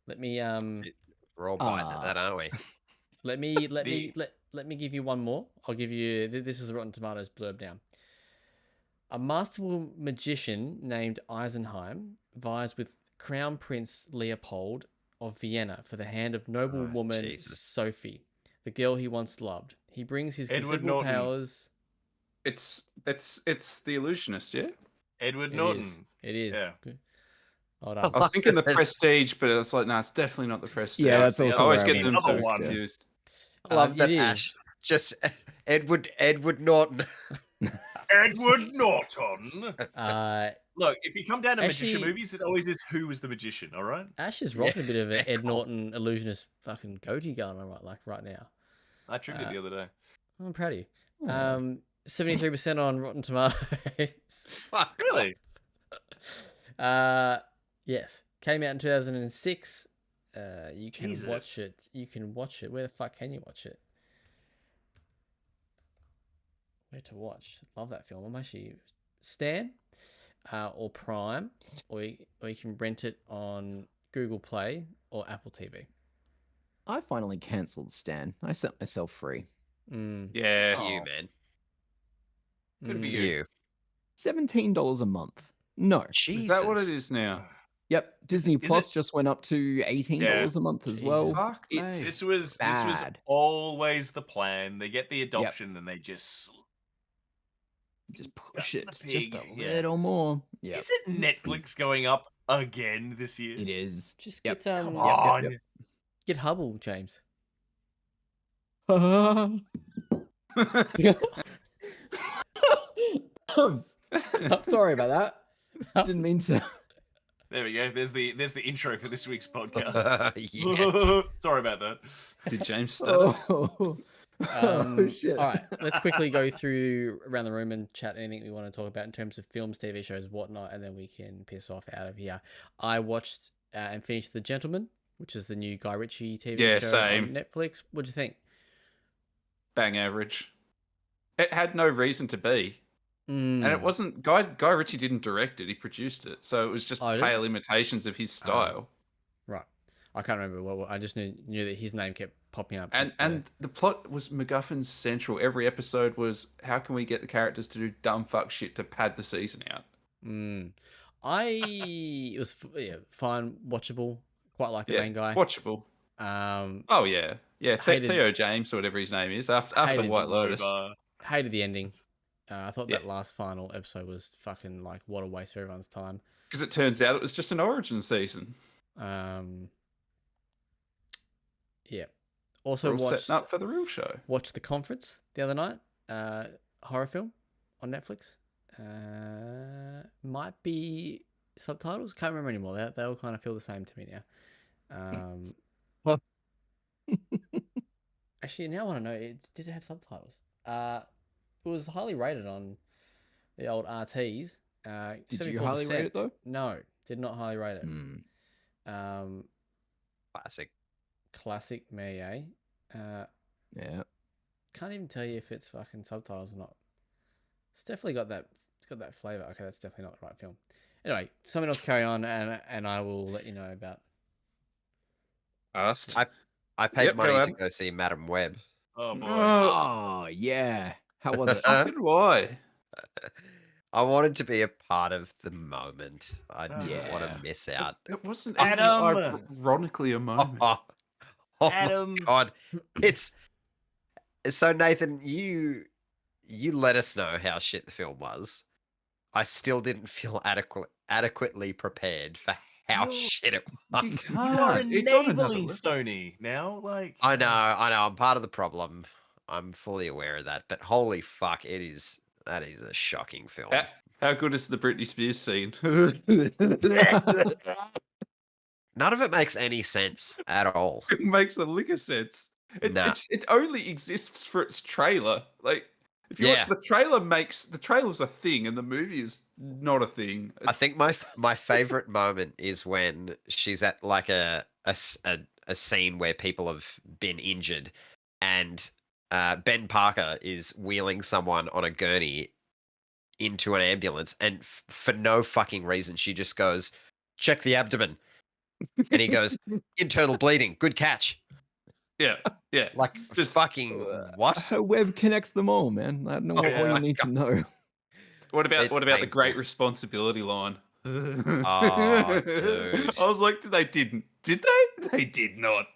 Speaker 1: Let me
Speaker 3: We're all biting at that, aren't we?
Speaker 1: let me give you one more. I'll give you this is a Rotten Tomatoes blurb now. A masterful magician named Eisenheim vies with Crown Prince Leopold of Vienna for the hand of noble woman
Speaker 3: Jesus.
Speaker 1: Sophie, the girl he once loved. He brings his
Speaker 2: Edward
Speaker 1: considerable
Speaker 2: Norton.
Speaker 1: powers.
Speaker 5: It's the illusionist, yeah.
Speaker 2: Edward
Speaker 1: It
Speaker 2: Norton.
Speaker 1: is. It is.
Speaker 2: Yeah.
Speaker 1: Good. Hold on.
Speaker 5: I was thinking the Prestige, but I was like, no, it's definitely not the Prestige.
Speaker 4: Yeah, that's
Speaker 2: I
Speaker 4: also
Speaker 5: always
Speaker 4: where
Speaker 5: get
Speaker 4: I
Speaker 5: them
Speaker 4: went
Speaker 2: Another
Speaker 5: two
Speaker 2: one.
Speaker 5: confused.
Speaker 3: I love that
Speaker 1: it is.
Speaker 3: Ash. Just Edward Norton.
Speaker 2: Edward Norton.
Speaker 1: Uh,
Speaker 2: Look, if you come down to magician
Speaker 1: Actually-
Speaker 2: movies, it always is who was the magician, all right?
Speaker 1: Ash is rocking a bit of an Ed
Speaker 3: cool.
Speaker 1: Norton illusionist fucking goatee going on right now.
Speaker 2: I trimmed it the other day.
Speaker 1: I'm proud of you.
Speaker 4: Oh.
Speaker 1: 73% on Rotten Tomatoes.
Speaker 3: Fuck.
Speaker 2: Really?
Speaker 1: Yes. Came out in 2006. You can
Speaker 2: Jesus.
Speaker 1: watch it. You can watch it. Where the fuck can you watch it? Where to watch? Love that film. I'm actually Stan, or Prime, or you can rent it on Google Play or Apple TV.
Speaker 4: I finally cancelled Stan. I set myself free.
Speaker 5: Yeah.
Speaker 3: For you, man.
Speaker 2: Good for
Speaker 3: For
Speaker 2: you.
Speaker 3: you.
Speaker 4: $17 a month. No.
Speaker 3: Jesus.
Speaker 5: Is that what it is now?
Speaker 4: Yep. Disney
Speaker 2: Is
Speaker 4: Plus
Speaker 2: it-
Speaker 4: just went up to $18 a month as well.
Speaker 1: Jesus.
Speaker 5: Fuck me.
Speaker 4: It's
Speaker 2: This was
Speaker 4: bad.
Speaker 2: always the plan. They get the adoption and they just
Speaker 4: Just push
Speaker 2: Yeah,
Speaker 4: it
Speaker 2: the
Speaker 4: just a
Speaker 2: pig, yeah.
Speaker 4: little more. Yeah.
Speaker 2: Is it Netflix going up again this year?
Speaker 4: It is.
Speaker 1: Just
Speaker 4: Yep.
Speaker 1: get
Speaker 2: Come
Speaker 4: Yep,
Speaker 2: on.
Speaker 4: yep,
Speaker 1: get Hubble, James.
Speaker 4: I'm sorry about that. Didn't mean to.
Speaker 2: There we go. There's the intro for this week's podcast.
Speaker 3: Yeah.
Speaker 2: Sorry about that.
Speaker 5: Did James stutter?
Speaker 4: Oh, oh shit.
Speaker 1: All right, let's quickly go through around the room and chat anything we want to talk about in terms of films, TV shows, whatnot, and then we can piss off out of here. I watched and finished The Gentleman, which is the new Guy Ritchie TV
Speaker 5: Yeah,
Speaker 1: show
Speaker 5: same.
Speaker 1: on Netflix. What'd you think?
Speaker 5: Bang average. It had no reason to be.
Speaker 1: Mm.
Speaker 5: And it wasn't Guy Ritchie didn't direct it, he produced it. So it was just
Speaker 1: Oh, did
Speaker 5: pale imitations of his style.
Speaker 1: Right. I can't remember what I just knew that his name kept popping up.
Speaker 5: And the plot was MacGuffin's central. Every episode was how can we get the characters to do dumb fuck shit to pad the season out?
Speaker 1: It was fine, watchable. Quite like the
Speaker 5: Yeah,
Speaker 1: main guy.
Speaker 5: watchable.
Speaker 1: Um,
Speaker 5: Oh yeah, yeah.
Speaker 1: Hated-
Speaker 5: Theo James or whatever his name is after
Speaker 1: Hated
Speaker 5: White Lotus.
Speaker 1: hated the ending. I thought
Speaker 5: Yeah.
Speaker 1: that last final episode was fucking like what a waste of everyone's time.
Speaker 5: Because it turns out it was just an origin season.
Speaker 1: Yeah. Also
Speaker 5: We're all
Speaker 1: watched
Speaker 5: setting up for the real show.
Speaker 1: watched The Conference the other night. Horror film on Netflix. Might be subtitles. Can't remember anymore. They all kind of feel the same to me now. Actually, now I want to know. Did it have subtitles? It was highly rated on the old RTs.
Speaker 4: Did you highly rate it though?
Speaker 1: No, did not highly rate it.
Speaker 4: Hmm.
Speaker 3: Classic.
Speaker 1: Classic me, eh?
Speaker 4: Yeah.
Speaker 1: Can't even tell you if it's fucking subtitles or not. It's definitely got that. It's got that flavor. Okay, that's definitely not the right film. Anyway, someone else carry on, and I will let you know about.
Speaker 5: Asked.
Speaker 3: I paid
Speaker 5: Yep, go
Speaker 3: money to
Speaker 5: ahead.
Speaker 3: go see Madam Web.
Speaker 2: Oh boy.
Speaker 4: Oh yeah. How was it?
Speaker 5: Fucking why?
Speaker 3: I wanted to be a part of the moment. I didn't want
Speaker 4: Yeah.
Speaker 3: to miss out.
Speaker 5: It wasn't
Speaker 2: Adam!
Speaker 5: even ironically a moment.
Speaker 3: Oh
Speaker 2: Adam.
Speaker 3: my god. It's so Nathan, you you let us know how shit the film was. I still didn't feel adequately prepared for how
Speaker 2: You're-
Speaker 3: shit it
Speaker 5: You
Speaker 3: was.
Speaker 2: You are
Speaker 5: can't. It's on another
Speaker 2: enabling
Speaker 5: level.
Speaker 2: Sony now. Like
Speaker 3: I know. I'm part of the problem. I'm fully aware of that. But holy fuck, that is a shocking film.
Speaker 5: How good is the Britney Spears scene?
Speaker 3: None of it makes any sense at all.
Speaker 5: It makes a lick of sense.
Speaker 3: Nah.
Speaker 5: It only exists for its trailer. Like, if you watch
Speaker 3: Yeah.
Speaker 5: the trailer's a thing, and the movie is not a thing.
Speaker 3: I think my favorite moment is when she's at like a scene where people have been injured, and Ben Parker is wheeling someone on a gurney into an ambulance, and for no fucking reason, she just goes, "Check the abdomen," and he goes, "Internal bleeding. Good catch."
Speaker 5: Yeah, yeah.
Speaker 3: Like
Speaker 5: Just-
Speaker 3: fucking what?
Speaker 4: Her web connects them all, man. I don't know what all
Speaker 3: my
Speaker 4: you need to know.
Speaker 5: What about
Speaker 3: It's
Speaker 5: the
Speaker 3: painful.
Speaker 5: great responsibility line?
Speaker 3: Oh, dude.
Speaker 5: I was like, they didn't. Did they? They did not.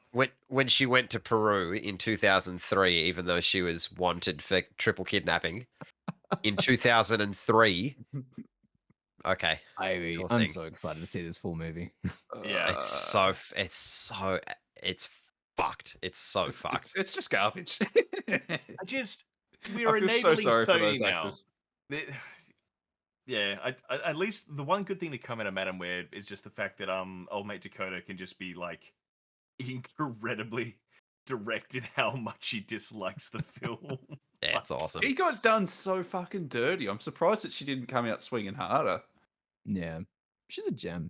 Speaker 3: When she went to Peru in 2003, even though she was wanted for triple kidnapping, in 2003. Okay, Cool
Speaker 4: I'm
Speaker 3: thing.
Speaker 4: so excited to see this full movie.
Speaker 2: Yeah.
Speaker 3: it's fucked. It's so fucked.
Speaker 5: It's just garbage.
Speaker 2: we are
Speaker 5: I feel so
Speaker 2: enabling
Speaker 5: sorry for
Speaker 2: Sony
Speaker 5: those
Speaker 2: now.
Speaker 5: actors.
Speaker 2: Yeah, at least the one good thing to come out of Madam Web is just the fact that old mate Dakota can just be like incredibly direct in how much he dislikes the film.
Speaker 3: Yeah, it's awesome.
Speaker 5: He got done so fucking dirty. I'm surprised that she didn't come out swinging harder.
Speaker 4: Yeah, she's a gem.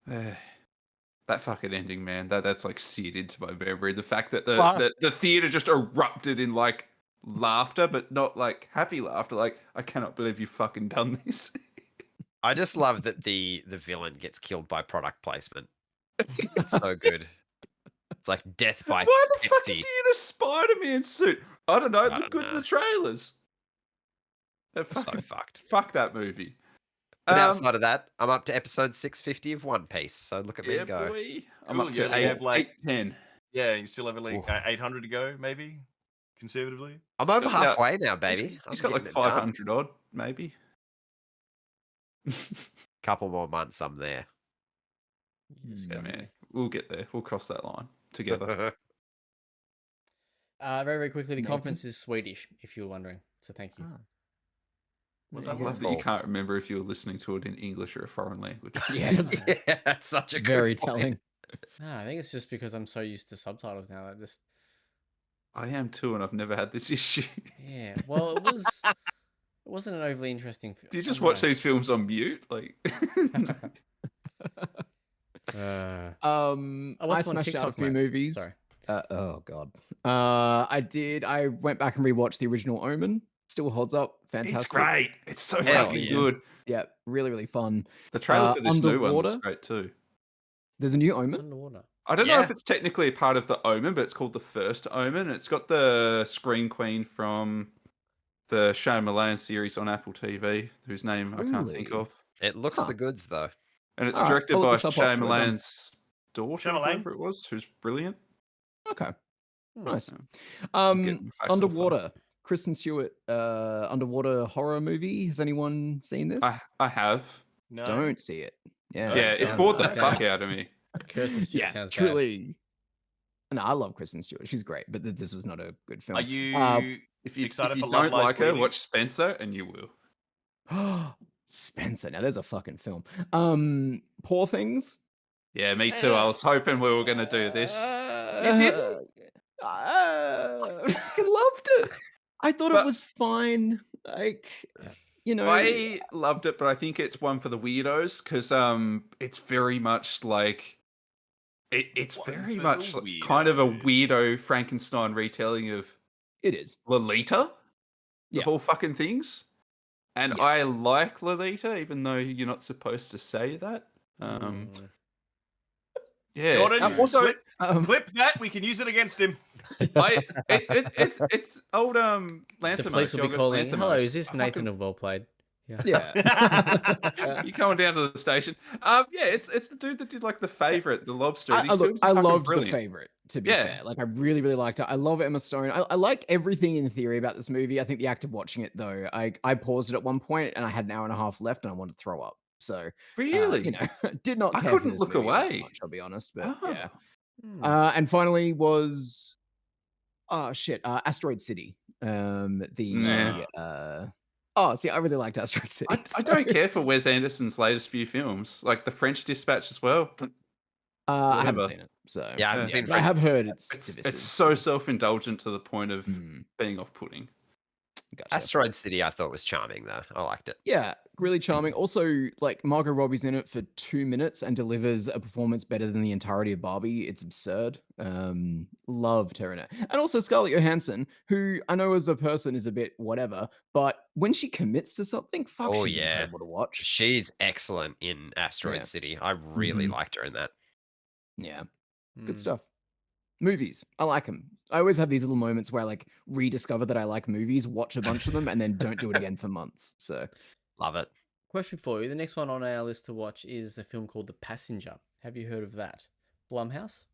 Speaker 5: That fucking ending, man. That's like seared into my memory. The fact that
Speaker 1: Fuck.
Speaker 5: the theater just erupted in like laughter, but not like happy laughter. Like, I cannot believe you fucking done this.
Speaker 3: I just love that the villain gets killed by product placement. It's so good. It's like death by
Speaker 5: Why the fuck
Speaker 3: Pepsi.
Speaker 5: is he in a Spider-Man suit? I don't know. It
Speaker 3: I
Speaker 5: looked
Speaker 3: don't
Speaker 5: good in
Speaker 3: know.
Speaker 5: the trailers.
Speaker 3: It's so fucked.
Speaker 5: Fuck that movie.
Speaker 3: But outside of that, I'm up to episode 650 of One Piece. So look at me
Speaker 5: Yeah,
Speaker 3: go.
Speaker 5: boy. I'm
Speaker 2: Cool,
Speaker 5: up
Speaker 2: you
Speaker 5: to
Speaker 2: only have, like-
Speaker 5: 810.
Speaker 2: Yeah, you still have like
Speaker 3: Oof.
Speaker 2: 800 to go, maybe conservatively.
Speaker 3: I'm over
Speaker 5: Yeah.
Speaker 3: halfway now, baby.
Speaker 5: He's
Speaker 3: I'm
Speaker 5: got like
Speaker 3: getting it done.
Speaker 5: 500 odd, maybe.
Speaker 3: Couple more months, I'm there.
Speaker 5: Yeah, man. We'll get there. We'll cross that line together.
Speaker 1: Very, very quickly, the
Speaker 4: Nathan?
Speaker 1: conference is Swedish, if you were wondering. So thank you.
Speaker 2: Was
Speaker 5: I
Speaker 2: that
Speaker 5: love that you
Speaker 3: Cool.
Speaker 5: can't remember if you were listening to it in English or a foreign language.
Speaker 4: Yes,
Speaker 3: Yeah, that's such a good
Speaker 4: very
Speaker 3: point.
Speaker 4: telling.
Speaker 1: No, I think it's just because I'm so used to subtitles now. I just
Speaker 5: I am too, and I've never had this issue.
Speaker 1: yeah. Well, it wasn't an overly interesting film.
Speaker 5: Do you just watch these films on mute? Like,
Speaker 1: I
Speaker 4: I
Speaker 1: watched one on
Speaker 4: smashed out a
Speaker 1: TikTok,
Speaker 4: few
Speaker 1: mate.
Speaker 4: movies.
Speaker 1: Sorry.
Speaker 4: Oh god. I went back and rewatched the original Omen. Still holds up. Fantastic.
Speaker 5: it's great. It's so
Speaker 3: Hell
Speaker 5: fucking
Speaker 3: yeah.
Speaker 5: good.
Speaker 4: Yeah, really, really fun.
Speaker 5: The trailer for this new one looks
Speaker 4: Underwater?
Speaker 5: great too.
Speaker 4: There's a new Omen.
Speaker 1: Underwater.
Speaker 5: I don't know
Speaker 3: Yeah.
Speaker 5: if it's technically a part of the Omen, but it's called the first Omen. It's got the Scream Queen from the Shyamalan series on Apple TV, whose name I can't think
Speaker 4: Really?
Speaker 5: of.
Speaker 3: It looks
Speaker 4: Huh.
Speaker 3: the goods though.
Speaker 5: And it's
Speaker 4: Alright,
Speaker 5: directed
Speaker 4: I'll look
Speaker 5: by
Speaker 4: this up after we're done.
Speaker 5: Shyamalan's daughter, or
Speaker 2: Shyamalan?
Speaker 5: whoever it was, who's brilliant.
Speaker 4: Okay, nice.
Speaker 5: Yeah. I'm getting the facts all fucked.
Speaker 4: Underwater. Kristen Stewart. Underwater horror movie. Has anyone seen this?
Speaker 5: I have.
Speaker 2: No.
Speaker 4: Don't see it. Yeah.
Speaker 2: Oh,
Speaker 5: Yeah,
Speaker 2: sounds-
Speaker 5: it bored the
Speaker 2: sounds-
Speaker 5: fuck out of me.
Speaker 1: Curses
Speaker 4: Yeah,
Speaker 1: sounds bad.
Speaker 4: truly. No, I love Kristen Stewart. She's great, but this was not a good film.
Speaker 2: Are you
Speaker 5: If you,
Speaker 2: excited
Speaker 5: if you
Speaker 2: for Love
Speaker 5: don't
Speaker 2: Lies
Speaker 5: like her,
Speaker 2: Bleeding?
Speaker 5: watch Spencer, and you will.
Speaker 4: Spencer. Now there's a fucking film. Poor Things.
Speaker 5: Yeah, me too. I was hoping we were going to do this.
Speaker 4: You didn't? I fucking loved it. I thought
Speaker 5: But-
Speaker 4: it was fine. Like, you know,
Speaker 5: I loved it, but I think it's one for the weirdos because it's very much like it's
Speaker 2: One
Speaker 5: very
Speaker 2: for the
Speaker 5: much like kind of a
Speaker 2: weirdos.
Speaker 5: weirdo Frankenstein retelling of
Speaker 4: it is.
Speaker 5: Lolita
Speaker 4: Yeah.
Speaker 5: of all fucking things. And I
Speaker 4: Yes.
Speaker 5: like Lolita, even though you're not supposed to say that.
Speaker 1: Mm.
Speaker 5: Yeah.
Speaker 2: Jordan,
Speaker 5: Also,
Speaker 2: clip that. We can use it against him.
Speaker 5: it's old
Speaker 1: The
Speaker 5: Lanthimos.
Speaker 1: police will be
Speaker 5: Yorgos
Speaker 1: calling. Hello,
Speaker 5: Lanthimos.
Speaker 1: is this
Speaker 5: I
Speaker 1: Nathan
Speaker 5: fucking-
Speaker 1: of WellPlayed?
Speaker 4: Yeah.
Speaker 5: You're coming down to the station. Yeah, it's the dude that did like The Favorite, The Lobster. These
Speaker 4: Look,
Speaker 5: films
Speaker 4: I
Speaker 5: are fucking
Speaker 4: loved The
Speaker 5: brilliant.
Speaker 4: Favorite, to be
Speaker 5: Yeah.
Speaker 4: fair. Like, I really, really liked it. I love Emma Stone. I like everything in theory about this movie. I think the act of watching it, though, I paused it at one point and I had an hour and a half left and I wanted to throw up. So,
Speaker 5: Really?
Speaker 4: you know, did not
Speaker 5: I
Speaker 4: care for
Speaker 5: couldn't
Speaker 4: this
Speaker 5: look
Speaker 4: movie that
Speaker 5: away.
Speaker 4: much, I'll be honest. But yeah.
Speaker 5: Oh.
Speaker 4: And finally was, Asteroid City.
Speaker 5: Nah.
Speaker 4: See, I really liked Asteroid City.
Speaker 5: I don't care for Wes Anderson's latest few films, like The French Dispatch as well.
Speaker 4: I haven't
Speaker 5: Whatever.
Speaker 4: seen it, so
Speaker 3: Yeah, I haven't seen
Speaker 4: but I have heard it's
Speaker 5: It's
Speaker 4: divisive.
Speaker 5: so self-indulgent to the point of
Speaker 4: Mm,
Speaker 5: being off-putting.
Speaker 4: gotcha.
Speaker 3: Asteroid City, I thought was charming though. I liked it.
Speaker 4: Yeah, really charming. Also, like Margot Robbie's in it for 2 minutes and delivers a performance better than the entirety of Barbie. It's absurd. Loved her in it. And also Scarlett Johansson, who I know as a person is a bit whatever, but when she commits to something, fuck,
Speaker 3: Oh,
Speaker 4: she's
Speaker 3: yeah.
Speaker 4: incredible to watch.
Speaker 3: She's excellent in Asteroid
Speaker 4: Yeah.
Speaker 3: City. I really
Speaker 4: Mhm.
Speaker 3: liked her in that.
Speaker 4: Yeah,
Speaker 1: Mm.
Speaker 4: good stuff. Movies, I like them. I always have these little moments where I like rediscover that I like movies, watch a bunch of them, and then don't do it again for months. So
Speaker 3: Love it.
Speaker 1: Question for you. The next one on our list to watch is a film called The Passenger. Have you heard of that? Blumhouse?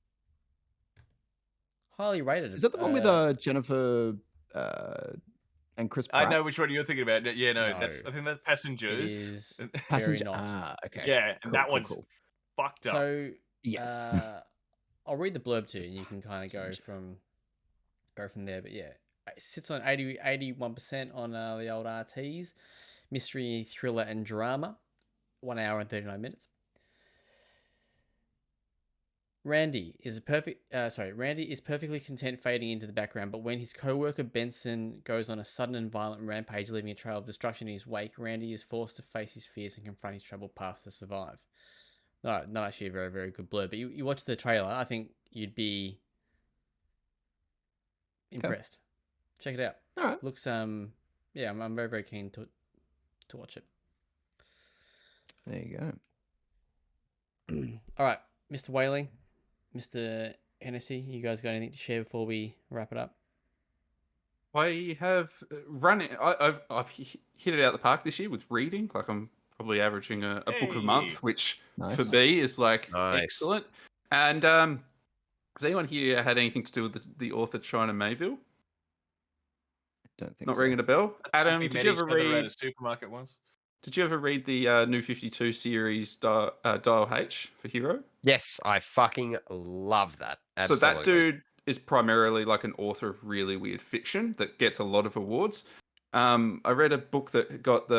Speaker 1: Highly rated.
Speaker 4: is that the one with Jennifer and Chris
Speaker 2: I
Speaker 4: Pratt?
Speaker 2: know which one you're thinking about. Yeah, no,
Speaker 1: No.
Speaker 2: that's I think that's
Speaker 1: It
Speaker 2: Passengers.
Speaker 1: is very
Speaker 4: Passenger.
Speaker 1: not.
Speaker 4: Okay.
Speaker 2: Yeah, and
Speaker 4: Cool,
Speaker 2: that
Speaker 4: cool,
Speaker 2: one's
Speaker 4: cool.
Speaker 2: fucked up.
Speaker 1: So
Speaker 4: Yes.
Speaker 1: I'll read the blurb to you and you can kind of go from there. But yeah, it sits on 81% on the old RTs. Mystery, thriller, and drama. 1 hour and 39 minutes. Randy is perfectly content fading into the background, but when his co-worker Benson goes on a sudden and violent rampage, leaving a trail of destruction in his wake, Randy is forced to face his fears and confront his troubled past to survive. Not actually a very, very good blur, but you watch the trailer, I think you'd be impressed. Check it out.
Speaker 4: All right.
Speaker 1: Looks I'm very, very keen to watch it.
Speaker 4: There you go.
Speaker 1: All right, Mr. Whaling, Mr. Hennessy, you guys got anything to share before we wrap it up?
Speaker 5: I have run it. I've hit it out the park this year with reading. Like I'm probably averaging a book a month,
Speaker 2: Hey.
Speaker 5: which for
Speaker 4: Nice.
Speaker 5: me is like
Speaker 3: Nice.
Speaker 5: excellent. And has anyone here had anything to do with the author China Mayville?
Speaker 4: Don't think
Speaker 5: Not
Speaker 4: so.
Speaker 5: ringing a bell. Adam,
Speaker 2: We
Speaker 5: did
Speaker 2: met
Speaker 5: you
Speaker 2: each
Speaker 5: ever
Speaker 2: other at
Speaker 5: read?
Speaker 2: a supermarket once?
Speaker 5: Did you ever read the New 52 series Dial H for Hero?
Speaker 3: Yes, I fucking love that.
Speaker 5: So
Speaker 3: Absolutely.
Speaker 5: that dude is primarily like an author of really weird fiction that gets a lot of awards. I read a book that got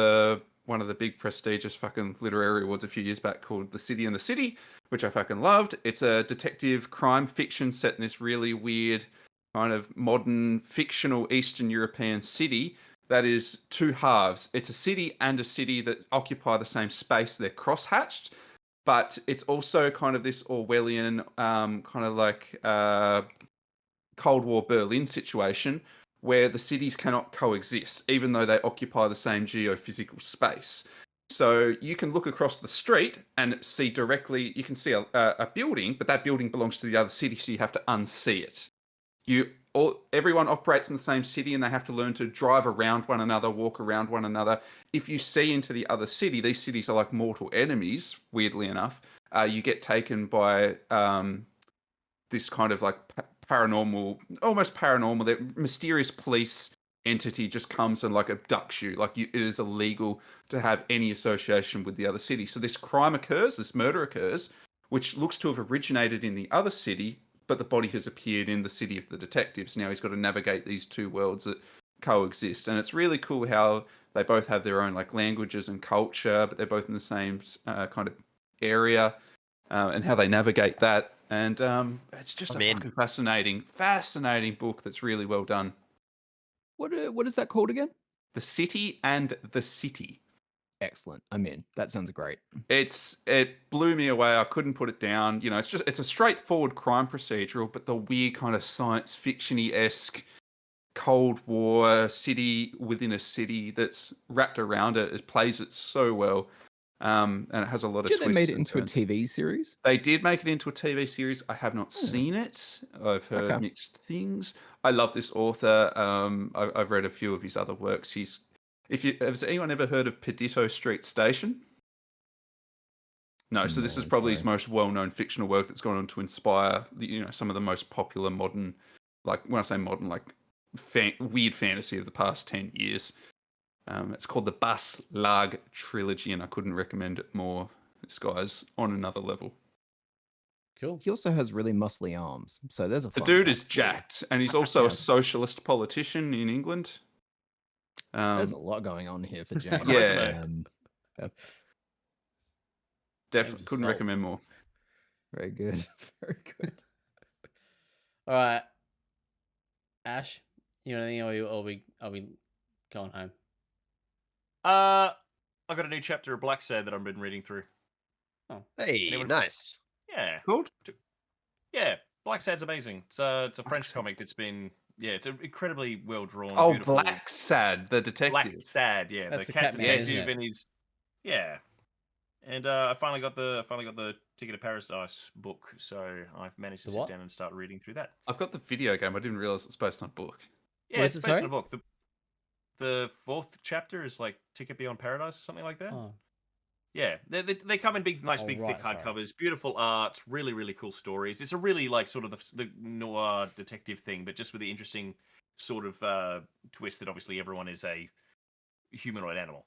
Speaker 5: one of the big prestigious fucking literary awards a few years back called The City and the City, which I fucking loved. It's a detective crime fiction set in this really weird kind of modern fictional Eastern European city that is two halves. It's a city and a city that occupy the same space. They're cross-hatched, but it's also kind of this Orwellian kind of like Cold War Berlin situation where the cities cannot coexist, even though they occupy the same geophysical space. So you can look across the street and see directly, you can see a building, but that building belongs to the other city, so you have to unsee it. Everyone operates in the same city and they have to learn to drive around one another, walk around one another. If you see into the other city, these cities are like mortal enemies, weirdly enough. You get taken by this kind of like paranormal, almost paranormal, that mysterious police entity just comes and like abducts you. Like it is illegal to have any association with the other city. So this crime occurs, this murder occurs, which looks to have originated in the other city, but the body has appeared in the city of the detectives. Now he's got to navigate these two worlds that coexist. And it's really cool how they both have their own like languages and culture, but they're both in the same kind of area, and how they navigate that. And it's just a fucking fascinating book that's really well done.
Speaker 4: What is that called again?
Speaker 5: The City and the City.
Speaker 4: Excellent. I'm in. That sounds great.
Speaker 5: It blew me away. I couldn't put it down. You know, it's a straightforward crime procedural, but the weird kind of science fiction-y-esque Cold War city within a city that's wrapped around it plays it so well. And it has a lot of twists.
Speaker 4: They made it
Speaker 5: and
Speaker 4: into a
Speaker 5: turns.
Speaker 4: TV series?
Speaker 5: They did make it into a TV series. I have not seen it. I've heard mixed things. I love this author. I've read a few of his other works. Has anyone ever heard of Pedito Street Station? No, so this
Speaker 4: No,
Speaker 5: is probably his
Speaker 4: sorry.
Speaker 5: most well-known fictional work that's gone on to inspire, some of the most popular modern, like when I say modern, like weird fantasy of the past 10 years. It's called the Bas Lag Trilogy, and I couldn't recommend it more. This guy's on another level.
Speaker 1: Cool.
Speaker 4: He also has really muscly arms, so there's a
Speaker 5: The
Speaker 4: fun
Speaker 5: dude
Speaker 4: fact
Speaker 5: is
Speaker 4: for you.
Speaker 5: jacked, and he's also
Speaker 4: Yeah.
Speaker 5: a socialist politician in England.
Speaker 4: There's a lot going on here for James.
Speaker 5: Yeah. Definitely
Speaker 1: James is
Speaker 5: couldn't
Speaker 1: sold.
Speaker 5: recommend more.
Speaker 4: Very good. Very good.
Speaker 1: All right, Ash, you know anything, or are we going home?
Speaker 2: I got a new chapter of Black Sad that I've been reading through.
Speaker 3: Hey,
Speaker 2: Anyone-
Speaker 3: nice.
Speaker 2: Yeah,
Speaker 5: Cool.
Speaker 2: yeah. Black Sad's amazing. It's a French comic that's been it's an incredibly well drawn.
Speaker 5: Oh,
Speaker 2: beautiful,
Speaker 5: Black Sad, the detective.
Speaker 2: Black Sad, yeah,
Speaker 1: That's
Speaker 2: the
Speaker 1: the
Speaker 2: cat
Speaker 1: Catman,
Speaker 2: detective,
Speaker 1: isn't it?
Speaker 2: and he's And I finally got the Ticket to Paradise book, so I've managed to
Speaker 1: The
Speaker 2: sit
Speaker 1: what?
Speaker 2: down and start reading through that.
Speaker 5: I've got the video game. I didn't realize it was based on a book.
Speaker 2: Yeah,
Speaker 1: What
Speaker 2: it's
Speaker 1: is it,
Speaker 2: based
Speaker 1: sorry?
Speaker 2: on a book. The fourth chapter is like Ticket Beyond Paradise or something like that.
Speaker 1: Oh,
Speaker 2: Yeah, they come in nice,
Speaker 1: Oh,
Speaker 2: big,
Speaker 1: right,
Speaker 2: thick
Speaker 1: sorry.
Speaker 2: hardcovers, beautiful art, really, really cool stories. It's a really like sort of the noir detective thing, but just with the interesting sort of twist that obviously everyone is a humanoid animal.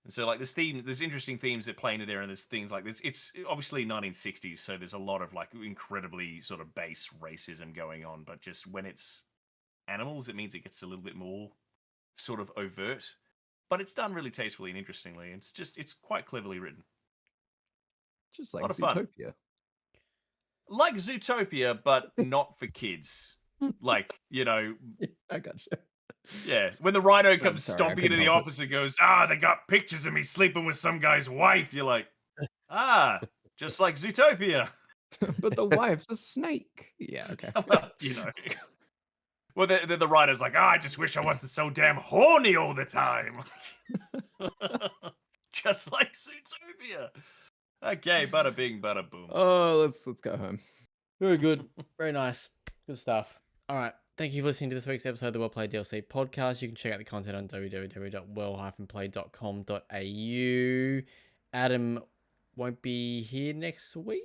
Speaker 2: And so like there's interesting themes that play into there, and there's things like this. It's obviously 1960s, so there's a lot of like incredibly sort of base racism going on, but just when it's animals, it means it gets a little bit more sort of overt. But it's done really tastefully and interestingly. It's quite cleverly written.
Speaker 4: Just like
Speaker 2: Lot of fun.
Speaker 4: Zootopia.
Speaker 2: Like Zootopia, but not for kids. Like,
Speaker 4: I gotcha.
Speaker 2: yeah. When the rhino comes
Speaker 4: sorry, I
Speaker 2: stomping into
Speaker 4: couldn't
Speaker 2: the
Speaker 4: help it.
Speaker 2: office and goes, they got pictures of me sleeping with some guy's wife, you're like, just like Zootopia.
Speaker 4: But the wife's a snake. Yeah, okay.
Speaker 2: Well, Well, the writer's like, I just wish I wasn't so damn horny all the time. Just like Zootopia. Okay, bada bing, bada boom.
Speaker 4: Oh, let's go home.
Speaker 1: very good. Very nice. Good stuff. All right. Thank you for listening to this week's episode of the WellPlayed DLC podcast. You can check out the content on www.well-played.com.au. Adam won't be here next week.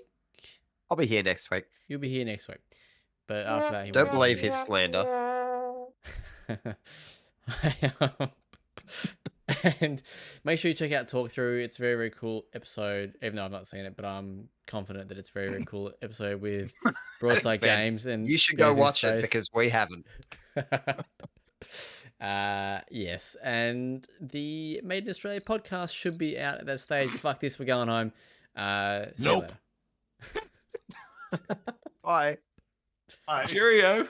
Speaker 3: I'll be here next week.
Speaker 1: You'll be here next week. But after that, he
Speaker 3: Don't
Speaker 1: won't be
Speaker 3: believe
Speaker 1: here.
Speaker 3: his slander.
Speaker 1: And make sure you check out Talk Through. It's a very, very cool episode, even though I've not seen it, but I'm confident that it's a very, very cool episode with Broadside
Speaker 3: Thanks, man.
Speaker 1: Games. And
Speaker 3: You should go
Speaker 1: Games in
Speaker 3: watch it
Speaker 1: Space.
Speaker 3: because we haven't.
Speaker 1: Yes, and the Made in Australia podcast should be out at that stage. Fuck this, we're going home. See you
Speaker 6: Nope.
Speaker 1: later.
Speaker 3: Bye.
Speaker 2: All right.
Speaker 5: Cheerio.